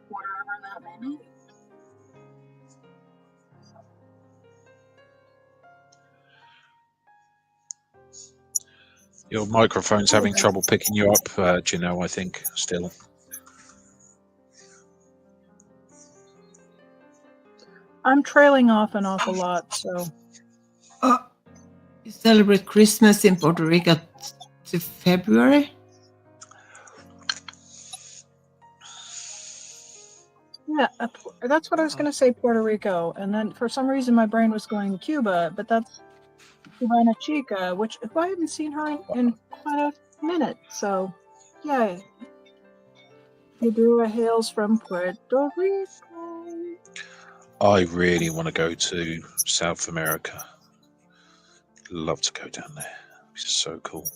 Whatever that may be. Your microphone's having trouble picking you up, Janelle, I think, still. I'm trailing off an awful lot, so. You celebrate Christmas in Puerto Rico to February? Yeah, that's what I was going to say, Puerto Rico. And then for some reason my brain was going Cuba, but that's Cubana Chica, which I haven't seen her in quite a minute. So, yay. Yadira hails from Puerto Rico. I really want to go to South America. Love to go down there. It's so cool.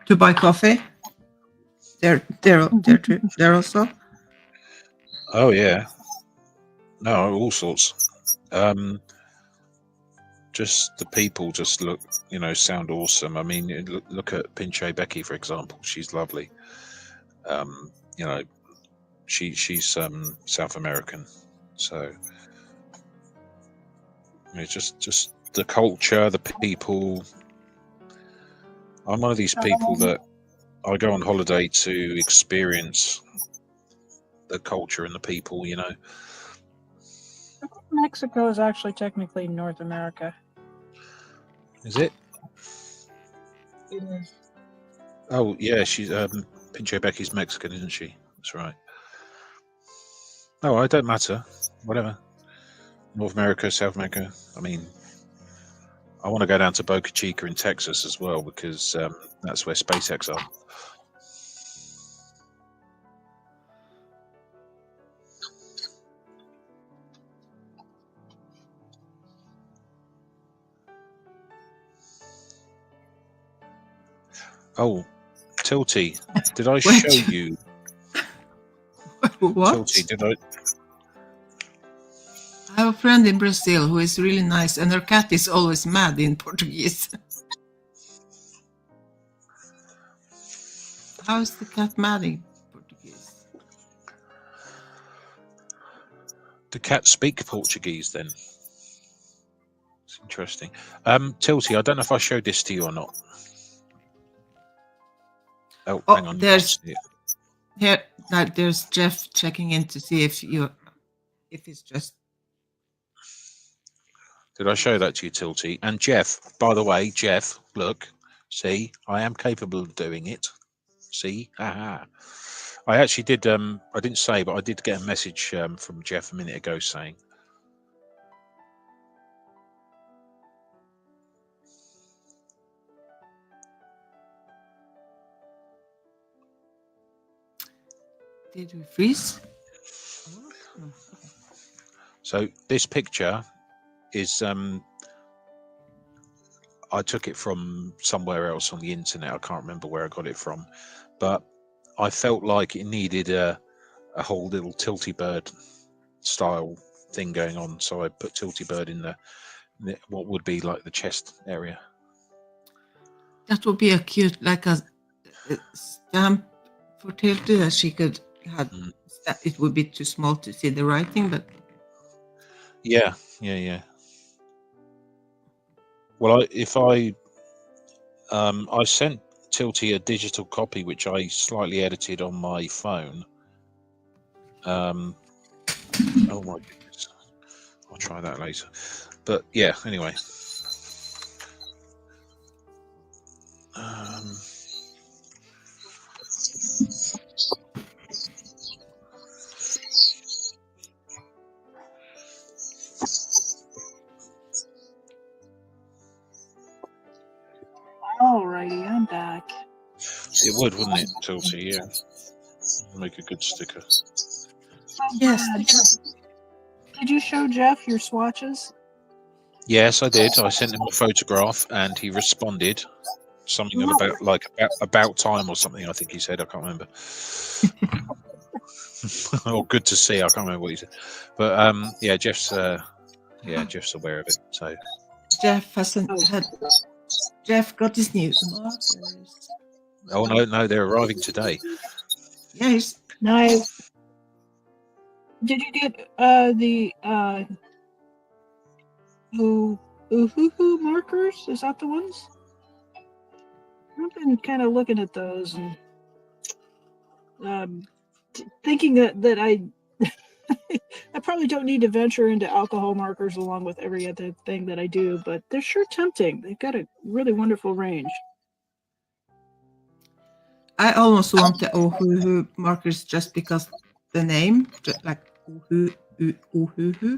To buy coffee? They're also. Oh yeah. No, all sorts. Just the people just sound awesome. I mean, look at Pinche Becky, for example. She's lovely. She's South American, so just the culture, the people. I'm one of these people that I go on holiday to experience the culture and the people. Mexico is actually technically North America. Is it? It is. Oh yeah, she's Pinche Becky's Mexican, isn't she? That's right. No, it don't matter. Whatever. North America, South America. I mean, I want to go down to Boca Chica in Texas as well because that's where SpaceX are. Oh, Tilty, did I What? show you? What? Tilty, did I? I have a friend in Brazil who is really nice, and her cat is always mad in Portuguese. How is the cat mad in Portuguese? The cat speak Portuguese then? It's interesting. Tilty, I don't know if I showed this to you or not. Oh, Oh, hang on. there's- Yeah. Here, there's Jeff checking in to see if it's just. Did I show that to you, Tilty? And Jeff, by the way, Jeff, look, see, I am capable of doing it. See, aha. I actually did. I didn't say, but I did get a message from Jeff a minute ago saying. Did we freeze? Oh, okay. So this picture is. I took it from somewhere else on the internet. I can't remember where I got it from, but I felt like it needed a whole little Tilty Bird style thing going on. So I put Tilty Bird in the what would be like the chest area. That would be a cute, like a stamp for Tilty that she could have. Mm. It would be too small to see the writing, but Yeah. Well, I sent Tilty a digital copy which I slightly edited on my phone. Oh my goodness, I'll try that later. But yeah, anyway. Alrighty, I'm back. It would, wouldn't it, Tilty? Yeah. Make a good sticker. yes, Did you show Jeff your swatches? Yes, I did. I sent him a photograph and he responded. Something about time or something, I think he said. I can't remember. Or good to see. I can't remember what he said. But yeah, Jeff's aware of it. So Jeff hasn't had. Jeff got his new markers. oh no, they're arriving today. Yes. Nice. Did you get the Uhuhu markers? Is that the ones? I've been kind of looking at those and thinking that I I probably don't need to venture into alcohol markers along with every other thing that I do, but they're sure tempting. They've got a really wonderful range. I almost want the Ohuhu markers just because the name, just like Ohuhu.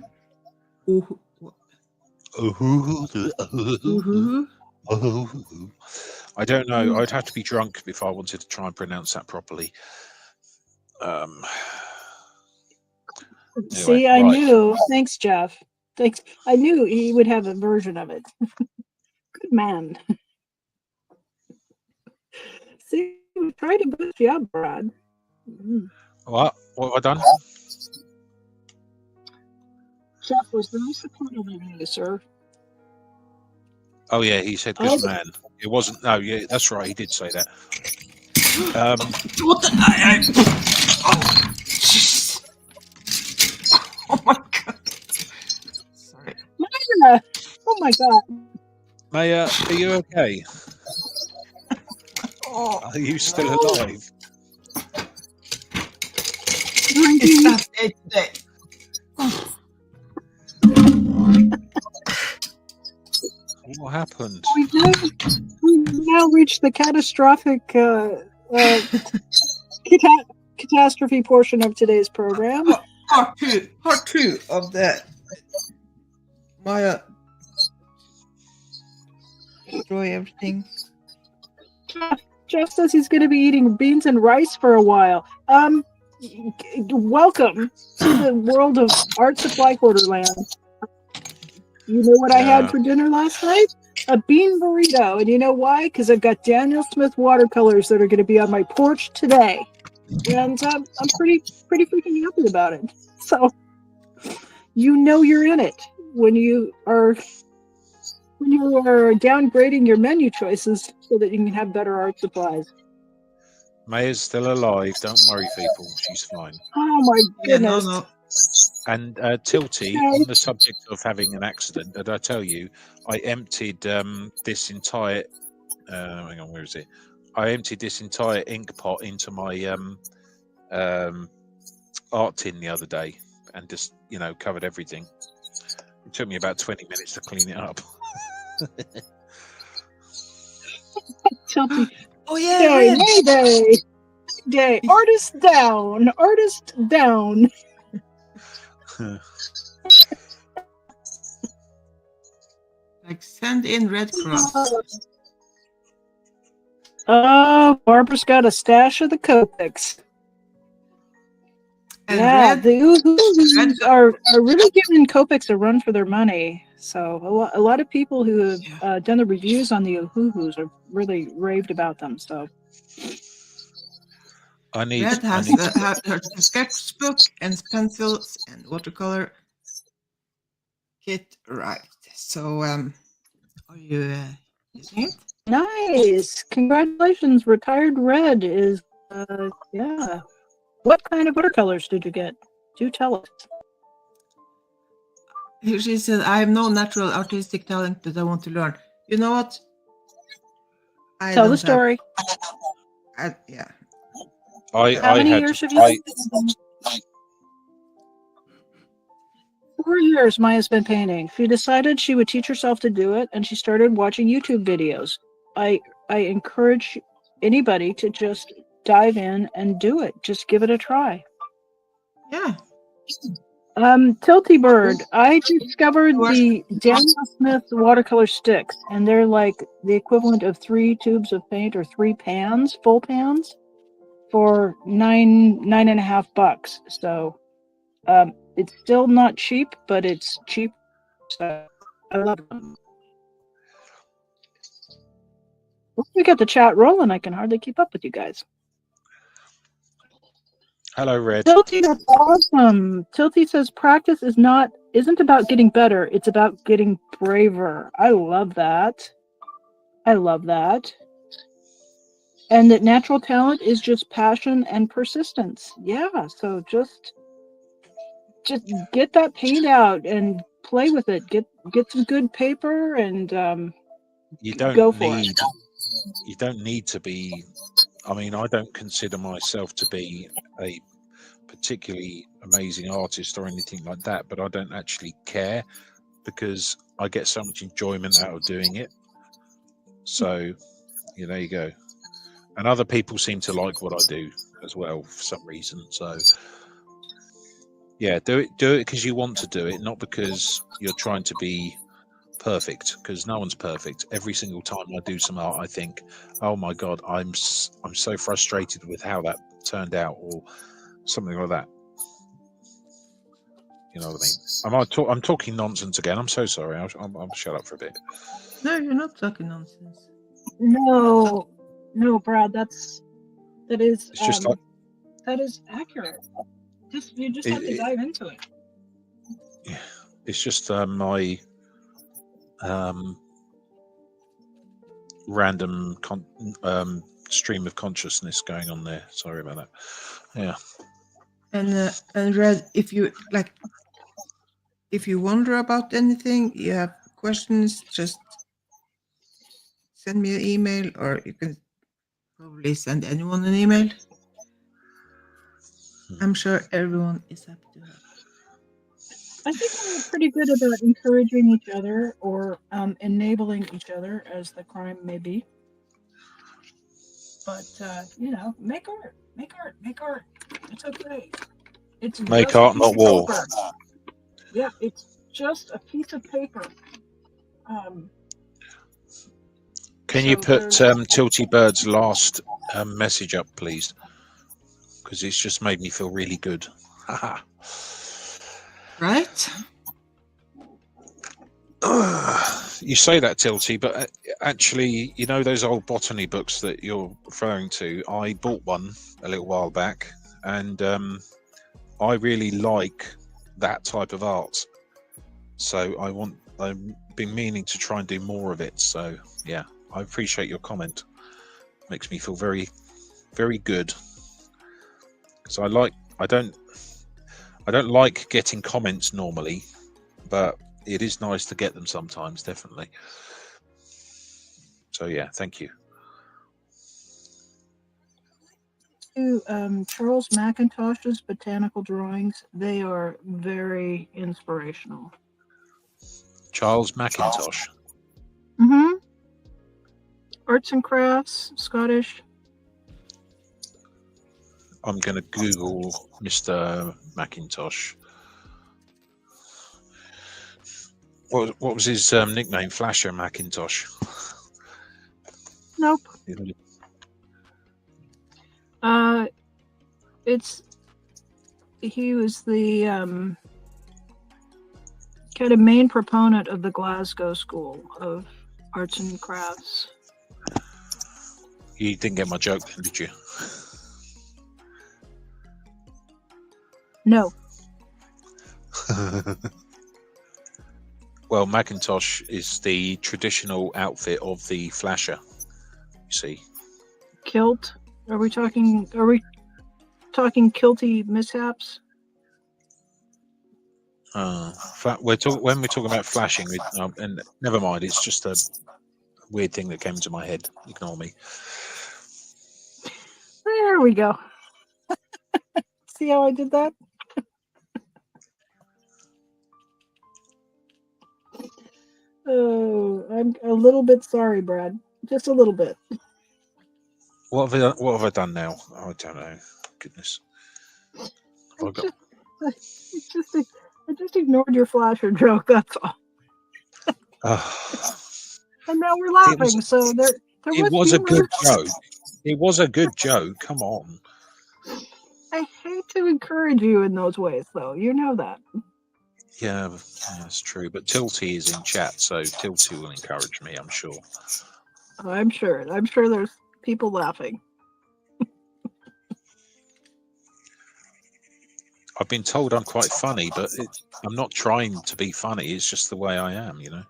Ohuhu. I don't know. I'd have to be drunk if I wanted to try and pronounce that properly. See, I knew. Thanks, Jeff. Thanks. I knew he would have a version of it. Good man. See, we tried to boost you up, Brad. What have I done? Jeff was very supportive of you, sir. Oh yeah, he said good man. It wasn't. No, yeah, that's right. He did say that. What the? Oh, jeez. Oh my god. Sorry. Maya! Oh my god. Maya, are you okay? Oh, Are you still alive? it's that day today. What happened? We've now reached the catastrophic catastrophe portion of today's program. Part two of the Maya destroy everything. Jeff says he's going to be eating beans and rice for a while. Welcome to the world of Art Supply Quarterland. You know what I had for dinner last night? a bean burrito, and you know why? Because I've got Daniel Smith watercolors that are going to be on my porch today, and I'm pretty freaking happy about it. So you know you're in it when you are downgrading your menu choices so that you can have better art supplies. Maya's still alive. Don't worry, people. She's fine. Oh my Yeah, no, goodness! no. And Tilty, Okay. on the subject of having an accident, did I tell you I emptied this entire hang on, where is it? I emptied this entire ink pot into my art tin the other day and just, covered everything. It took me about 20 minutes to clean it up. Tilty. Oh yeah, Day, Reg. Mayday. Artist down. Artist down. Like send in Red Cross. Oh, Barbara's got a stash of the Copics. And Yeah, Red, the Ooh-Hoo's are really giving Copics a run for their money. So a lot of people who have done the reviews on the Ooh-Hoo's are really raved about them. So Red has her sketchbook and pencils and watercolor kit right. So are you using it? nice. Congratulations. Retired Red is yeah. What kind of watercolors did you get? Do tell us. She said, I have no natural artistic talent that I want to learn. You know what? Tell the story. Yeah. How many years have you? 4 years Maya's been painting. She decided she would teach herself to do it, and she started watching YouTube videos. I encourage anybody to just dive in and do it. Just give it a try. Yeah. Tilty Bird, I discovered the Daniel Smith watercolor sticks, and they're like the equivalent of 3 tubes of paint or 3 pans, full pans, for $9.50. So it's still not cheap, but it's cheap. So I love them. We got the chat rolling. I can hardly keep up with you guys. Hello, Red. Tilty, that's awesome. Tilty says practice isn't about getting better. It's about getting braver. I love that. I love that. And that natural talent is just passion and persistence. Yeah. So just get that paint out and play with it. Get some good paper and You don't go for it. You don't need to be. I mean, I don't consider myself to be a particularly amazing artist or anything like that, but I don't actually care because I get so much enjoyment out of doing it. So, there you go. And other people seem to like what I do as well for some reason. So, yeah, do it because you want to do it, not because you're trying to be perfect, because no one's perfect. Every single time I do some art, I think, oh my god, I'm so frustrated with how that turned out, or something like that. You know what I mean? I'm talking nonsense again. I'm so sorry. I'll shut up for a bit. No, you're not talking nonsense. No, Brad, that is It's just like, that is accurate. You just have to dive into it. it's just my random stream of consciousness going on there. Sorry about that. Yeah. And Red, if you wonder about anything, you have questions, just send me an email, or you can probably send anyone an email. I'm sure everyone is happy to help. I think we're pretty good about encouraging each other or enabling each other, as the crime may be. But make art. It's okay. It's make art, not war. Yeah, it's just a piece of paper. Can you put Tilty Bird's last message up, please? Because it's just made me feel really good. Right? You say that, Tilty, but actually, you know those old botany books that you're referring to? I bought one a little while back, and I really like that type of art. So I've been meaning to try and do more of it. So yeah, I appreciate your comment. Makes me feel very, very good. So I don't like getting comments normally, but it is nice to get them sometimes, definitely. So yeah, thank you. To Charles McIntosh's botanical drawings, they are very inspirational. Charles McIntosh. Mm-hmm. Arts and crafts, Scottish. I'm going to Google Mr. McIntosh. What was his nickname? Flasher McIntosh. Nope. He was the kind of main proponent of the Glasgow School of Arts and Crafts. You didn't get my joke, did you? No. Well, Macintosh is the traditional outfit of the flasher. You see, Kilt. Are we talking kilty mishaps? when we're talking about flashing, and never mind. It's just a weird thing that came into my head. Ignore me. There we go. See how I did that? Oh, I'm a little bit sorry, Brad. Just a little bit. What have I done now? I don't know. Goodness. I just ignored your flasher joke. That's all. And now we're laughing. So there it was a good joke. It was a good joke. Come on. I hate to encourage you in those ways, though. You know that. Yeah, that's true. But Tilty is in chat, so Tilty will encourage me, I'm sure. I'm sure. I'm sure there's people laughing. I've been told I'm quite funny, but I'm not trying to be funny. It's just the way I am, you know.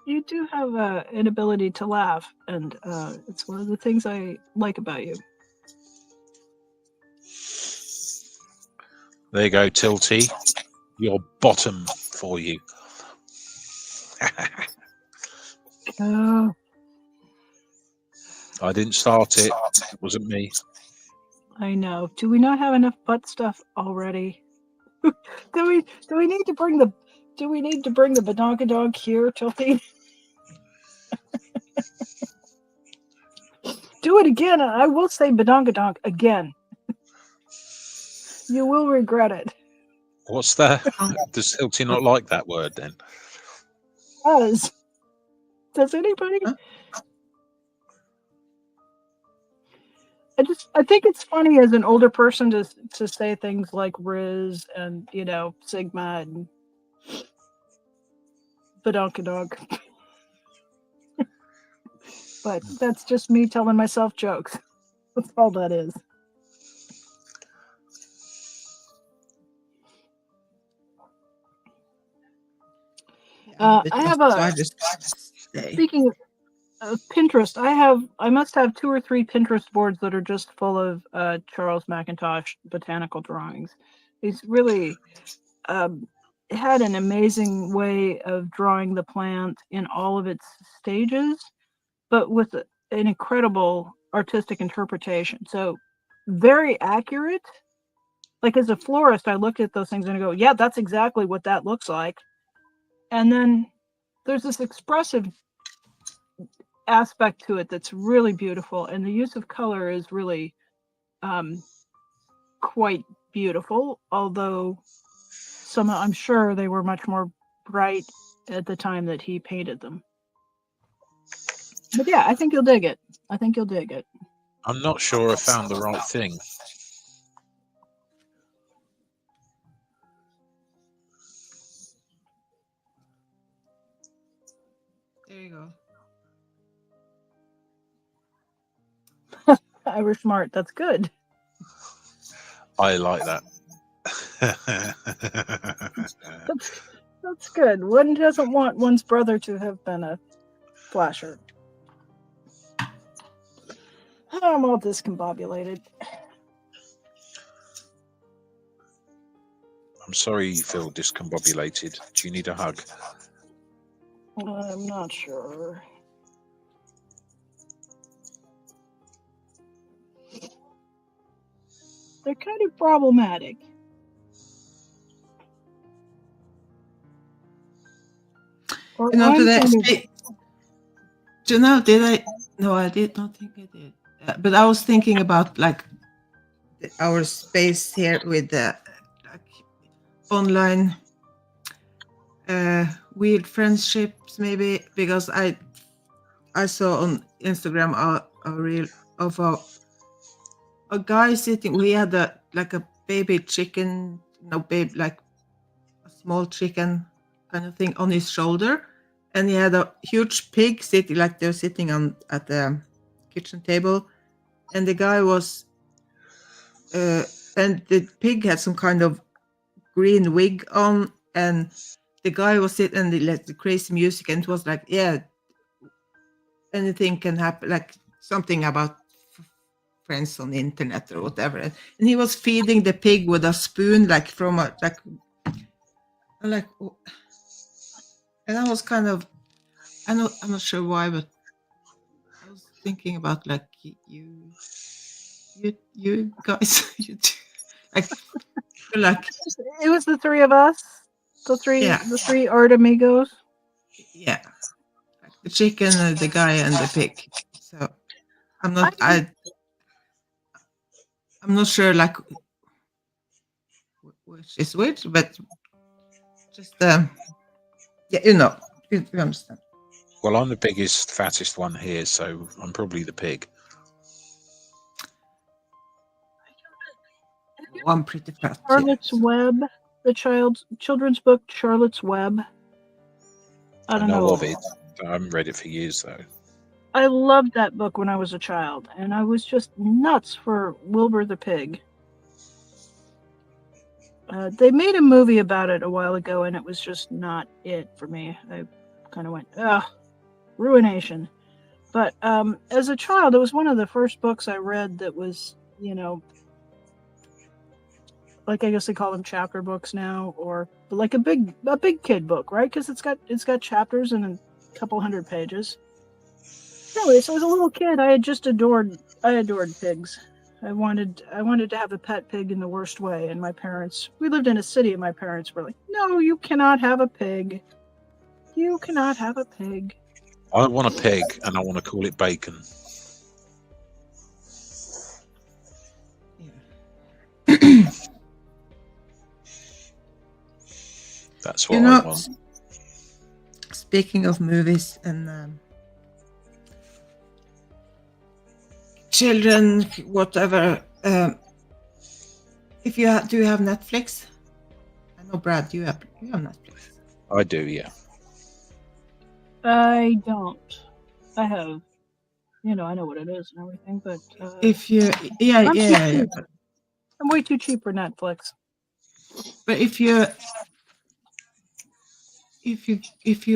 You do have an ability to laugh, and it's one of the things I like about you. There you go, Tilty. Your bottom for you. Oh. I didn't start it. It wasn't me. I know. Do we not have enough butt stuff already? do we need to bring the badonkadonk here, Tilty? Do it again. I will say badonkadonk again. You will regret it. What's that? Does Tilty not like that word then? Does anybody? Huh? I think it's funny as an older person to say things like Riz and Sigma and badonkadonk. But that's just me telling myself jokes. That's all that is. I have speaking of Pinterest, I must have 2 or 3 Pinterest boards that are just full of Charles McIntosh botanical drawings. He's really had an amazing way of drawing the plant in all of its stages, but with an incredible artistic interpretation. So very accurate. Like as a florist, I looked at those things and I go, yeah, that's exactly what that looks like. And then there's this expressive aspect to it that's really beautiful, and the use of color is really quite beautiful, although I'm sure they were much more bright at the time that he painted them. But yeah, I think you'll dig it. I'm not sure I found the right thing. you go. Irish smart. That's good. I like that. That's good. One doesn't want one's brother to have been a flasher. I'm all discombobulated. I'm sorry you feel discombobulated. Do you need a hug? I'm not sure. They're kind of problematic. Or You know, I'm today, kind of- do you know, did I? No, I did not think I did. But I was thinking about like our space here with the like online weird friendships, maybe because I saw on Instagram a reel of a guy sitting. We had a like a baby chicken, no babe, like a small chicken kind of thing on his shoulder, and he had a huge pig sitting, like they're sitting on at the kitchen table, and the guy was, and the pig had some kind of green wig on, and the guy was sitting and they let the crazy music, and it was like, yeah, anything can happen, like something about friends on the internet or whatever, and he was feeding the pig with a spoon, like from a like, and I was kind of, I'm not sure why, but I was thinking about like you guys, you two, like It was the three of us. The three art amigos. yeah, like the chicken, the guy, and the pig. So I'm not sure like which is which, but just yeah, you understand. Well, I'm the biggest, fattest one here, so I'm probably the pig. Oh, I'm pretty fat. Charlotte's Web, the children's book Charlotte's Web. I don't know of it. I haven't read it for years though. I loved that book when I was a child, and I was just nuts for Wilbur the pig. They made a movie about it a while ago, and it was just not it for me. I kind of went, ugh, ruination. But as a child, it was one of the first books I read that was, like I guess they call them chapter books now, or like a big kid book, right? Because it's got chapters and a couple hundred pages. Anyway, so as a little kid, I adored pigs. I wanted to have a pet pig in the worst way, and we lived in a city, and my parents were like, "No, you cannot have a pig. You cannot have a pig." I want a pig, and I want to call it Bacon. Yeah. That's what I want. Speaking of movies and children, whatever. If you do you have Netflix? I know, Brad. You have Netflix. I do, yeah. I don't. I have, I know what it is and everything, but If you, yeah. I'm way too cheap for Netflix. But if you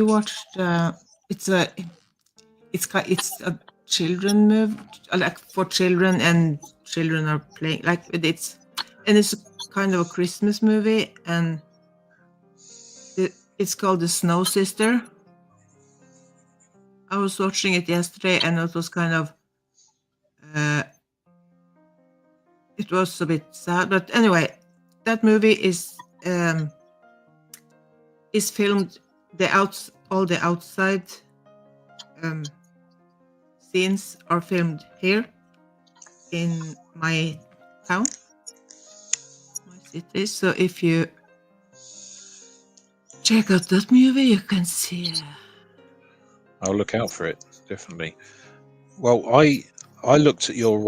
watched, it's a children movie, like for children, and children are playing like it's a kind of a Christmas movie, and it's called The Snow Sister. I was watching it yesterday, and it was kind of it was a bit sad, but anyway, that movie is filmed all the outside scenes are filmed here in my town, my city. So if you check out that movie, you can see. I'll look out for it, definitely. Well, I looked at your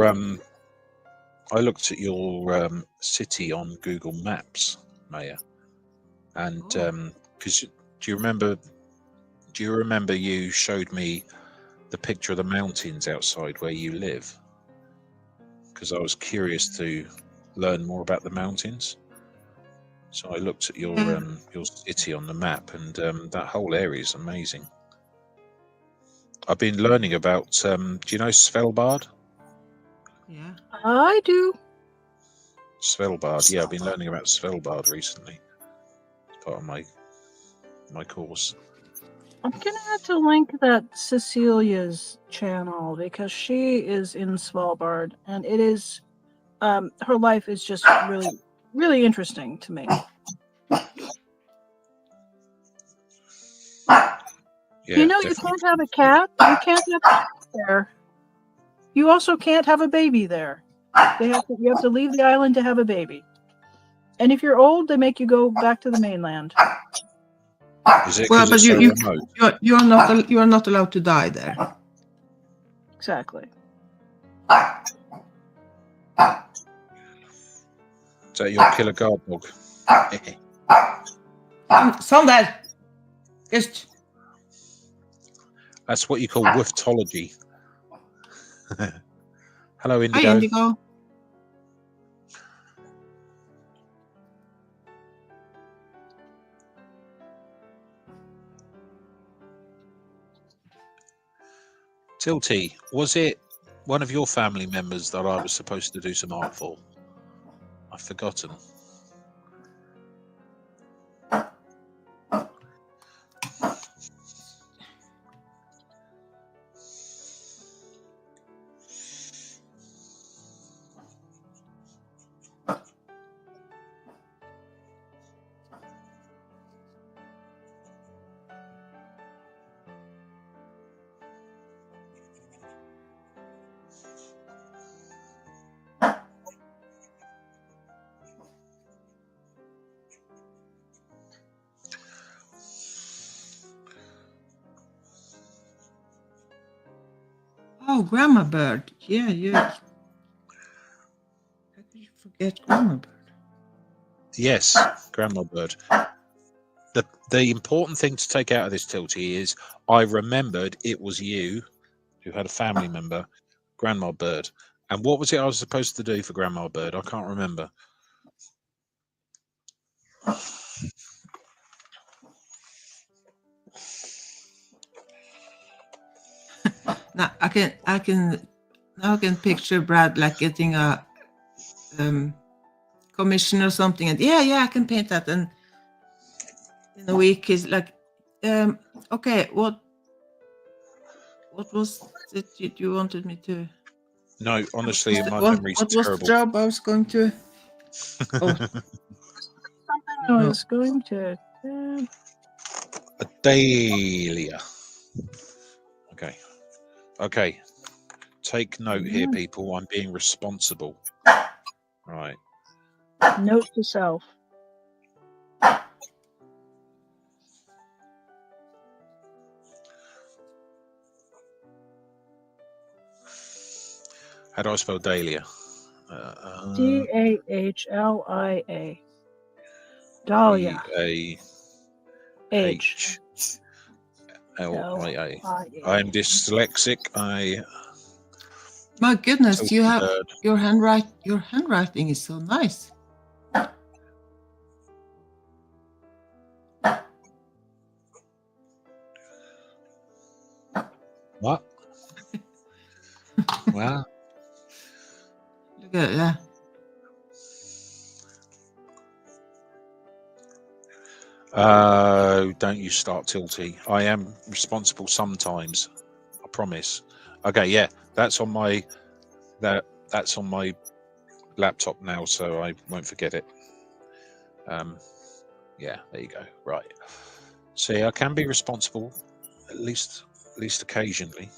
city on Google Maps, Maya, and because do you remember Do you remember you showed me the picture of the mountains outside where you live? Because I was curious to learn more about the mountains. So I looked at your city on the map, and that whole area is amazing. I've been learning about. Do you know Svalbard? Yeah. I do. Svalbard. Yeah, I've been learning about Svalbard recently. It's part of my course. I'm gonna have to link that Cecilia's channel because she is in Svalbard, and it is, her life is just really, really interesting to me. Yeah, You know, you definitely. can't have a cat. You can't have a cat there. You also can't have a baby there. You have to leave the island to have a baby. And if you're old, they make you go back to the mainland. Is it Well, because but it's so remote? you are not allowed to die there. Exactly. Is that your killer guard dog? Sander, just That's what you call wooftology. Hello, hi Indigo. Indigo. Tilty, was it one of your family members that I was supposed to do some art for? I've forgotten. Oh, Grandma Bird. Yeah, you. How could you forget Grandma Bird? Yes, Grandma Bird. The important thing to take out of this, Tilty, is I remembered it was you who had a family member, Grandma Bird. And what was it I was supposed to do for Grandma Bird? I can't remember. Now I can picture Brad like getting a commission or something, and yeah, I can paint that. And in a week, he's like, okay, what was it you wanted me to? No, honestly, my What memory's was the terrible. job I was going to? Oh, I was going to. A dahlia. Okay. Take note here, people. I'm being responsible. Right. Note to self. How do I spell dahlia? Dahlia. Dahlia. Dahlia. I am dyslexic. my goodness, Tilty you have Bird. your handwriting is so nice. What? Wow. Look at that. Don't you start, Tilty. I am responsible sometimes. I promise. Okay, yeah, that's on my laptop now, so I won't forget it. Yeah, there you go. Right. See, I can be responsible at least occasionally.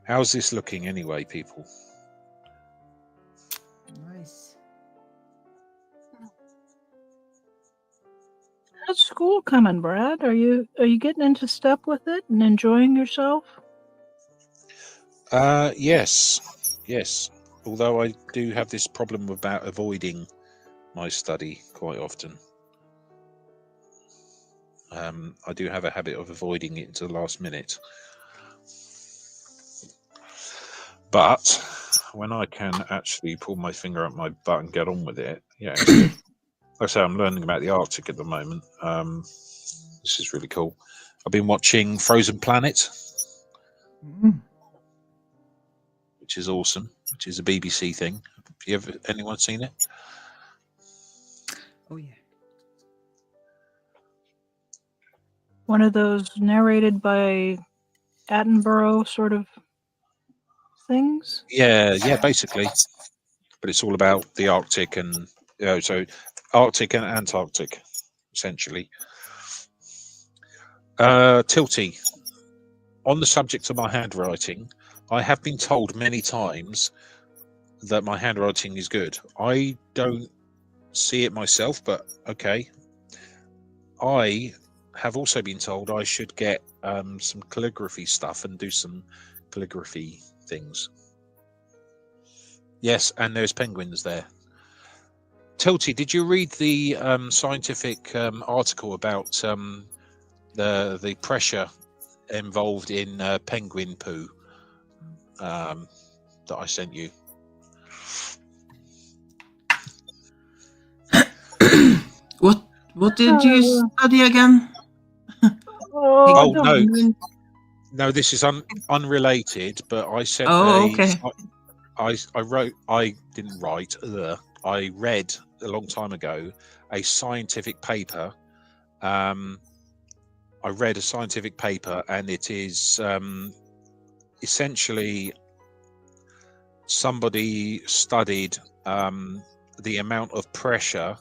How's this looking anyway, people? Nice. How's school coming, Brad? Are you getting into step with it and enjoying yourself? Yes. Although I do have this problem about avoiding my study quite often. I do have a habit of avoiding it to the last minute. But when I can actually pull my finger up my butt and get on with it, yeah, it's good. Like I say, I'm learning about the Arctic at the moment. This is really cool. I've been watching Frozen Planet, which is awesome, which is a BBC thing. Have anyone seen it? Oh yeah. One of those narrated by Attenborough sort of things. Yeah, basically. But it's all about the Arctic and so Arctic and Antarctic, essentially. Tilty, on the subject of my handwriting, I have been told many times that my handwriting is good. I don't see it myself, but okay. I have also been told I should get some calligraphy stuff and do some calligraphy things. Yes, and there's penguins there. Tilty, did you read the scientific article about the pressure involved in penguin poo that I sent you? What did you study again? Oh no, this is unrelated. But I sent okay. I read a long time ago a scientific paper. I read a scientific paper, and it is essentially somebody studied the amount of pressure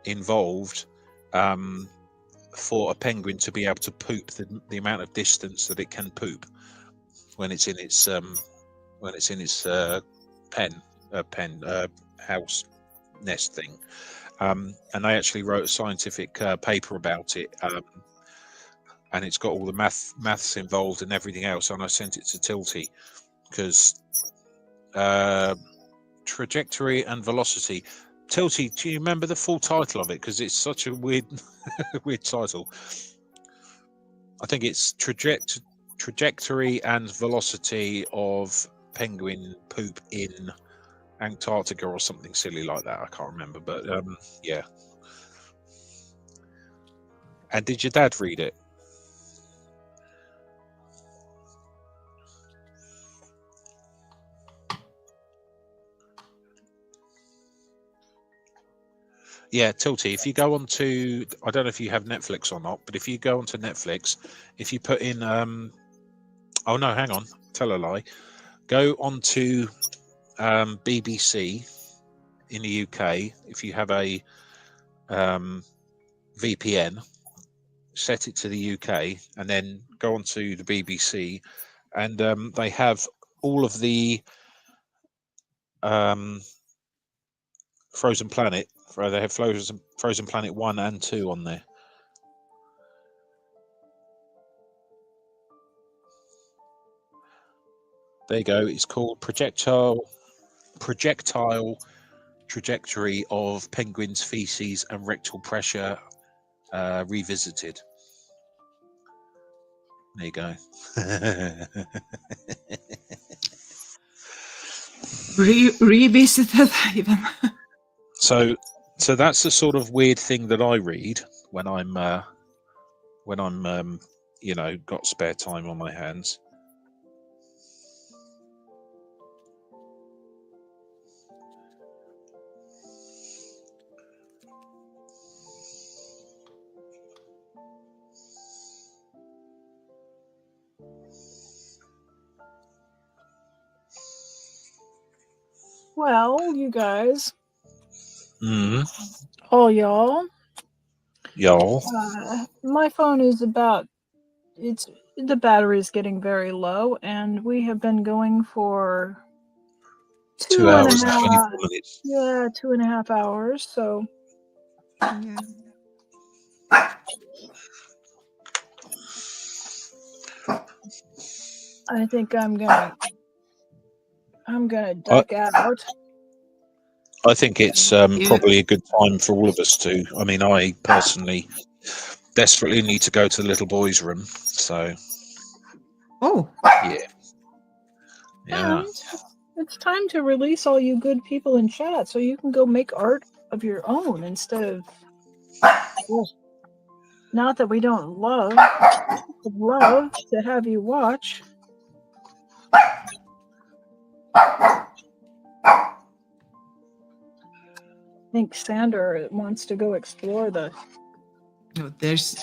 involved for a penguin to be able to poop the amount of distance that it can poop when it's in its house nest thing, and they actually wrote a scientific paper about it, and it's got all the maths involved and everything else, and I sent it to Tilty because trajectory and velocity. Tilty, do you remember the full title of it? Because it's such a weird weird title. I think it's trajectory and velocity of penguin poop in Antarctica or something silly like that. I can't remember, but yeah. And did your dad read it? Yeah, Tilty, if you go on to, I don't know if you have Netflix or not, but if you go onto Netflix, if you put in, oh no, hang on, tell a lie. Go on to BBC in the UK. If you have a VPN, set it to the UK, and then go on to the BBC, and they have all of the Frozen Planet. They have Frozen Planet 1 and 2 on there. There you go. It's called Projectile Trajectory of Penguins' Feces and Rectal Pressure Revisited. There you go. Revisited even. So that's the sort of weird thing that I read when I'm got spare time on my hands. Well, you guys. Oh, y'all. My phone is the battery is getting very low, and we have been going for 2 hours and 24 minutes. Yeah, 2.5 hours. So Yeah. I think I'm gonna duck out. I think it's probably a good time for all of us to. I mean, I personally desperately need to go to the little boy's room. So Oh, yeah. And it's time to release all you good people in chat so you can go make art of your own instead of. Well, not that we don't love, would love to have you watch. I think Sander wants to go explore the. no, there's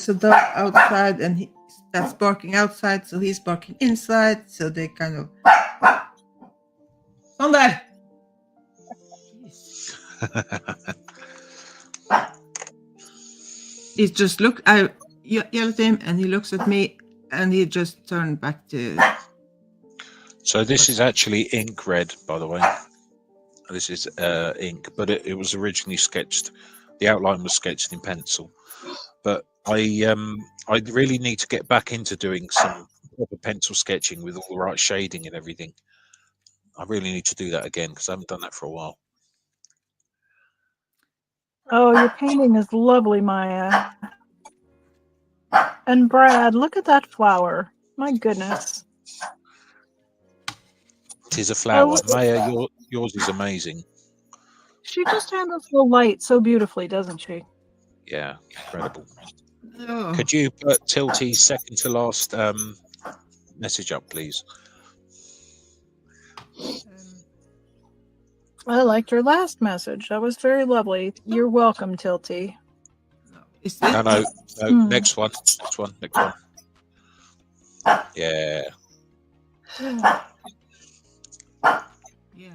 a dog outside, and that's barking outside, so he's barking inside. So they kind of. Sander! He just I yell at him, and he looks at me, and he just turned back to. So this is actually ink red, by the way. This is ink, but it was originally sketched. The outline was sketched in pencil. But I really need to get back into doing some proper pencil sketching with all the right shading and everything. I really need to do that again because I haven't done that for a while. Oh, your painting is lovely, Maya. And Brad, look at that flower. My goodness. It is a flower. Oh, Maya, yours is amazing. She just handles the light so beautifully, doesn't she? Yeah, incredible. Oh. Could you put Tilty's second to last message up, please? I liked your last message. That was very lovely. You're welcome, Tilty. Is this? No. Hmm. Next one. Yeah. Yeah.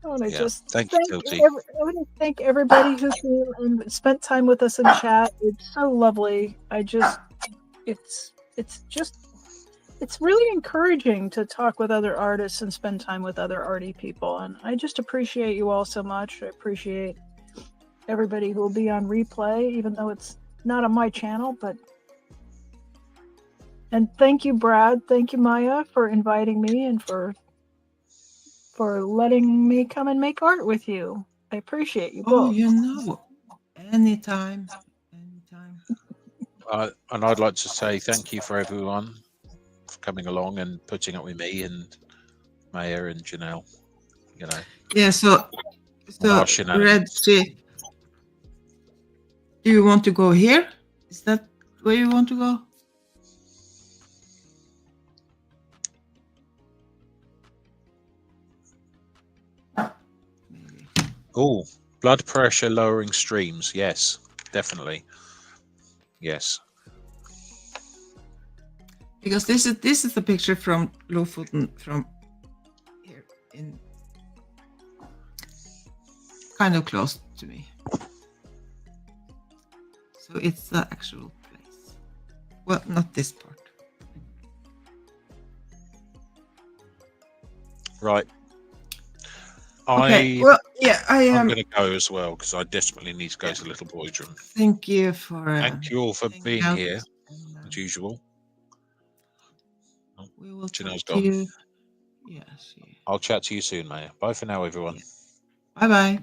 I want to Yeah. just Thank you, Tilty. I want to thank everybody who came and spent time with us in chat. It's so lovely. It's really encouraging to talk with other artists and spend time with other arty people. And I just appreciate you all so much. I appreciate everybody who will be on replay, even though it's not on my channel. And thank you, Brad. Thank you, Maya, for inviting me and for letting me come and make art with you. I appreciate you Oh, both. anytime. And I'd like to say thank you for everyone for coming along and putting up with me and Maya and Janelle. Yeah. So our shenanigans. Red Sea. Do you want to go here? Is that where you want to go? Oh, blood pressure lowering streams. Yes, definitely. Yes. Because this is the picture from Lofoten, from here in kind of close to me. So it's the actual place. Well, not this part. Right. Okay. Well, yeah, I'm going to go as well because I desperately need to go to the little boy's room. Thank you for. Thank you all for being here, as usual. We will Janelle's talk to gone. you. Yes. I'll chat to you soon, Maya. Bye for now, everyone. Bye bye.